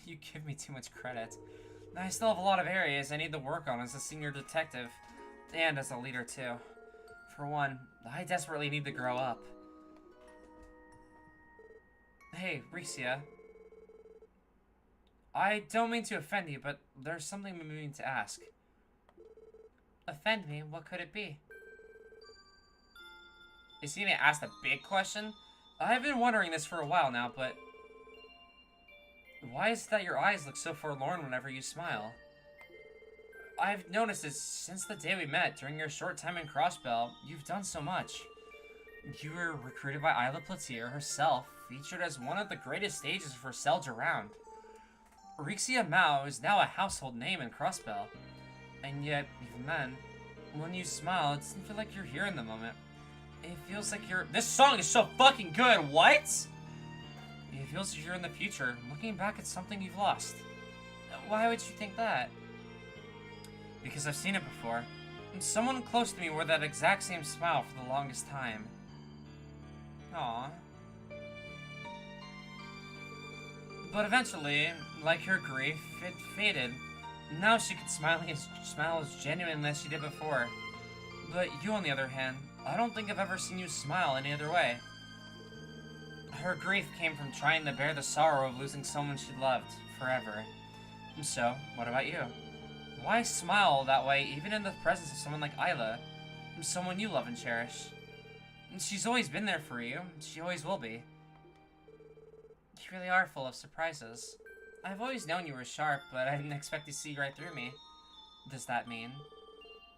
Speaker 1: You give me too much credit. I still have a lot of areas I need to work on as a senior detective, and as a leader too. For one, I desperately need to grow up. Hey, Rixia. I don't mean to offend you, but there's something I'm meaning to ask. Offend me? What could it be? Is he gonna ask a big question? I've been wondering this for a while now, but... why is it that your eyes look so forlorn whenever you smile? I've noticed it since the day we met during your short time in Crossbell. You've done so much. You were recruited by Isla Platier herself, featured as one of the greatest stages for Selge around. Rixia Mao is now a household name in Crossbell. And yet, even then, when you smile, it doesn't feel like you're here in the moment. It feels like you're— this song is so fucking good, what? It feels like you're in the future, looking back at something you've lost. Why would you think that? Because I've seen it before. And someone close to me wore that exact same smile for the longest time. Aww. But eventually, like her grief, it faded. Now she could smile as genuine as she did before. But you, on the other hand, I don't think I've ever seen you smile any other way. Her grief came from trying to bear the sorrow of losing someone she loved forever. And so, what about you? Why smile that way even in the presence of someone like Isla, someone you love and cherish? She's always been there for you. She always will be. You really are full of surprises. I've always known you were sharp, but I didn't expect to see right through me. Does that mean?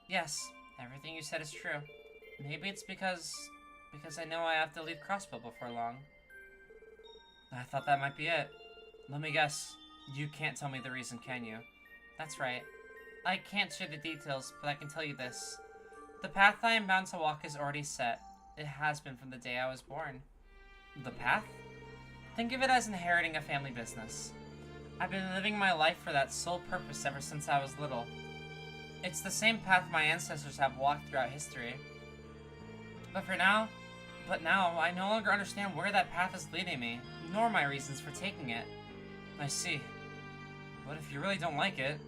Speaker 1: Yes, everything you said is true. Maybe it's because I know I have to leave Crossbell before long. I thought that might be it. Let me guess. You can't tell me the reason, can you? That's right. I can't share the details, but I can tell you this. The path I am bound to walk is already set. It has been from the day I was born. The path? Think of it as inheriting a family business. I've been living my life for that sole purpose ever since I was little. It's the same path my ancestors have walked throughout history. But now, I no longer understand where that path is leading me, nor my reasons for taking it. I see. But if you really don't like it,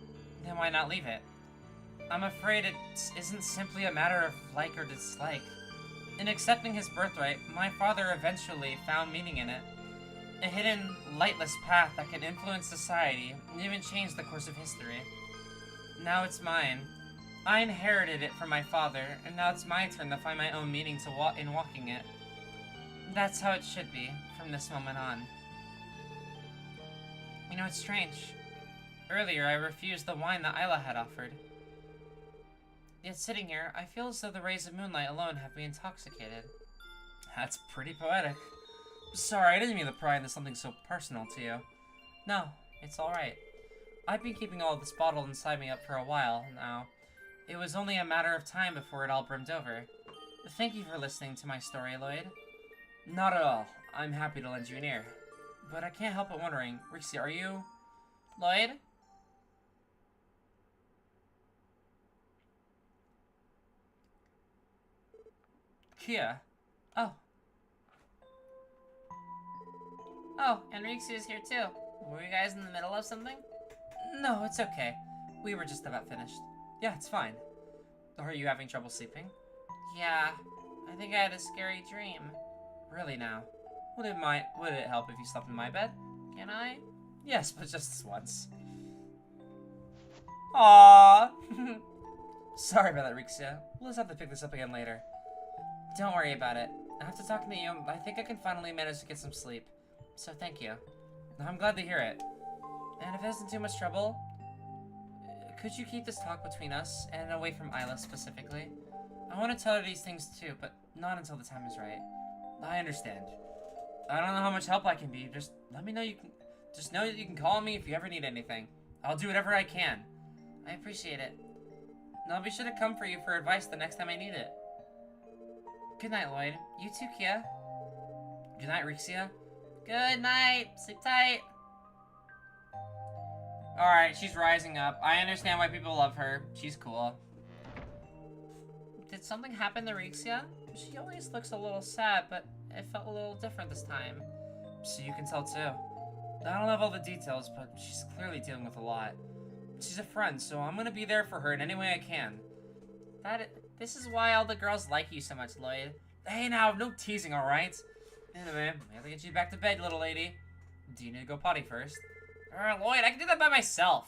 Speaker 1: then why not leave it? I'm afraid it isn't simply a matter of like or dislike. In accepting his birthright, my father eventually found meaning in it. A hidden, lightless path that can influence society and even change the course of history. Now it's mine. I inherited it from my father, and now it's my turn to find my own meaning in walking it. That's how it should be, from this moment on. You know, it's strange. Earlier, I refused the wine that Isla had offered. Yet sitting here, I feel as though the rays of moonlight alone have me intoxicated. That's pretty poetic. Sorry, I didn't mean to pry into something so personal to you. No, it's alright. I've been keeping all of this bottled inside me up for a while now. It was only a matter of time before it all brimmed over. Thank you for listening to my story, Lloyd. Not at all. I'm happy to lend you an ear. But I can't help but wondering, Rixie, are you... Lloyd? Kia. Oh. Oh, and Rixie is here too. Were you guys in the middle of something? No, it's okay. We were just about finished. Yeah, it's fine. Are you having trouble sleeping? Yeah, I think I had a scary dream. Really now? Would it help if you slept in my bed? Can I? Yes, but just this once. Aww. Sorry about that, Rixia. We'll just have to pick this up again later. Don't worry about it. After talking to you, I think I can finally manage to get some sleep. So thank you. I'm glad to hear it. And if it isn't too much trouble, could you keep this talk between us and away from Isla specifically? I want to tell her these things too, but not until the time is right. I understand. I don't know how much help I can be. Just let me know you can. Just know that you can call me if you ever need anything. I'll do whatever I can. I appreciate it. And I'll be sure to come for you for advice the next time I need it. Good night, Lloyd. You too, Kia. Good night, Rixia. Good night. Sleep tight. Alright, she's rising up. I understand why people love her. She's cool. Did something happen to Rixia? She always looks a little sad, but it felt a little different this time. So you can tell too. I don't have all the details, but she's clearly dealing with a lot. She's a friend, so I'm gonna be there for her in any way I can. This is why all the girls like you so much, Lloyd. Hey now, no teasing, alright? Anyway, we have to get you back to bed, little lady. Do you need to go potty first? Lloyd, I can do that by myself.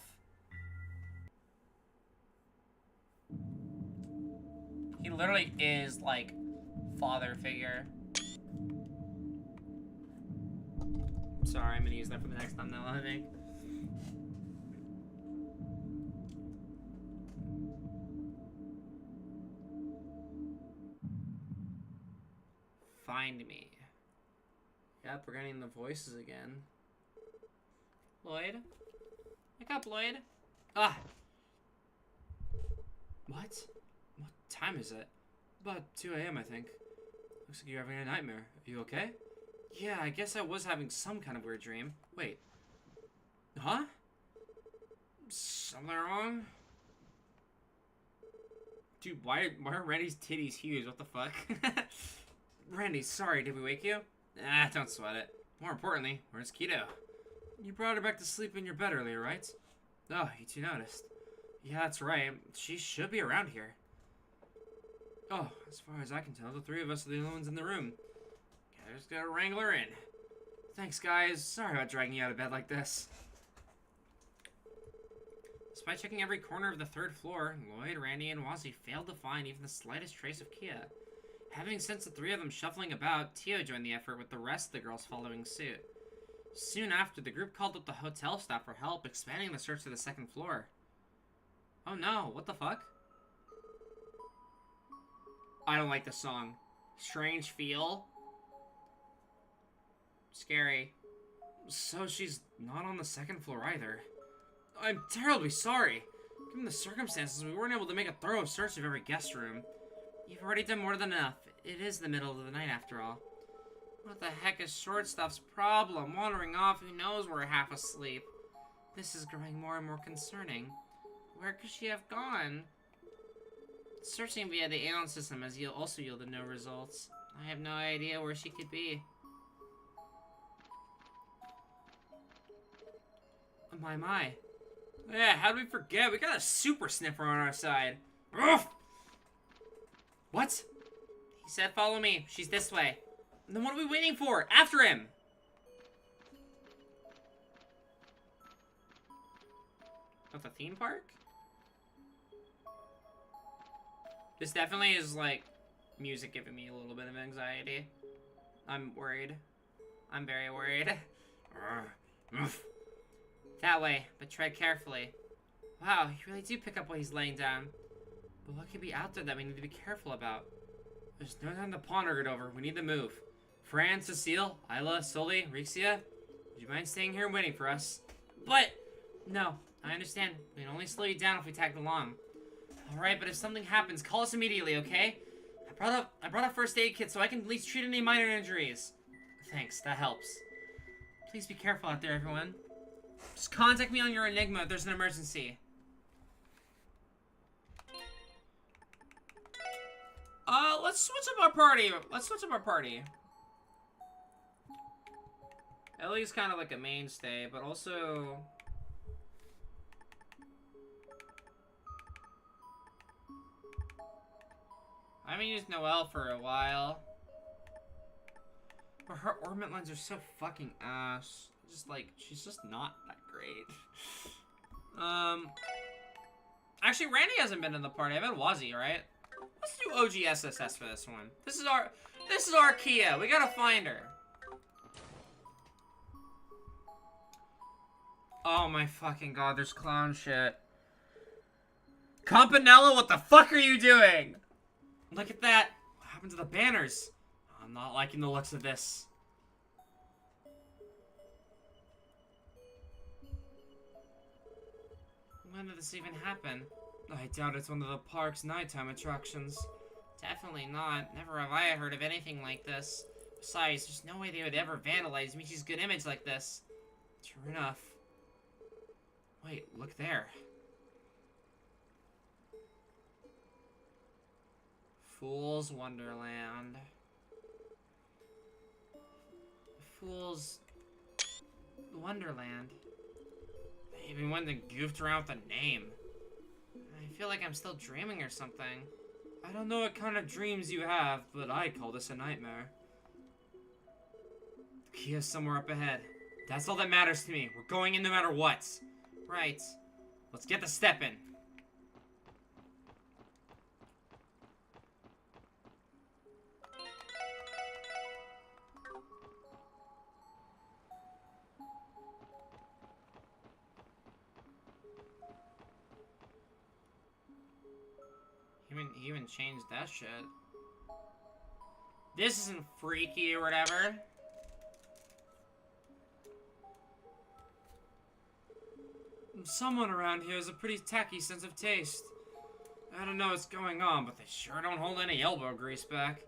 Speaker 1: He literally is, like, father figure. Sorry, I'm gonna use that for the next thumbnail, I think. Find me. Yep, we're getting the voices again. Lloyd? Wake up, Lloyd. Ah! What? What time is it? About 2 a.m. I think. Looks like you're having a nightmare. Are you okay? Yeah, I guess I was having some kind of weird dream. Wait. Huh? Something wrong? Dude, why are Randy's titties huge? What the fuck? Randy, sorry, did we wake you? Ah, don't sweat it. More importantly, where's Keto? You brought her back to sleep in your bed earlier, right? Oh, you two noticed. Yeah, that's right. She should be around here. Oh, as far as I can tell, the three of us are the only ones in the room. I just gotta wrangle her in. Thanks, guys. Sorry about dragging you out of bed like this. Despite checking every corner of the third floor, Lloyd, Randy, and Wazzy failed to find even the slightest trace of Kia. Having sensed the three of them shuffling about, Tio joined the effort with the rest of the girls following suit. Soon after, the group called up the hotel staff for help, expanding the search to the second floor. Oh no, what the fuck? I don't like this song. Strange feel. Scary. So she's not on the second floor either. I'm terribly sorry. Given the circumstances, we weren't able to make a thorough search of every guest room. You've already done more than enough. It is the middle of the night after all. What the heck is Short Stuff's problem? Wandering off, who knows we're half asleep. This is growing more and more concerning. Where could she have gone? Searching via the Aeon system has also yielded no results. I have no idea where she could be. My. Yeah, how did we forget? We got a super sniffer on our side. Oof! What? He said follow me. She's this way. Then what are we waiting for? After him! At the theme park? This definitely is, like, music giving me a little bit of anxiety. I'm worried. I'm very worried. That way, but tread carefully. Wow, you really do pick up what he's laying down. But what could be out there that we need to be careful about? There's no time to ponder it over. We need to move. Fran, Cecile, Isla, Sully, Rixia, would you mind staying here and waiting for us? But, no, I understand. We can only slow you down if we tag along. Alright, but if something happens, call us immediately, okay? I brought a first aid kit so I can at least treat any minor injuries. Thanks, that helps. Please be careful out there, everyone. Just contact me on your Enigma if there's an emergency. Let's switch up our party. Ellie's kind of like a mainstay, but also... I haven't used Noelle for a while. But her orbit lens are so fucking ass. Just like, she's just not that great. Actually, Randy hasn't been in the party. I've been Wazzy, right? Let's do OG SSS for this one. This is our Kia. We gotta find her. Oh my fucking god, there's clown shit. Campanella, what the fuck are you doing? Look at that. What happened to the banners? I'm not liking the looks of this. When did this even happen? I doubt it's one of the park's nighttime attractions. Definitely not. Never have I heard of anything like this. Besides, there's no way they would ever vandalize Michi's good image like this. True enough. Wait, look there. Fool's Wonderland. Fool's Wonderland. They even went and goofed around with the name. I feel like I'm still dreaming or something. I don't know what kind of dreams you have, but I call this a nightmare. The key is somewhere up ahead. That's all that matters to me. We're going in no matter what. Right. Let's get the step in. He even changed that shit. This isn't freaky or whatever. Someone around here has a pretty tacky sense of taste. I don't know what's going on, but they sure don't hold any elbow grease back.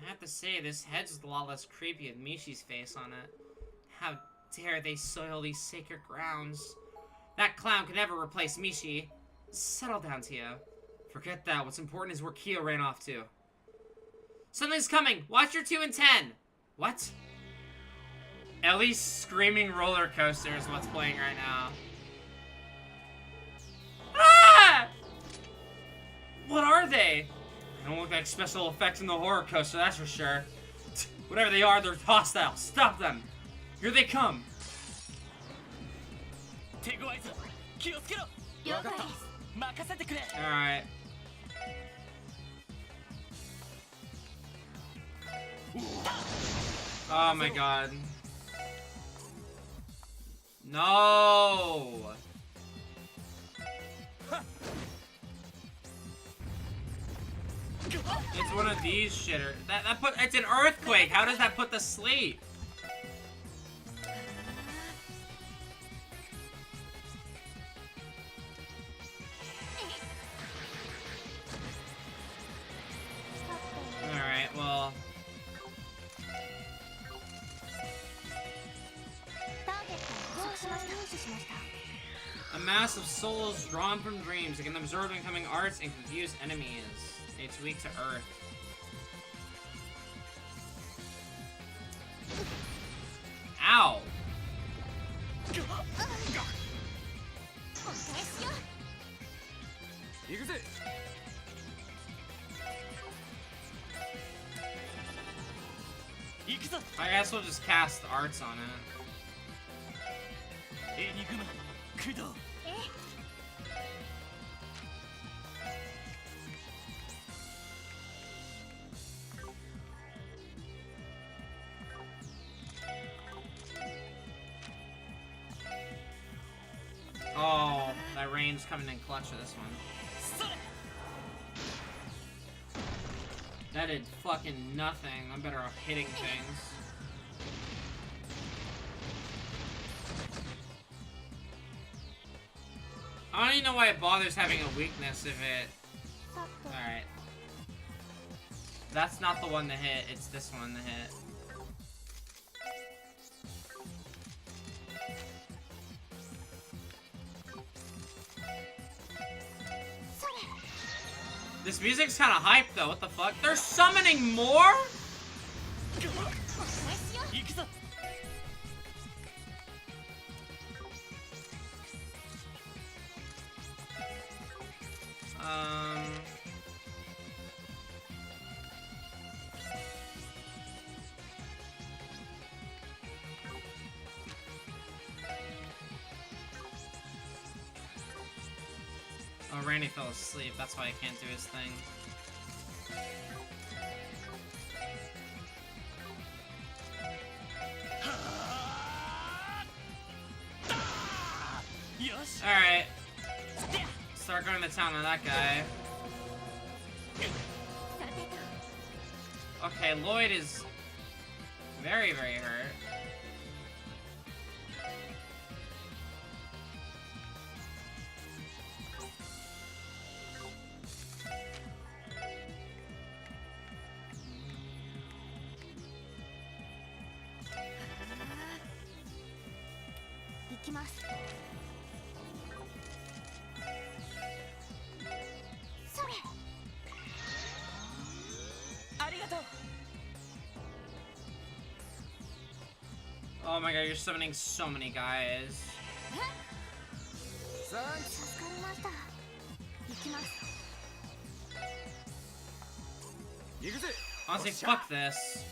Speaker 1: I have to say, this head's a lot less creepy with Mishi's face on it. How dare they soil these sacred grounds? That clown could never replace Mishi. Settle down, Tia. Forget that. What's important is where Kyo ran off to. Something's coming! Watch your 2 and 10! What? Ellie's Screaming Roller Coaster is what's playing right now. Ah! What are they? They don't look like special effects in the horror coaster, that's for sure. Whatever they are, they're hostile. Stop them! Here they come! Alright. Oh my god. No! It's one of these shitters. It's an earthquake. How does that put to sleep? Alright, well. A mass of souls drawn from dreams. It can absorb incoming arts and confuse enemies. It's weak to earth. Ow! I guess we'll just cast arts on it. Oh, that rain's coming in clutch for this one. That did fucking nothing. I'm better off hitting things. I don't even know why it bothers having a weakness if it... Alright. That's not the one to hit, it's this one to hit. This music's kind of hype though, what the fuck? They're summoning more?! Oh, Randy fell asleep, that's why I can't do his thing. Alright. Start going to town on that guy. Okay, Lloyd is very, very hurt. Oh my god, you're summoning so many guys. Honestly, fuck this.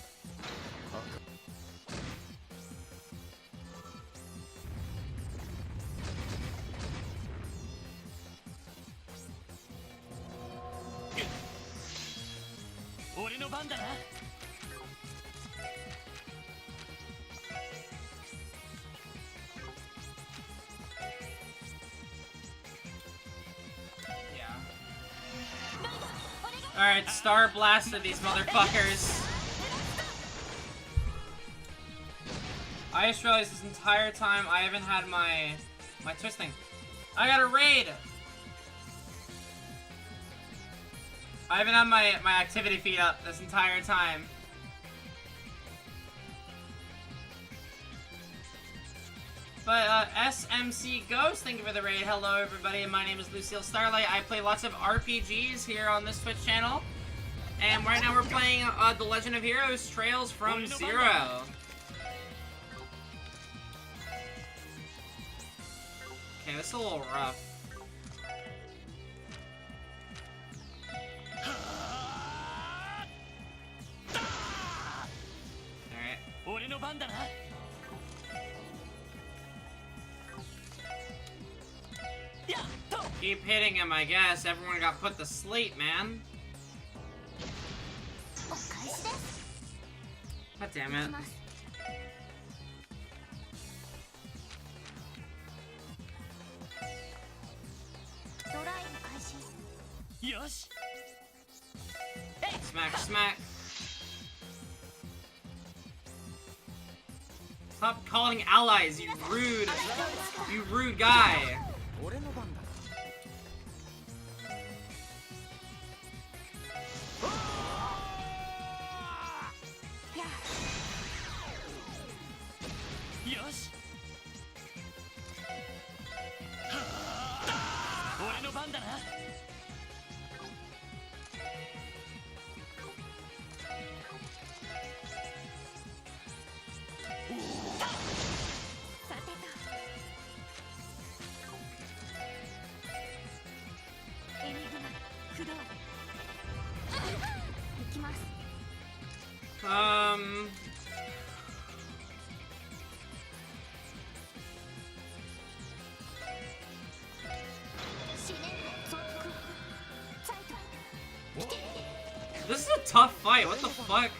Speaker 1: Alright, Star Blaster these motherfuckers. I just realized this entire time I haven't had my twisting. I got a raid! I haven't had my activity feed up this entire time. But, SMC Ghost, thank you for the raid. Hello, everybody. My name is Lucile Starlight. I play lots of RPGs here on this Twitch channel. And right now we're playing The Legend of Heroes Trails from Zero. Okay, this is a little rough. Alright. Keep hitting him, I guess. Everyone got put to sleep, man. God damn it. Smack, smack. Stop calling allies, you rude guy. This is a tough fight, what the fuck?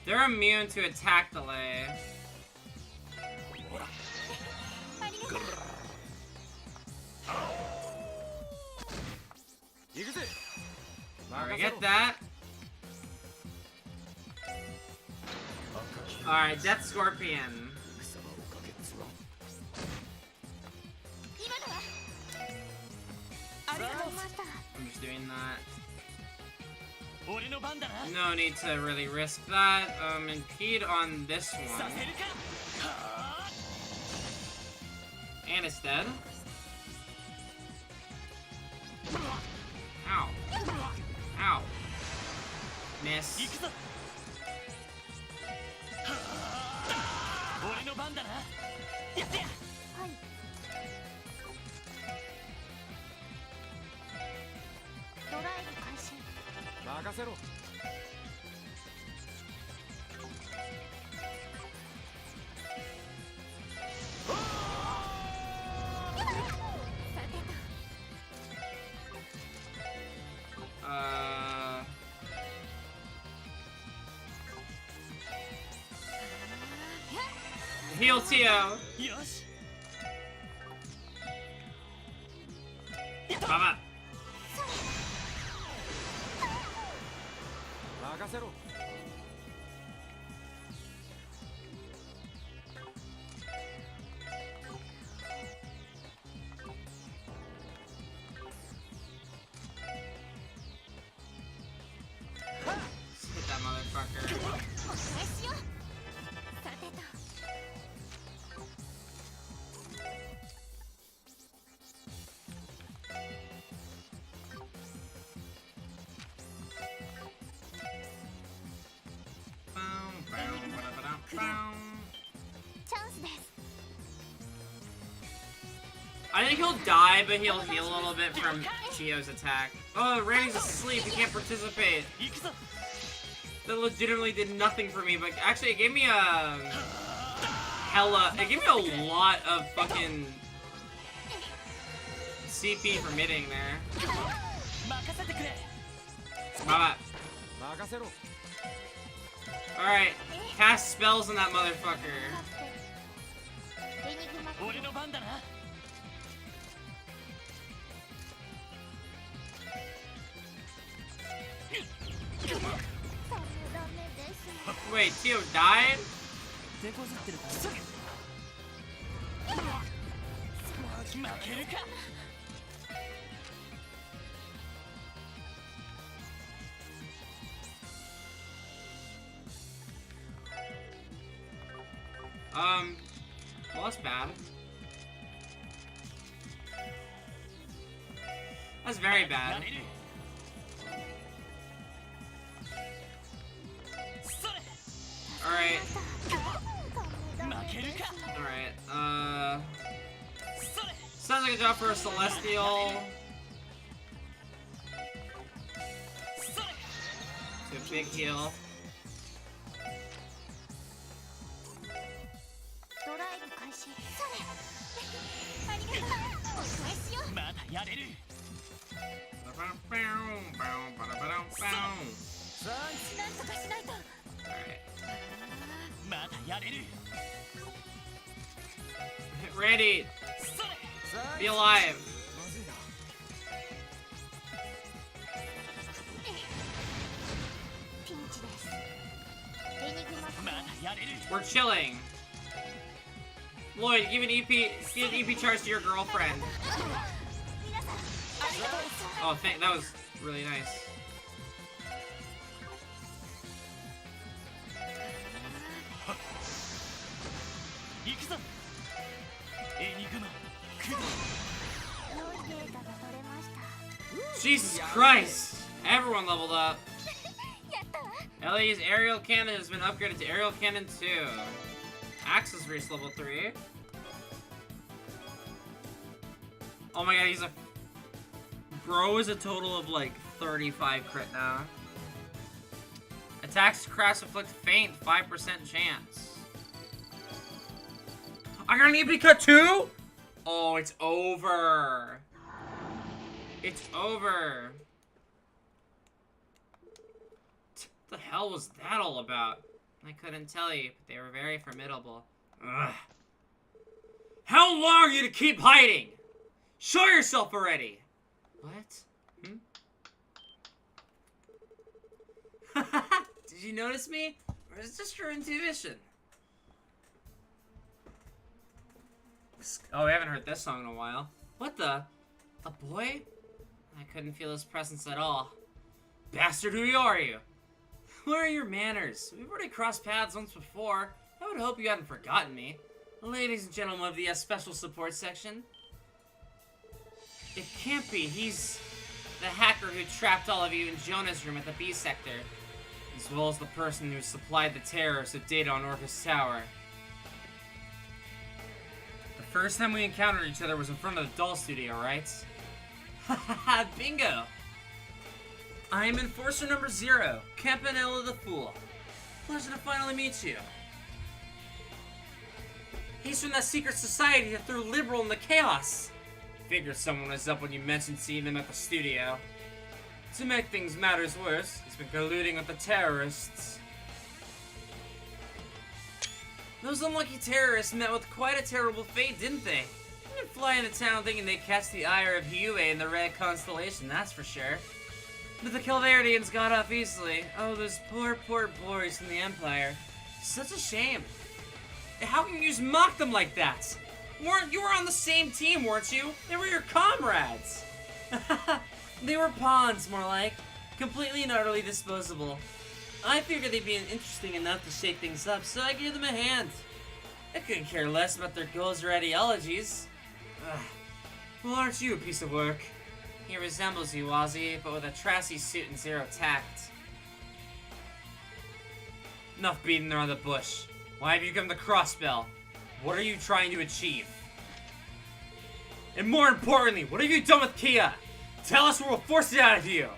Speaker 1: They're immune to attack delay. Alright, get that. Alright, Death Scorpion. I'm just doing that. No need to really risk that. Impede on this one. And it's dead. Ow. Ow. Miss. Heal Tio. Mama. I think he'll die, but he'll heal a little bit from Chio's attack. Oh, Randy's asleep. He can't participate. That legitimately did nothing for me, but actually it gave me a it gave me a lot of fucking CP for midding there. Alright, cast spells on that motherfucker. Wait, Tio died? Well, that's bad. That's very bad. Alright. Alright, sounds like a job for a Celestial. To a big heal. Randy, be alive. We're chilling. Lloyd, give an EP charge to your girlfriend. Oh, that was really nice. Jesus Christ! Everyone leveled up. Ellie's aerial cannon has been upgraded to aerial cannon 2. Axe's reached level 3. Oh my god, he's a... Bro is a total of like 35 crit now. Attacks crash afflict faint, 5% chance. I got an EP cut too? Oh, it's over. It's over. What the hell was that all about? I couldn't tell you, but they were very formidable. Ugh. How long are you to keep hiding? Show yourself already! What? Did you notice me? Or is it just your intuition? Oh, we haven't heard this song in a while. What the? A boy? I couldn't feel his presence at all. Bastard, who are you? Where are your manners? We've already crossed paths once before. I would hope you hadn't forgotten me. Ladies and gentlemen of the special support section. It can't be. He's the hacker who trapped all of you in Jonah's room at the B sector. As well as the person who supplied the terrorists with data on Orcus Tower. The first time we encountered each other was in front of the doll studio, right? Hahaha, bingo! I am Enforcer number 0, Campanella the Fool. Pleasure to finally meet you. He's from that secret society that threw Liberal in the chaos. Figured someone was up when you mentioned seeing him at the studio. To make things matters worse, he's been colluding with the terrorists. Those unlucky terrorists met with quite a terrible fate, didn't they? They didn't fly into town thinking they'd catch the ire of Hue in the Red Constellation, that's for sure. But the Calvarians got off easily. Oh, those poor, poor boys from the Empire. Such a shame. How can you just mock them like that? You were on the same team, weren't you? They were your comrades. They were pawns, more like. Completely and utterly disposable. I figured they'd be interesting enough to shake things up, so I gave them a hand. I couldn't care less about their goals or ideologies. Ugh. Well, aren't you a piece of work? He resembles you, Ozzy, but with a trashy suit and 0 tact. Enough beating around the bush. Why have you come to Crossbell? What are you trying to achieve? And more importantly, what have you done with Kia? Tell us or we'll force it out of you!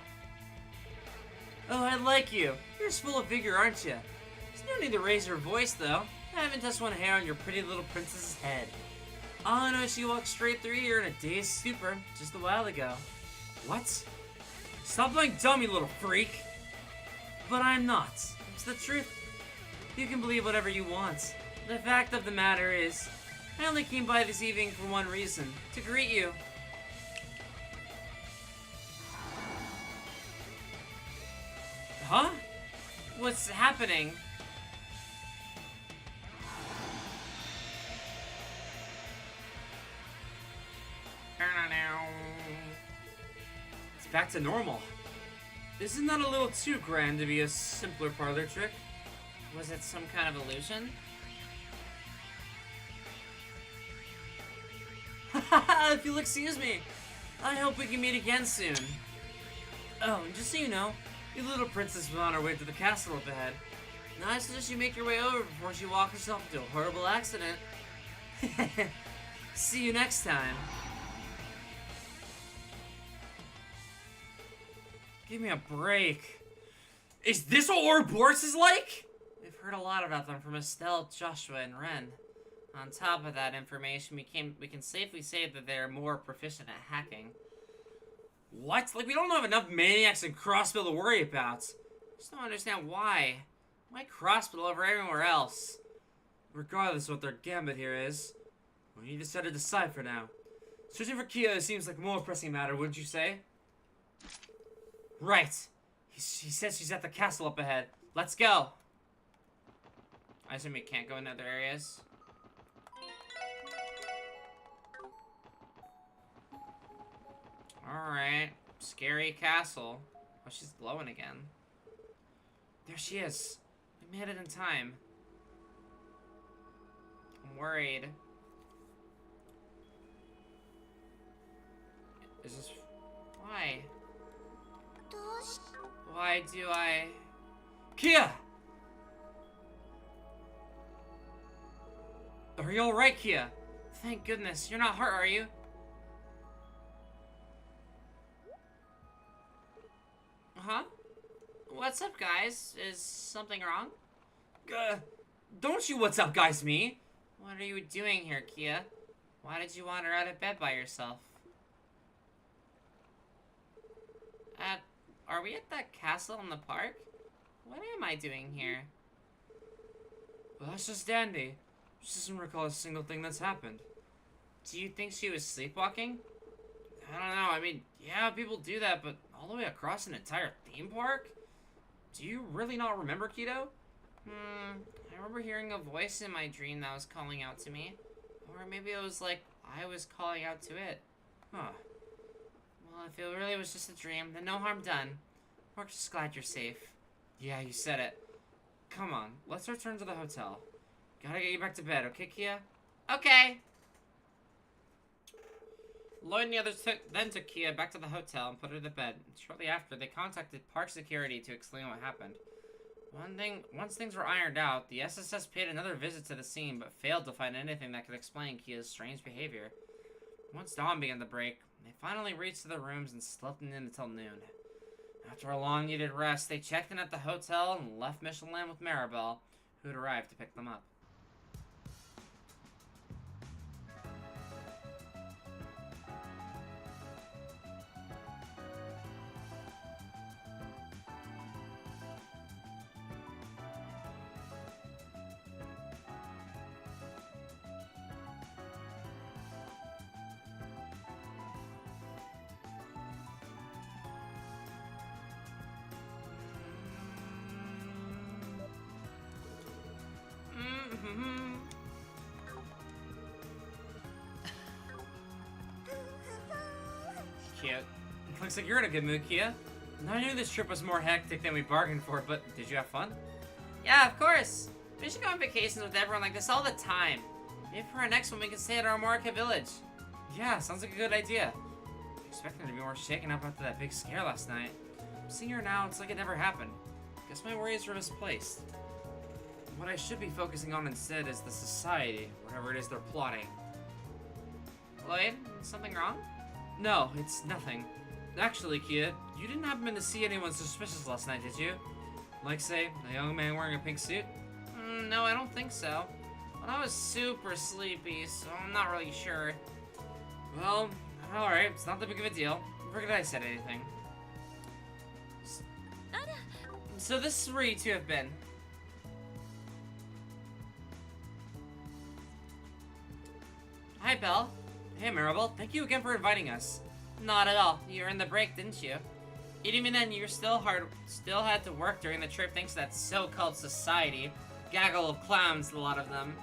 Speaker 1: Oh, I like you. You're just full of vigor, aren't you? There's no need to raise your voice, though. I haven't touched one hair on your pretty little princess's head. All I know is she walked straight through here in a dazed stupor just a while ago. What? Stop playing dumb, you little freak! But I'm not. It's the truth. You can believe whatever you want. The fact of the matter is, I only came by this evening for one reason, to greet you. Huh? What's happening? It's back to normal. Isn't that a little too grand to be a simpler parlor trick? Was it some kind of illusion? If you'll excuse me, I hope we can meet again soon. Oh, and just so you know, your little princess was on her way to the castle up ahead. Now I suggest you make your way over before she walks herself into a horrible accident. See you next time. Give me a break. Is this what Ouroboros is like? We've heard a lot about them from Estelle, Joshua, and Ren. On top of that information, we can safely say that they're more proficient at hacking. What? Like, we don't have enough maniacs in Crossville to worry about. Just don't understand why. Why Crossville over everywhere else? Regardless of what their gambit here is, we need to decide for now. Searching for Kia seems like a more pressing matter, wouldn't you say? Right. He says she's at the castle up ahead. Let's go. I assume we can't go in other areas. Alright. Scary castle. Oh, she's glowing again. There she is. We made it in time. I'm worried. Is this... Why? Why do I... Kia! Are you alright, Kia? Thank goodness. You're not hurt, are you? Huh? What's up, guys? Is something wrong? Don't you what's up, guys, me? What are you doing here, Kia? Why did you wander out of bed by yourself? Are we at that castle in the park? What am I doing here? Well, that's just dandy. She doesn't recall a single thing that's happened. Do you think she was sleepwalking? I don't know, I mean, yeah, people do that, but all the way across an entire theme park? Do you really not remember, Keto? I remember hearing a voice in my dream that was calling out to me. Or maybe it was like I was calling out to it. Huh. Well, if it really was just a dream, then no harm done. We're just glad you're safe. Yeah, you said it. Come on, let's return to the hotel. Gotta get you back to bed, okay, Kia? Okay! Lloyd and the others then took Kia back to the hotel and put her to bed. Shortly after, they contacted park security to explain what happened. Once things were ironed out, the SSS paid another visit to the scene, but failed to find anything that could explain Kia's strange behavior. Once dawn began to break, they finally reached their rooms and slept in until noon. After a long-needed rest, they checked in at the hotel and left Michelin with Maribel, who had arrived to pick them up. Cute. Looks like you're in a good mood, Kia. I knew this trip was more hectic than we bargained for, but did you have fun? Yeah, of course. We should go on vacations with everyone like this all the time. Maybe for our next one we can stay at our Marika village. Yeah, sounds like a good idea. I expected her to be more shaken up after that big scare last night. Seeing her now, it's like it never happened. Guess my worries were misplaced. What I should be focusing on instead is the society, whatever it is they're plotting. Lloyd, something wrong? No, it's nothing. Actually, Kia, you didn't happen to see anyone suspicious last night, did you? Like, say, a young man wearing a pink suit? No, I don't think so. But I was super sleepy, so I'm not really sure. Well, alright, it's not that big of a deal. Forget I said anything. So this is where you two have been. Hi, Belle. Hey, Maribel. Thank you again for inviting us. Not at all. You earned the break, didn't you? Even then, you still had to work during the trip thanks to that so-called society. Gaggle of clowns, a lot of them.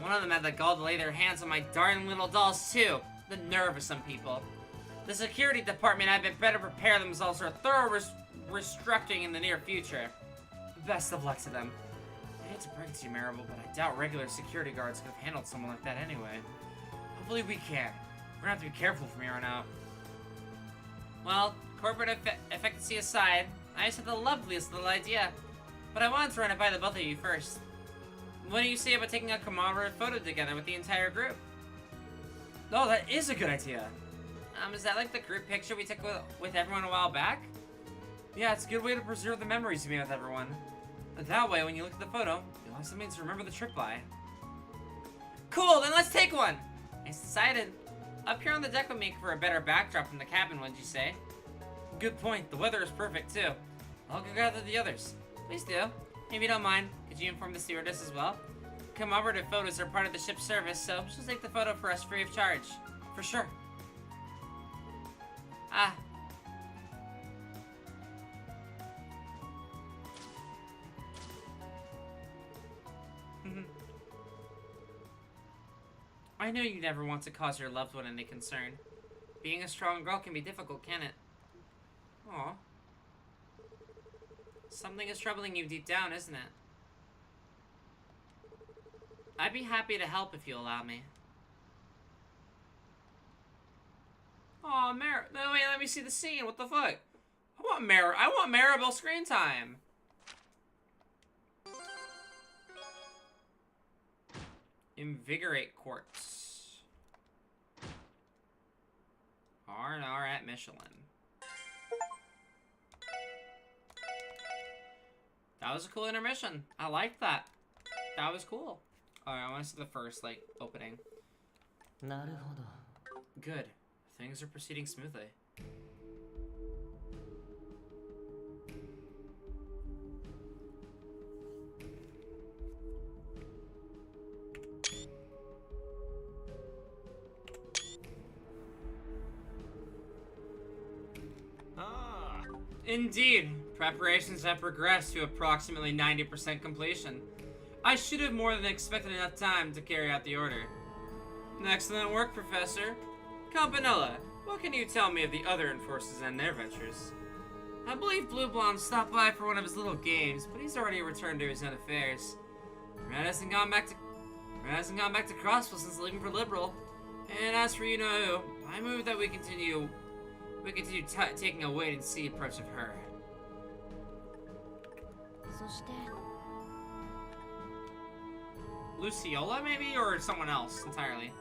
Speaker 1: One of them had the gall to lay their hands on my darling little dolls, too. The nerve of some people. The security department had better prepare themselves for a thorough restructuring in the near future. Best of luck to them. I hate to break it to you, Maribel, but I doubt regular security guards could have handled someone like that anyway. Hopefully we can. We're gonna have to be careful from here on out. Well, corporate efficacy aside, I just had the loveliest little idea. But I wanted to run it by the both of you first. What do you say about taking a commemorative photo together with the entire group? Oh, that is a good idea. Is that like the group picture we took with everyone a while back? Yeah, it's a good way to preserve the memories you made with everyone. That way, when you look at the photo, you'll have something to remember the trip by. Cool, then let's take one! It's decided. Up here on the deck would make for a better backdrop from the cabin, wouldn't you say? Good point. The weather is perfect, too. I'll go gather the others. Please do. If you don't mind, could you inform the stewardess as well? Commemorative photos are part of the ship's service, so she'll take the photo for us free of charge. For sure. Ah. I know you never want to cause your loved one any concern. Being a strong girl can be difficult, can it? Aw. Something is troubling you deep down, isn't it? I'd be happy to help if you allow me. Aw, no, wait, let me see the scene. What the fuck? I want Maribel screen time. Invigorate quartz. R&R at Michelin. That was a cool intermission. I liked that. That was cool. Alright, I want to see the first, like, opening. Good. Things are proceeding smoothly. Indeed, preparations have progressed to approximately 90% completion. I should have more than expected enough time to carry out the order. Excellent work, Professor. Campanella, what can you tell me of the other enforcers and their ventures? I believe Blue Blonde stopped by for one of his little games, but he's already returned to his own affairs. Red hasn't gone back to Crossville since leaving for Liberal. And as for you-know-who, I move that we continue taking a wait-and-see approach of her. Lucile, maybe? Or someone else, entirely.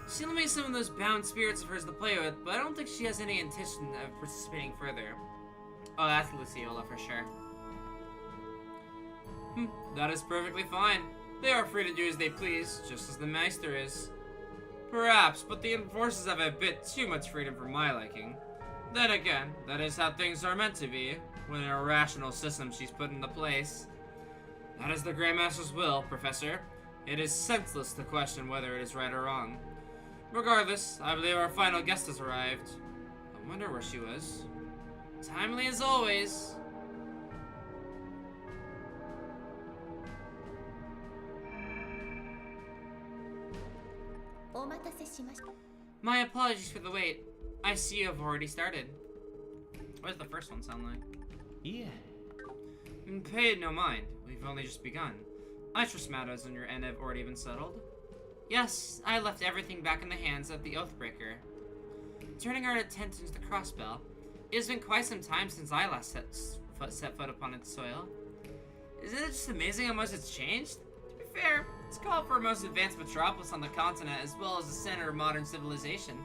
Speaker 1: She lent me some of those bound spirits of hers to play with, but I don't think she has any intention of participating further. Oh, that's Lucile for sure. That is perfectly fine. They are free to do as they please, just as the Meister is. Perhaps, but the enforcers have a bit too much freedom for my liking. Then again, that is how things are meant to be, when an irrational system she's put into place. That is the Grandmaster's will, Professor. It is senseless to question whether it is right or wrong. Regardless, I believe our final guest has arrived. I wonder where she was. Timely as always. My apologies for the wait. I see you have already started. What does the first one sound like?
Speaker 2: Yeah.
Speaker 1: Pay it no mind. We've only just begun. I trust matters on your end have already been settled. Yes, I left everything back in the hands of the Oathbreaker. Turning our attention to the Crossbell, it has been quite some time since I last set foot upon its soil. Isn't it just amazing how much it's changed? To be fair, it's called for a most advanced metropolis on the continent as well as the center of modern civilization.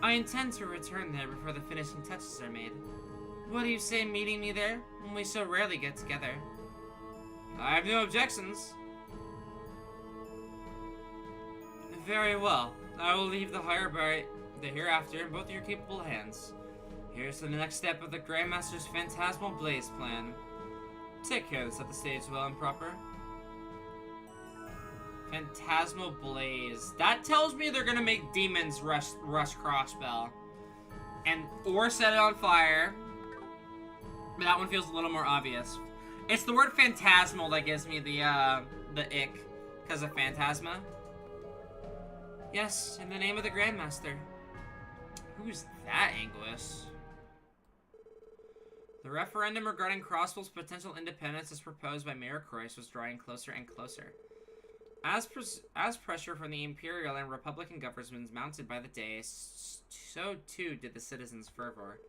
Speaker 1: I intend to return there before the finishing touches are made. What do you say meeting me there, when we so rarely get together? I have no objections. Very well. I will leave the hereafter in both your capable hands. Here's the next step of the Grandmaster's Phantasmal Blaze plan. Take care to set the stage well and proper. Phantasmal Blaze. That tells me they're gonna make demons rush Crossbell. Or set it on fire. But that one feels a little more obvious. It's the word phantasmal that gives me the ick. Because of Phantasma. Yes, in the name of the Grandmaster. Who's that, Anguish? The referendum regarding Crossbell's potential independence as proposed by Mayor Croyce was drawing closer and closer. As pressure from the Imperial and Republican governments mounted by the day, so too did the citizens' fervor.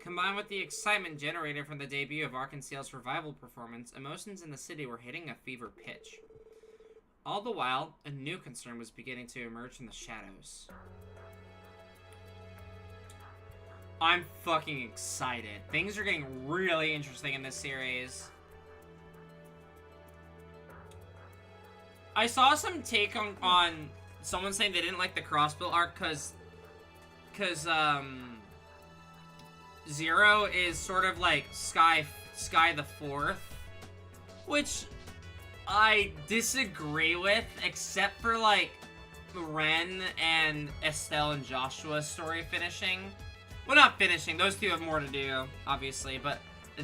Speaker 1: Combined with the excitement generated from the debut of Arkansas's revival performance, emotions in the city were hitting a fever pitch. All the while, a new concern was beginning to emerge from the shadows. I'm fucking excited. Things are getting really interesting in this series. I saw some take on someone saying they didn't like the Crossbell arc because Zero is sort of like Sky the Fourth, which I disagree with, except for like Ren and Estelle and Joshua's story finishing. Well, not finishing. Those two have more to do, obviously, but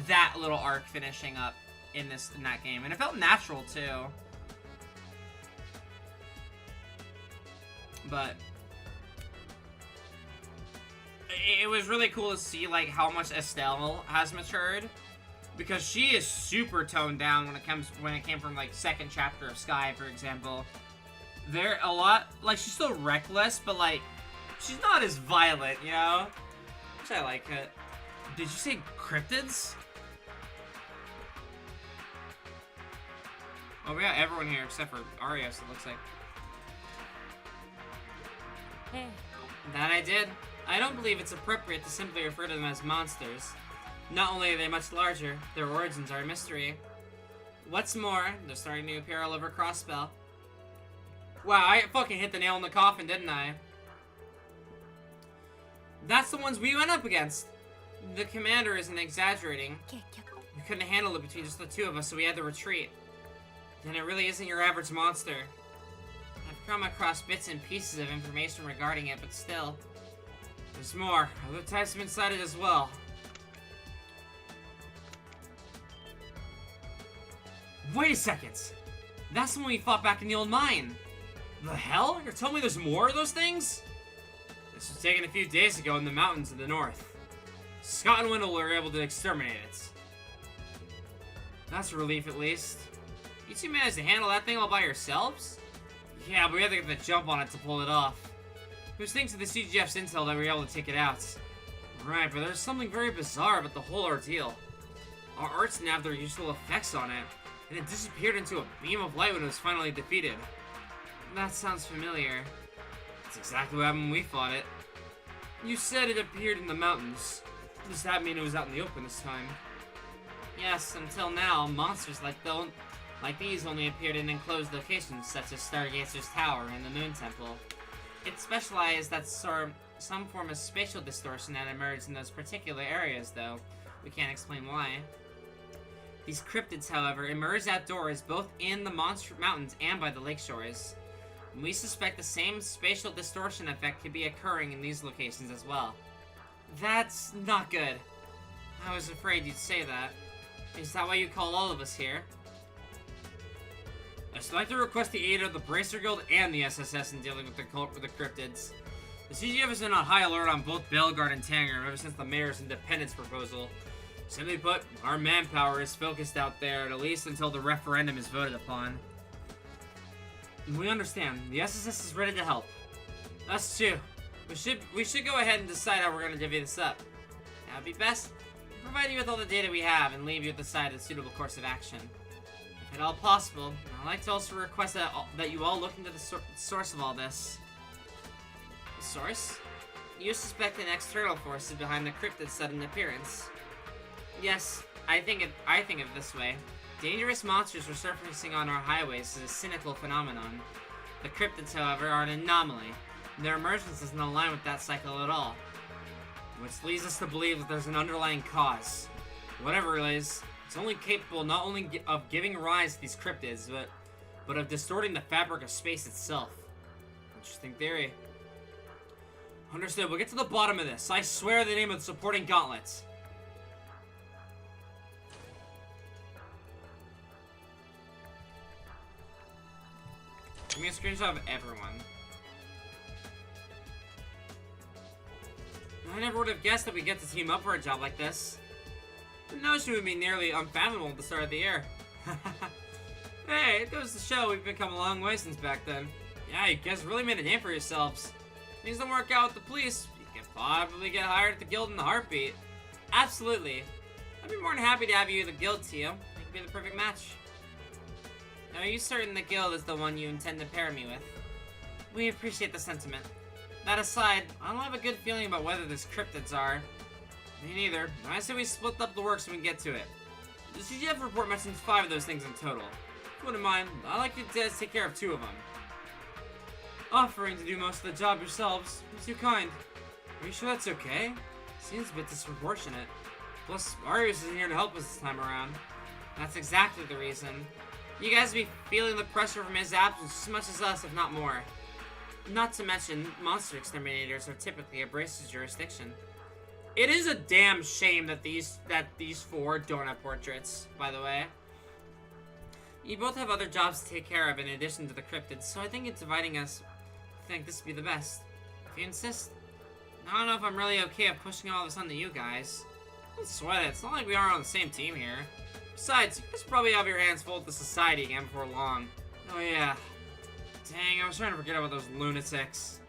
Speaker 1: that little arc finishing up in that game, and it felt natural too. But it was really cool to see like how much Estelle has matured, because she is super toned down when it came from like second chapter of Sky, for example. They're a lot like she's still reckless, but like she's not as violent, you know. Which I like it. Did you say cryptids? Oh, we got everyone here except for Arios, it looks like. That I did. I don't believe it's appropriate to simply refer to them as monsters. Not only are they much larger, their origins are a mystery. What's more, they're starting to appear all over Crossbell. Wow, I fucking hit the nail in the coffin, didn't I? That's the ones we went up against. The commander isn't exaggerating. We couldn't handle it between just the two of us, so we had to retreat. Then it really isn't your average monster. I've come across bits and pieces of information regarding it, but still. There's more. Other types have been sighted as well. Wait a second! That's the one we fought back in the old mine! The hell? You're telling me there's more of those things? This was taken a few days ago in the mountains of the north. Scott and Wendell were able to exterminate it. That's a relief, at least. You two managed to handle that thing all by yourselves? Yeah, but we had to get the jump on it to pull it off. It was thanks to the CGF's intel that we were able to take it out. Right, but there's something very bizarre about the whole ordeal. Our arts didn't have their usual effects on it, and it disappeared into a beam of light when it was finally defeated. That sounds familiar. That's exactly what happened when we fought it. You said it appeared in the mountains. Does that mean it was out in the open this time? Yes, until now, monsters like these only appeared in enclosed locations such as Stargazer's Tower and the Moon Temple. It specialized that some form of spatial distortion that emerged in those particular areas, though. We can't explain why. These cryptids, however, emerged outdoors both in the monster mountains and by the lake shores. We suspect the same spatial distortion effect could be occurring in these locations as well. That's not good. I was afraid you'd say that. Is that why you called all of us here? I'd like to request the aid of the Bracer Guild and the SSS in dealing with the cryptids. The CGF has been on high alert on both Bellegarde and Tanger ever since the mayor's independence proposal. Simply put, our manpower is focused out there, at least until the referendum is voted upon. We understand. The SSS is ready to help. Us too. We should go ahead and decide how we're going to divvy this up. That would be best.
Speaker 2: provide you with all the data we have and leave you at the side of a suitable course of action. If at all possible, I'd like to also request that you all look into the source of all this. The source? You suspect an external force is behind the cryptid's sudden appearance. Yes, I think of it this way. Dangerous monsters resurfacing on our highways is a cynical phenomenon. The cryptids, however, are an anomaly. Their emergence doesn't align with that cycle at all. Which leads us to believe that there's an underlying cause. Whatever it is, it's only capable not only of giving rise to these cryptids, but of distorting the fabric of space itself. Interesting theory. Understood. We'll get to the bottom of this. I swear the name of the supporting gauntlets. Give me a screenshot of everyone. I never would have guessed that we'd get to team up for a job like this. The notion would be nearly unfathomable at the start of the year. Hey, it goes to show we've come a long way since back then. Yeah, you guys really made a name for yourselves. Things don't work out with the police, you can probably get hired at the guild in a heartbeat. Absolutely. I'd be more than happy to have you in the guild, Tio. It could be the perfect match. Now, are you certain the guild is the one you intend to pair me with? We appreciate the sentiment. That aside, I don't have a good feeling about whether these cryptids are. Me neither. I say we split up the work so we can get to it. The CGF report mentions 5 of those things in total. If you wouldn't mind, I'd like you to take care of 2 of them. Offering to do most of the job yourselves is too kind. Are you sure that's okay? Seems a bit disproportionate. Plus, Marius isn't here to help us this time around. That's exactly the reason. You guys will be feeling the pressure from his absence as much as us, if not more. Not to mention, monster exterminators are typically a Brace's jurisdiction. It is a damn shame that these 4 don't have portraits, by the way. You both have other jobs to take care of in addition to the cryptids, so I think it's dividing us. I think this would be the best. If you insist. I don't know if I'm really okay with pushing all this onto you guys. Don't sweat it. It's not like we are on the same team here. Besides, you guys probably have your hands full with the society again before long. Oh yeah. Dang, I was trying to forget about those lunatics.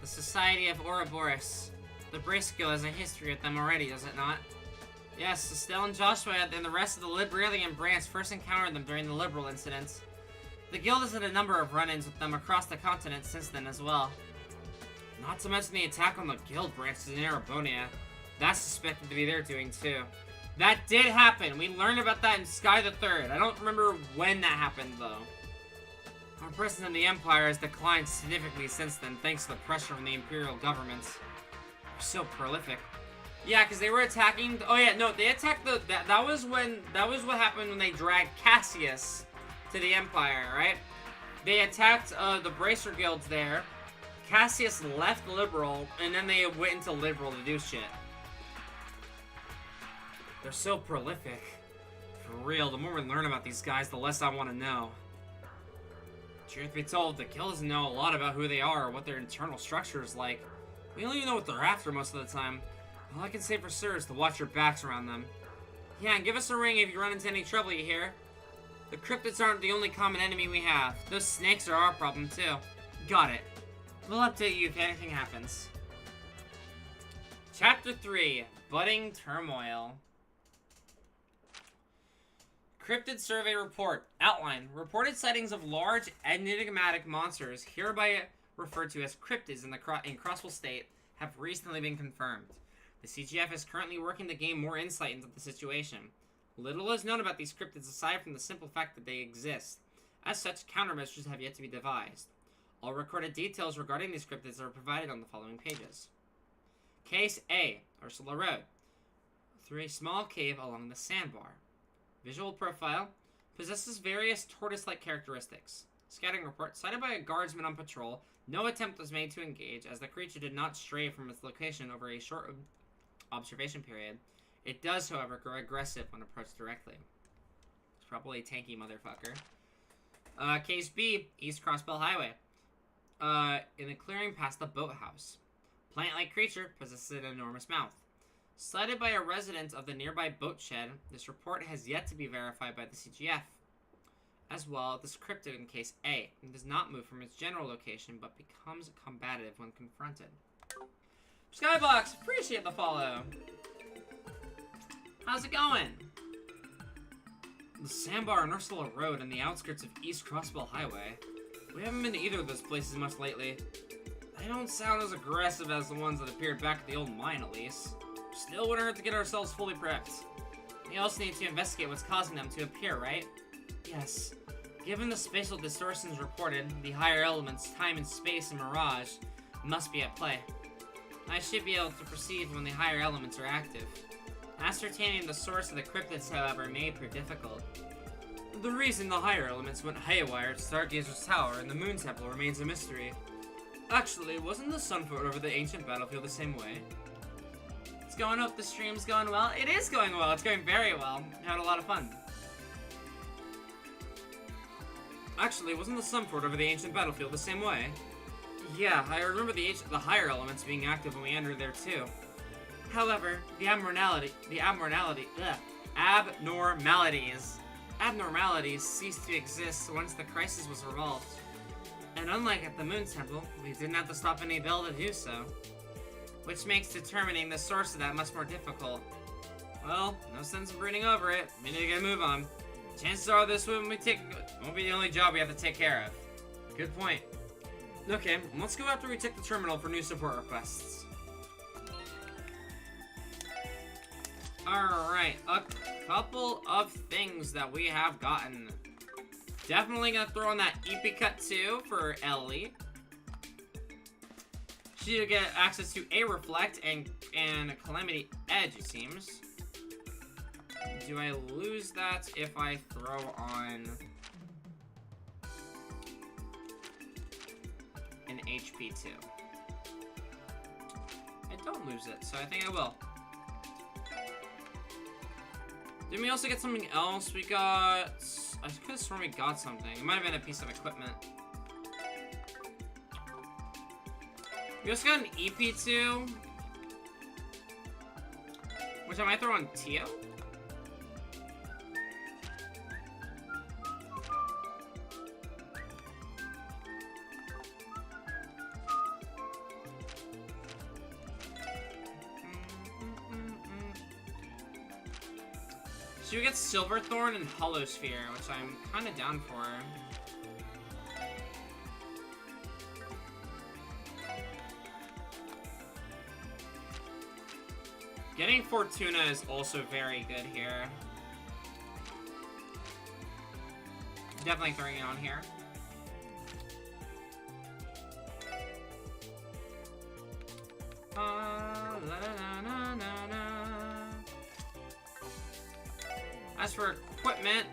Speaker 2: The Society of Ouroboros. The Brace Guild has a history with them already, does it not? Yes, Estelle and Joshua and the rest of the Liberalian branch first encountered them during the Liberal incidents. The Guild has had a number of run-ins with them across the continent since then as well. Not to mention the attack on the Guild branches in Erebonia. That's suspected to be their doing too. That did happen. We learned about that in Sky the Third. I don't remember when that happened, though. Our presence in the Empire has declined significantly since then, thanks to the pressure from the Imperial governments. They're so prolific. Yeah, because they were attacking... Oh, yeah, no, they attacked the... That was what happened when they dragged Cassius to the Empire, right? They attacked the Bracer Guilds there. Cassius left Liberal, and then they went into Liberal to do shit. They're so prolific. For real, the more we learn about these guys, the less I want to know. Truth be told, the Guild doesn't know a lot about who they are or what their internal structure is like. We don't even know what they're after most of the time. All I can say for sure is to watch your backs around them. Yeah, and give us a ring if you run into any trouble, you hear? The cryptids aren't the only common enemy we have. Those snakes are our problem, too. Got it. We'll update you if anything happens. Chapter 3, Budding Turmoil. Cryptid Survey Report. Outline. Reported sightings of large, enigmatic monsters, hereby referred to as cryptids in Crosswell State, have recently been confirmed. The CGF is currently working to gain more insight into the situation. Little is known about these cryptids aside from the simple fact that they exist. As such, countermeasures have yet to be devised. All recorded details regarding these cryptids are provided on the following pages. Case A, Ursula Road. Through a small cave along the sandbar. Visual profile. Possesses various tortoise-like characteristics. Scouting report. Sighted by a guardsman on patrol. No attempt was made to engage, as the creature did not stray from its location over a short observation period. It does, however, grow aggressive when approached directly. It's probably a tanky motherfucker. Case B, East Crossbell Highway. In a clearing past the boathouse. Plant-like creature possesses an enormous mouth. Sighted by a resident of the nearby boat shed, this report has yet to be verified by the CGF. As well, this cryptid in Case A does not move from its general location, but becomes combative when confronted. Skybox, appreciate the follow. How's it going? The Sandbar and Ursula Road and the outskirts of East Crossbell Highway. We haven't been to either of those places much lately. They don't sound as aggressive as the ones that appeared back at the old mine, at least. Still wouldn't hurt to get ourselves fully prepped. We also need to investigate what's causing them to appear, right? Yes. Given the spatial distortions reported, the higher elements, time and space and mirage, must be at play. I should be able to perceive when the higher elements are active. Ascertaining the source of the cryptids, however, may prove difficult. The reason the higher elements went haywire at Stargazer's Tower and the Moon Temple remains a mystery. Actually, wasn't the Sunfort over the ancient battlefield the same way? It's going up, the stream's going well. It is going well, it's going very well. I had a lot of fun. Actually, wasn't the Sunfort over the ancient battlefield the same way? Yeah, I remember the higher elements being active when we entered there too. However, the abnormalities ceased to exist once the crisis was resolved. And unlike at the Moon Temple, we didn't have to stop any bell to do so. Which makes determining the source of that much more difficult. Well, no sense in brooding over it. We need to get a move on. Chances are this won't be the only job we have to take care of. Good point. Okay, let's go after we check the terminal for new support requests. Alright, a couple of things that we have gotten. Definitely gonna throw in that EP cut too for Ellie. She'll get access to a Reflect and Calamity Edge, it seems. Do I lose that if I throw on an HP too? I don't lose it, so I think I will. Did we also get something else? We got... I could have sworn we got something. It might have been a piece of equipment. We also got an EP2, which I might throw on Tio. Should we get Silverthorn and Hollow Sphere, which I'm kind of down for. Getting Fortuna is also very good here. Definitely throwing it on here. As for equipment,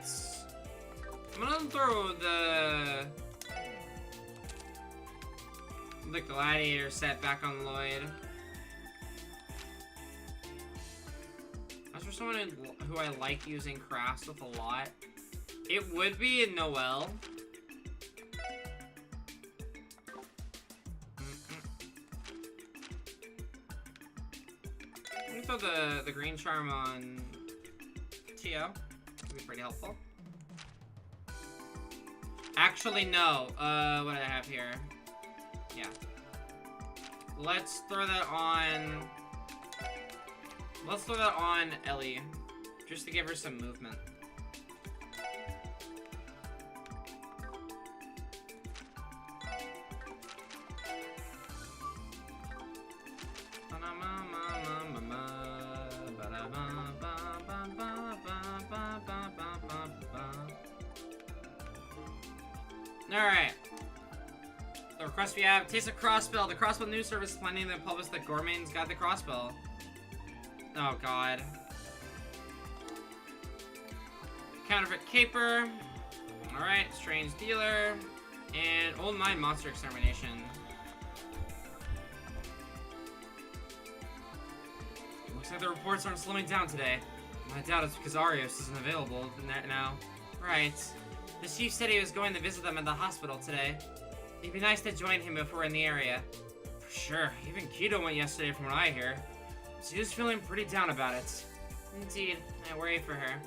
Speaker 2: I'm gonna throw the Gladiator set back on Lloyd. As for someone who I like using crafts with a lot, it would be a Noelle. Let me throw the green charm on Tio. Would be pretty helpful. Actually, no. What do I have here? Yeah. Let's throw that on... Let's throw that on Ellie. Just to give her some movement. Alright. The request we have, Taste of Crossbell. The Crossbell News Service is planning to publish the Gourmet's Guide to Crossbell. Oh god. Counterfeit Caper. Alright, Strange Dealer. And Old Mine Monster Extermination. Looks like the reports aren't slowing down today. I doubt it's because Arios isn't available now. Right. The chief said he was going to visit them at the hospital today. It'd be nice to join him if we're in the area. For sure. Even Keto went yesterday from what I hear. She was feeling pretty down about it. Indeed. I worry for her.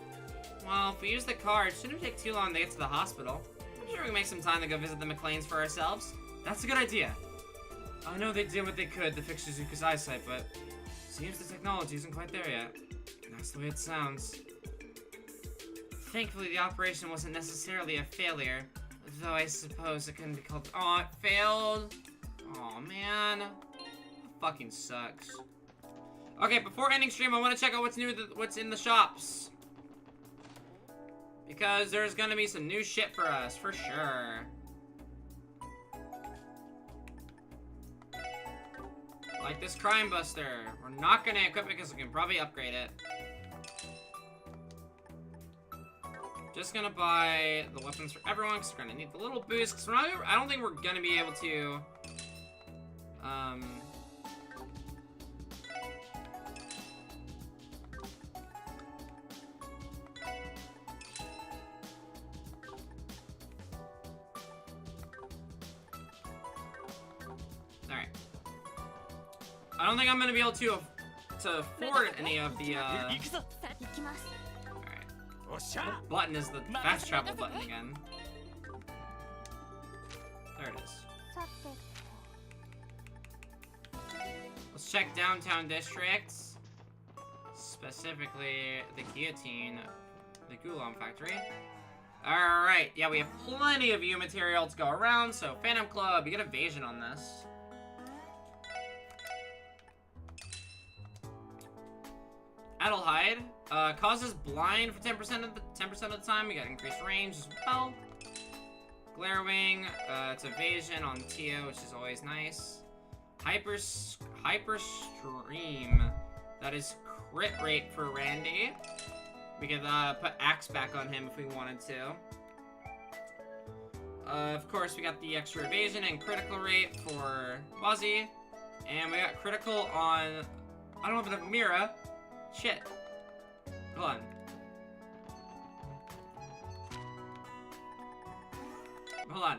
Speaker 2: Well, if we use the car, it shouldn't take too long to get to the hospital. I'm sure we can make some time to go visit the McLeans for ourselves. That's a good idea. I know they did what they could to fix Shizuka's eyesight, but seems the technology isn't quite there yet. That's the way it sounds. Thankfully, the operation wasn't necessarily a failure, though I suppose it couldn't be called. Oh, it failed. Oh man, that fucking sucks. Okay, before ending stream, I want to check out what's new, what's in the shops, because there's gonna be some new shit for us for sure. Like this Crime Buster. We're not gonna equip it because we can probably upgrade it. Just gonna buy the weapons for everyone because we're gonna need the little boost. Because I don't think we're gonna be able to. Alright. I don't think I'm gonna be able to afford any of the, Alright. What button is the fast travel button again? There it is. Let's check downtown districts. Specifically, the guillotine, the Gulam factory. Alright, yeah, we have plenty of U material to go around, so Phantom Club, you get evasion on this. Adelheid causes blind for 10% of the time. We got increased range as well. Glarewing, it's evasion on Tio, which is always nice. Hyper Stream, that is crit rate for Randy. We could put Axe back on him if we wanted to. Of course, we got the extra evasion and critical rate for Wazzy, and we got critical on. I don't have enough Mira. Shit. Hold on. Hold on.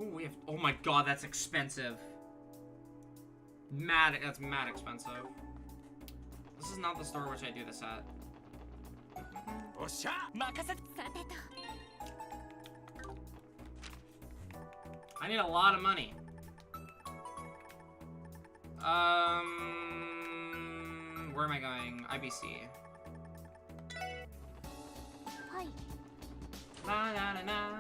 Speaker 2: Ooh, we have. Oh my god, that's expensive. That's mad expensive. This is not the store which I do this at. I need a lot of money. Where am I going? IBC. La la la la.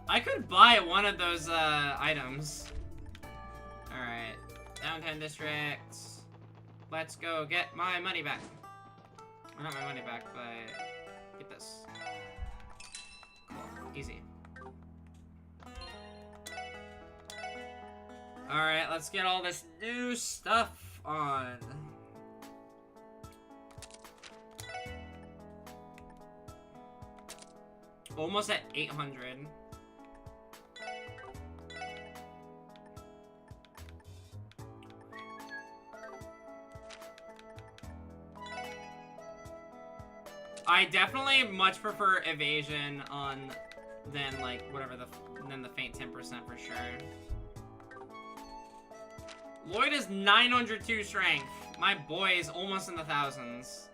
Speaker 2: I could buy one of those items. Alright. Downtown district. Let's go get my money back. Or not my money back, but get this. Cool. Easy. Alright, let's get all this new stuff on. Almost at 800. I definitely much prefer evasion than like whatever than the faint 10% for sure. Lloyd is 902 strength. My boy is almost in the thousands.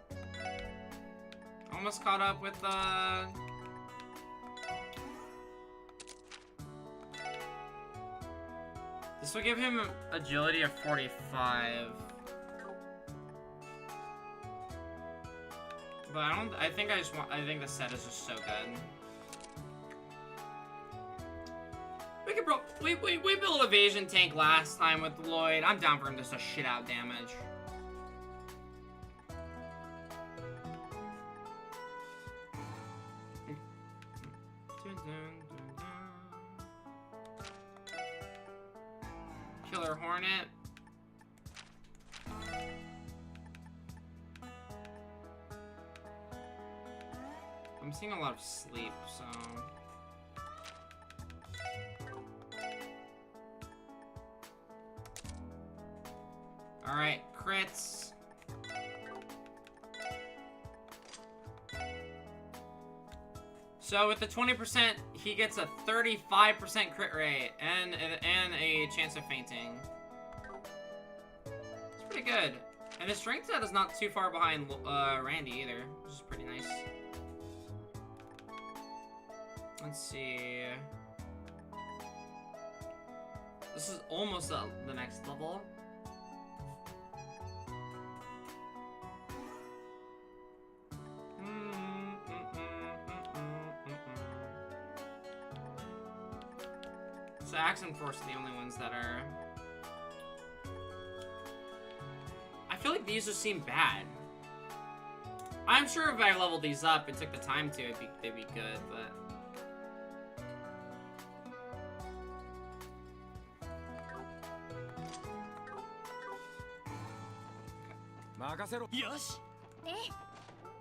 Speaker 2: Almost caught up with this will give him agility of 45. But I think the set is just so good. We built evasion tank last time with Lloyd. I'm down for him just to shit out damage. Killer Hornet. I'm seeing a lot of sleep, so... Alright, crits. So with the 20%, he gets a 35% crit rate and a chance of fainting. It's pretty good. And his strength stat is not too far behind Randy either, which is pretty nice. Let's see. This is almost the next level. So Axe and Force are the only ones that are... I feel like these just seem bad. I'm sure if I leveled these up and took the time to, they'd be good, but...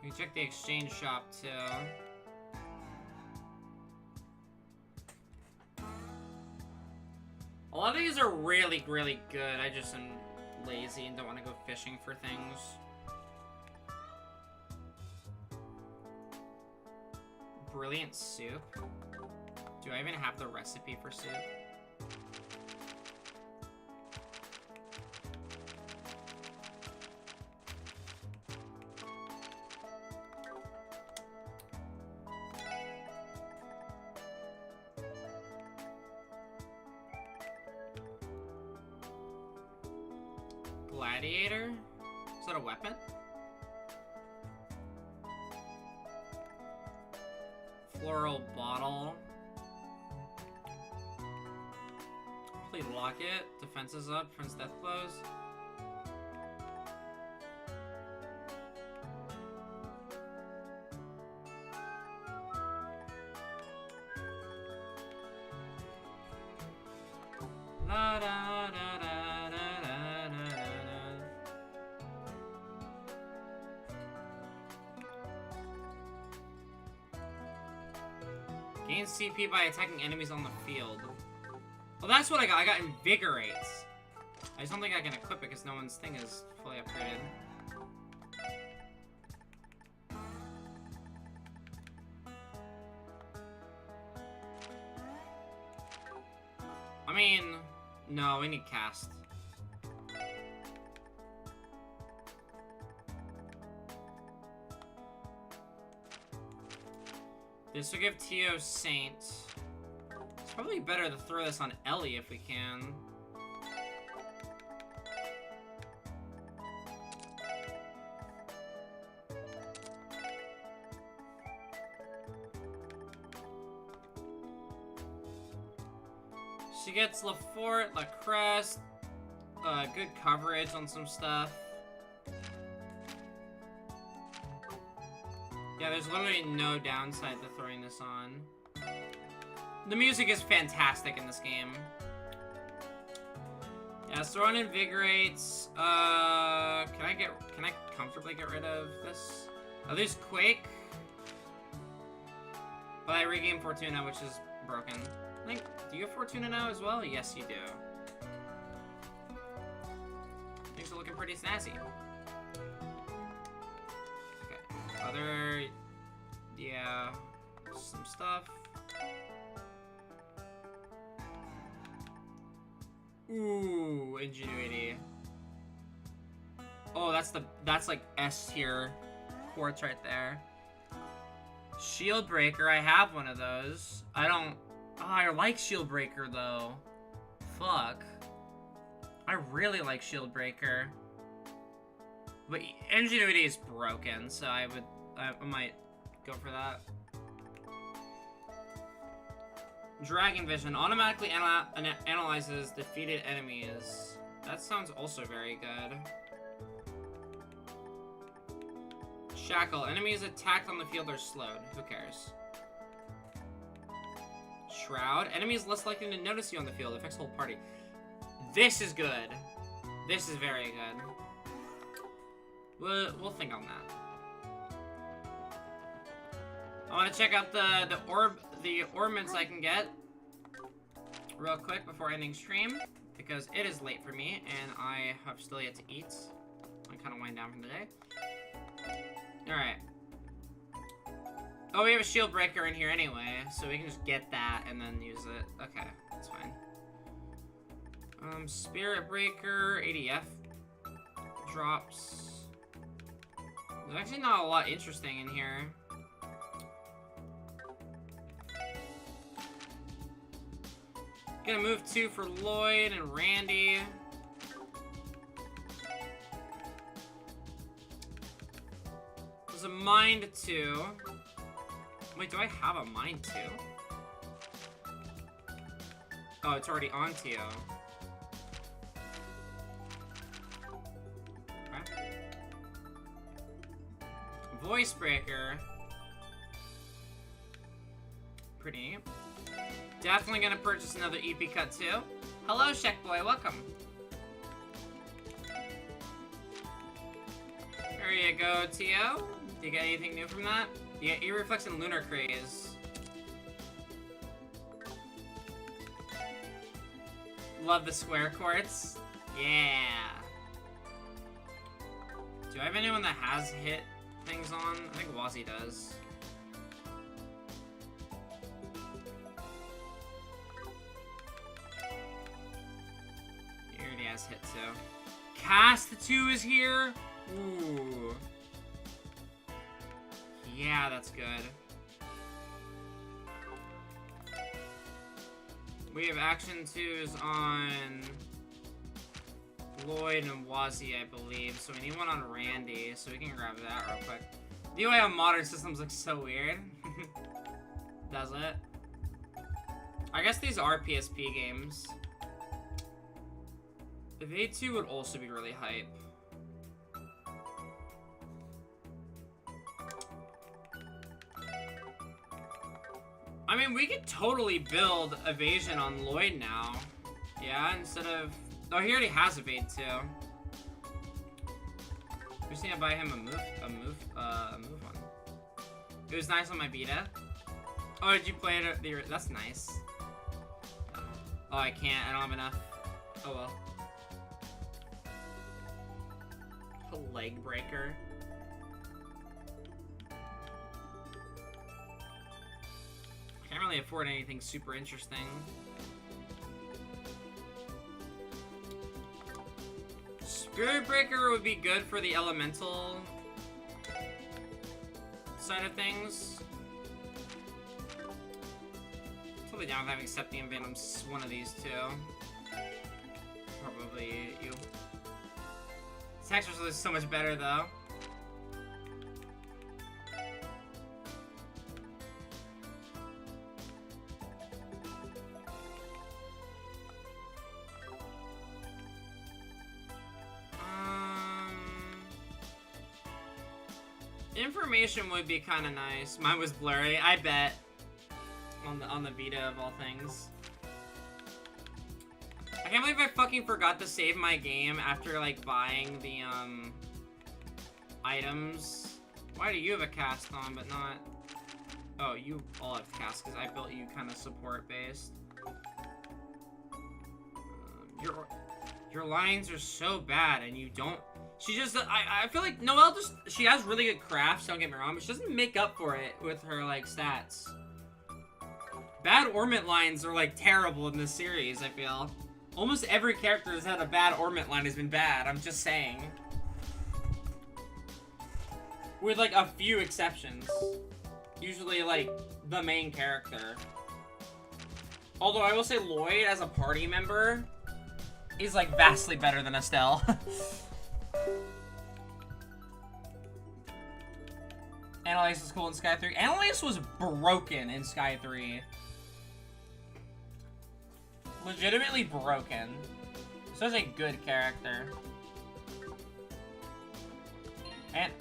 Speaker 2: We check the exchange shop too. A lot of these are really, really good. I just am lazy and don't want to go fishing for things. Brilliant soup. Do I even have the recipe for soup? Gladiator? Is that a weapon? Floral bottle. Complete locket. Defenses up. Prince death blows. La da da da da da da da. Gain CP by attacking enemies on the field. Well, that's what I got. I got Invigorates. I just don't think I can equip it because no one's thing is fully upgraded. I mean, no, we need cast. This will give Tio Saint. It's probably better to throw this on Ellie if we can. She gets Lafort, La Crest, good coverage on some stuff. Yeah, there's literally no downside to throwing this on. The music is fantastic in this game. Yeah, so on Invigorates. Can I comfortably get rid of this? I lose Quake. But I regain Fortuna, which is broken. I think, do you have Fortuna now as well? Yes, you do. Things are looking pretty snazzy. Okay, other, yeah, some stuff. Ooh, Ingenuity. Oh, that's like S tier quartz right there. Shield Breaker, I have one of those. I like Shield Breaker though. Fuck. I really like Shield Breaker. But Ingenuity is broken, so I might go for that. Dragon Vision automatically analyzes defeated enemies. That sounds also very good. Shackle. Enemies attacked on the field are slowed. Who cares? Shroud. Enemies less likely to notice you on the field. Affects whole party. This is good. This is very good. We'll think on that. I want to check out the ornaments I can get real quick before ending stream, because it is late for me and I have still yet to eat. I'm kind of wind down from the day. All right. Oh, we have a shield breaker in here anyway, so we can just get that and then use it. Okay, that's fine. Spirit breaker, ADF drops. There's actually not a lot interesting in here. Gonna move 2 for Lloyd and Randy. There's a mind 2. Wait, do I have a mind 2? Oh, it's already on Tio. Okay. Voice breaker. Pretty neat. Definitely gonna purchase another EP cut too. Hello, Shek Boy, welcome. There you go, Tio. Do you get anything new from that? Yeah, E-Reflex and Lunar Craze. Love the square quartz. Yeah. Do I have anyone that has hit things on? I think Wazzy does. He already has hit 2. Cast 2 is here. Ooh. Yeah, that's good. We have action 2s on Lloyd and Wazzy, I believe. So we need one on Randy, so we can grab that real quick. The UI on modern systems looks so weird. Does it? I guess these are PSP games. Evade 2 would also be really hype. I mean, we could totally build evasion on Lloyd now. Yeah, instead of... Oh, he already has evade too. We just need to buy him a move one. It was nice on my beta. Oh, did you play it? That's nice. Oh, I can't. I don't have enough. Oh well. A leg breaker. Can't really afford anything super interesting. Spirit Breaker would be good for the elemental side of things. Totally down with having Septi and Venom one of these two. Probably you. This texture is so much better though. Information would be kind of nice. Mine was blurry, I bet. On the Vita of all things. I can't believe I fucking forgot to save my game after like buying the items. Why do you have a cast on but not? Oh, you all have cast because I built you kind of support based. Your lines are so bad and you don't. She just, I feel like Noelle she has really good crafts, don't get me wrong, but she doesn't make up for it with her, like, stats. Bad Ornament lines are, like, terrible in this series, I feel. Almost every character that's had a bad Ornament line has been bad, I'm just saying. With, like, a few exceptions. Usually, like, the main character. Although, I will say Lloyd, as a party member, is, like, vastly better than Estelle. Annalise was cool in Sky 3. Annalise was broken in Sky 3. Legitimately broken. So is a good character. And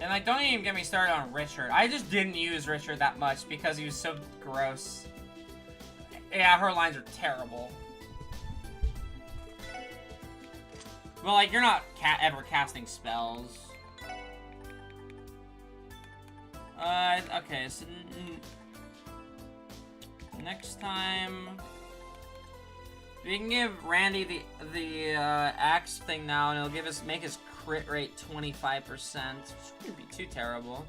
Speaker 2: like, don't even get me started on Richard. I just didn't use Richard that much because he was so gross. Yeah, her lines are terrible. Well, like, you're not ever casting spells. Okay, so... next time... We can give Randy the axe thing now, and it'll make his crit rate 25%, which wouldn't be too terrible.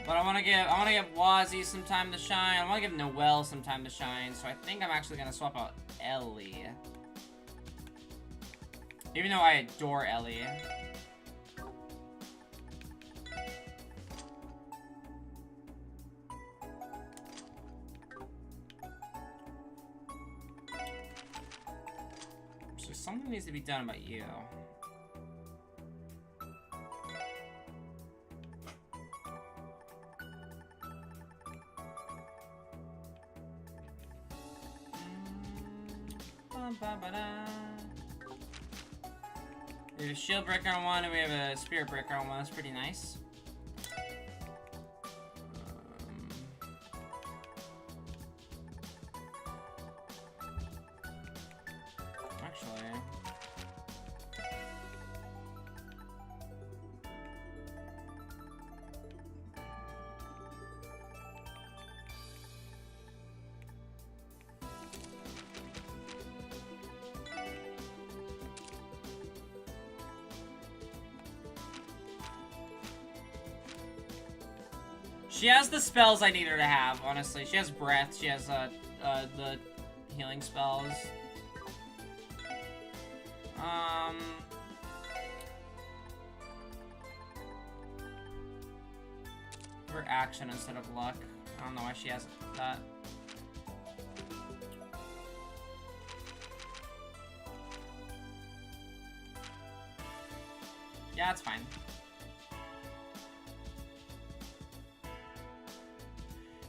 Speaker 2: But I wanna give Wazzy some time to shine. I wanna give Noelle some time to shine. So I think I'm actually gonna swap out Ellie. Even though I adore Ellie. So something needs to be done about you. We have a shield breaker on one, and we have a spirit breaker on one. That's pretty nice. Actually, she has the spells I need her to have, honestly. She has breath, she has the healing spells. Her action instead of luck. I don't know why she has that. Yeah, it's fine.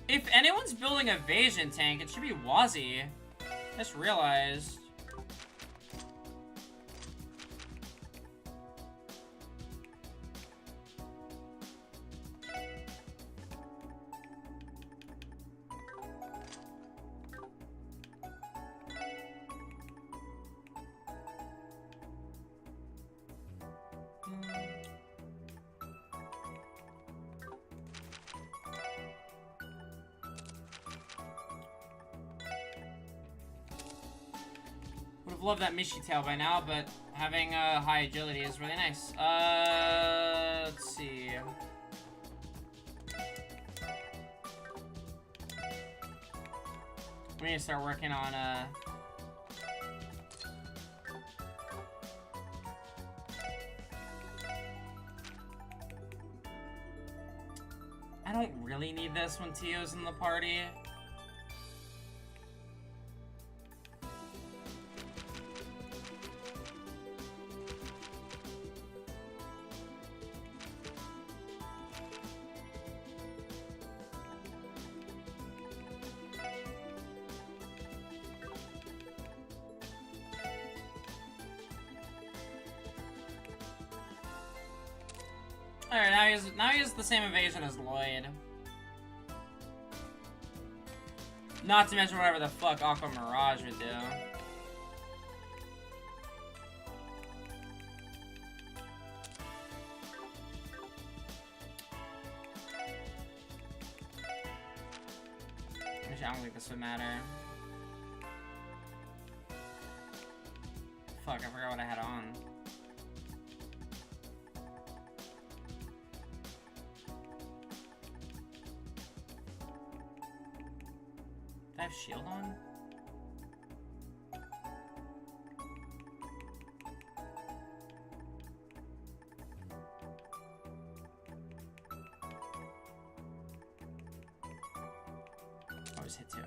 Speaker 2: If anyone's building a evasion tank, it should be Wazzy. I just realized. Would've loved that Mishi tail by now, but having high agility is really nice. Let's see. We need to start working on I don't really need this when Tio's in the party. Alright, now he has the same evasion as Lloyd. Not to mention whatever the fuck Aqua Mirage would do. Actually, I don't think this would matter. Fuck, I forgot what I had on. Do I have shield on? Oh, just hit 2.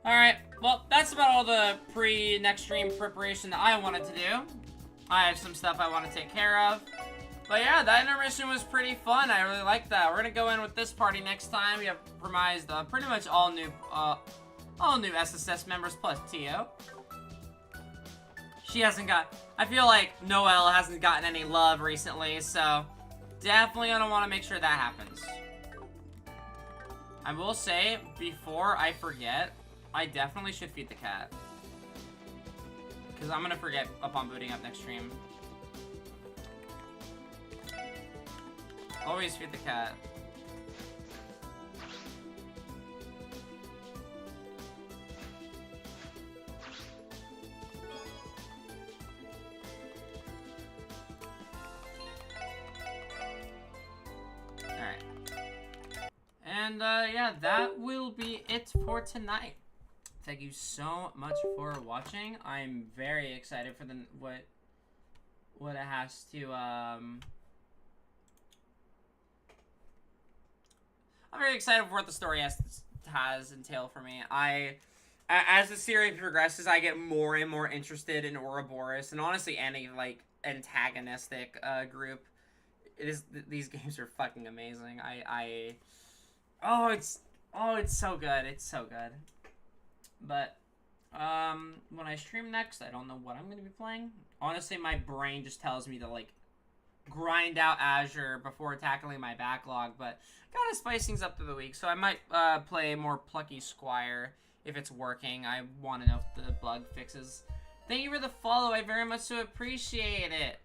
Speaker 2: Alright, well, that's about all the pre-next stream preparation that I wanted to do. I have some stuff I want to take care of. But yeah, that intermission was pretty fun. I really liked that. We're gonna go in with this party next time. We have promised pretty much all new SSS members plus Tio. She hasn't got. I feel like Noelle hasn't gotten any love recently, so definitely gonna want to make sure that happens. I will say before I forget, I definitely should feed the cat because I'm gonna forget upon booting up next stream. Always feed the cat.
Speaker 1: And yeah, that will be it for tonight. Thank you so much for watching. I'm very excited for what it has to I'm very excited for what the story has entailed for me. As the series progresses, I get more and more interested in Ouroboros, and honestly any like antagonistic group. These games are fucking amazing. Oh, it's so good. It's so good. But when I stream next, I don't know what I'm gonna be playing. Honestly, my brain just tells me to like grind out Azure before tackling my backlog, but gotta spice things up through the week. So I might play more Plucky Squire if it's working. I want to know if the bug fixes. Thank you for the follow. I very much so appreciate it.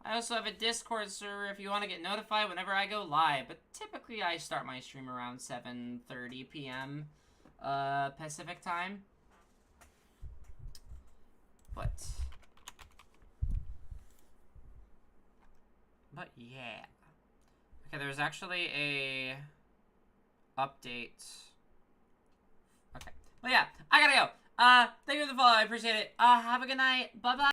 Speaker 1: I also have a Discord server if you want to get notified whenever I go live, but typically I start my stream around 7:30 p.m. Pacific time. But yeah. Okay, there's actually a update. Okay. But yeah, I gotta go. Thank you for the follow. I appreciate it. Have a good night. Bye-bye.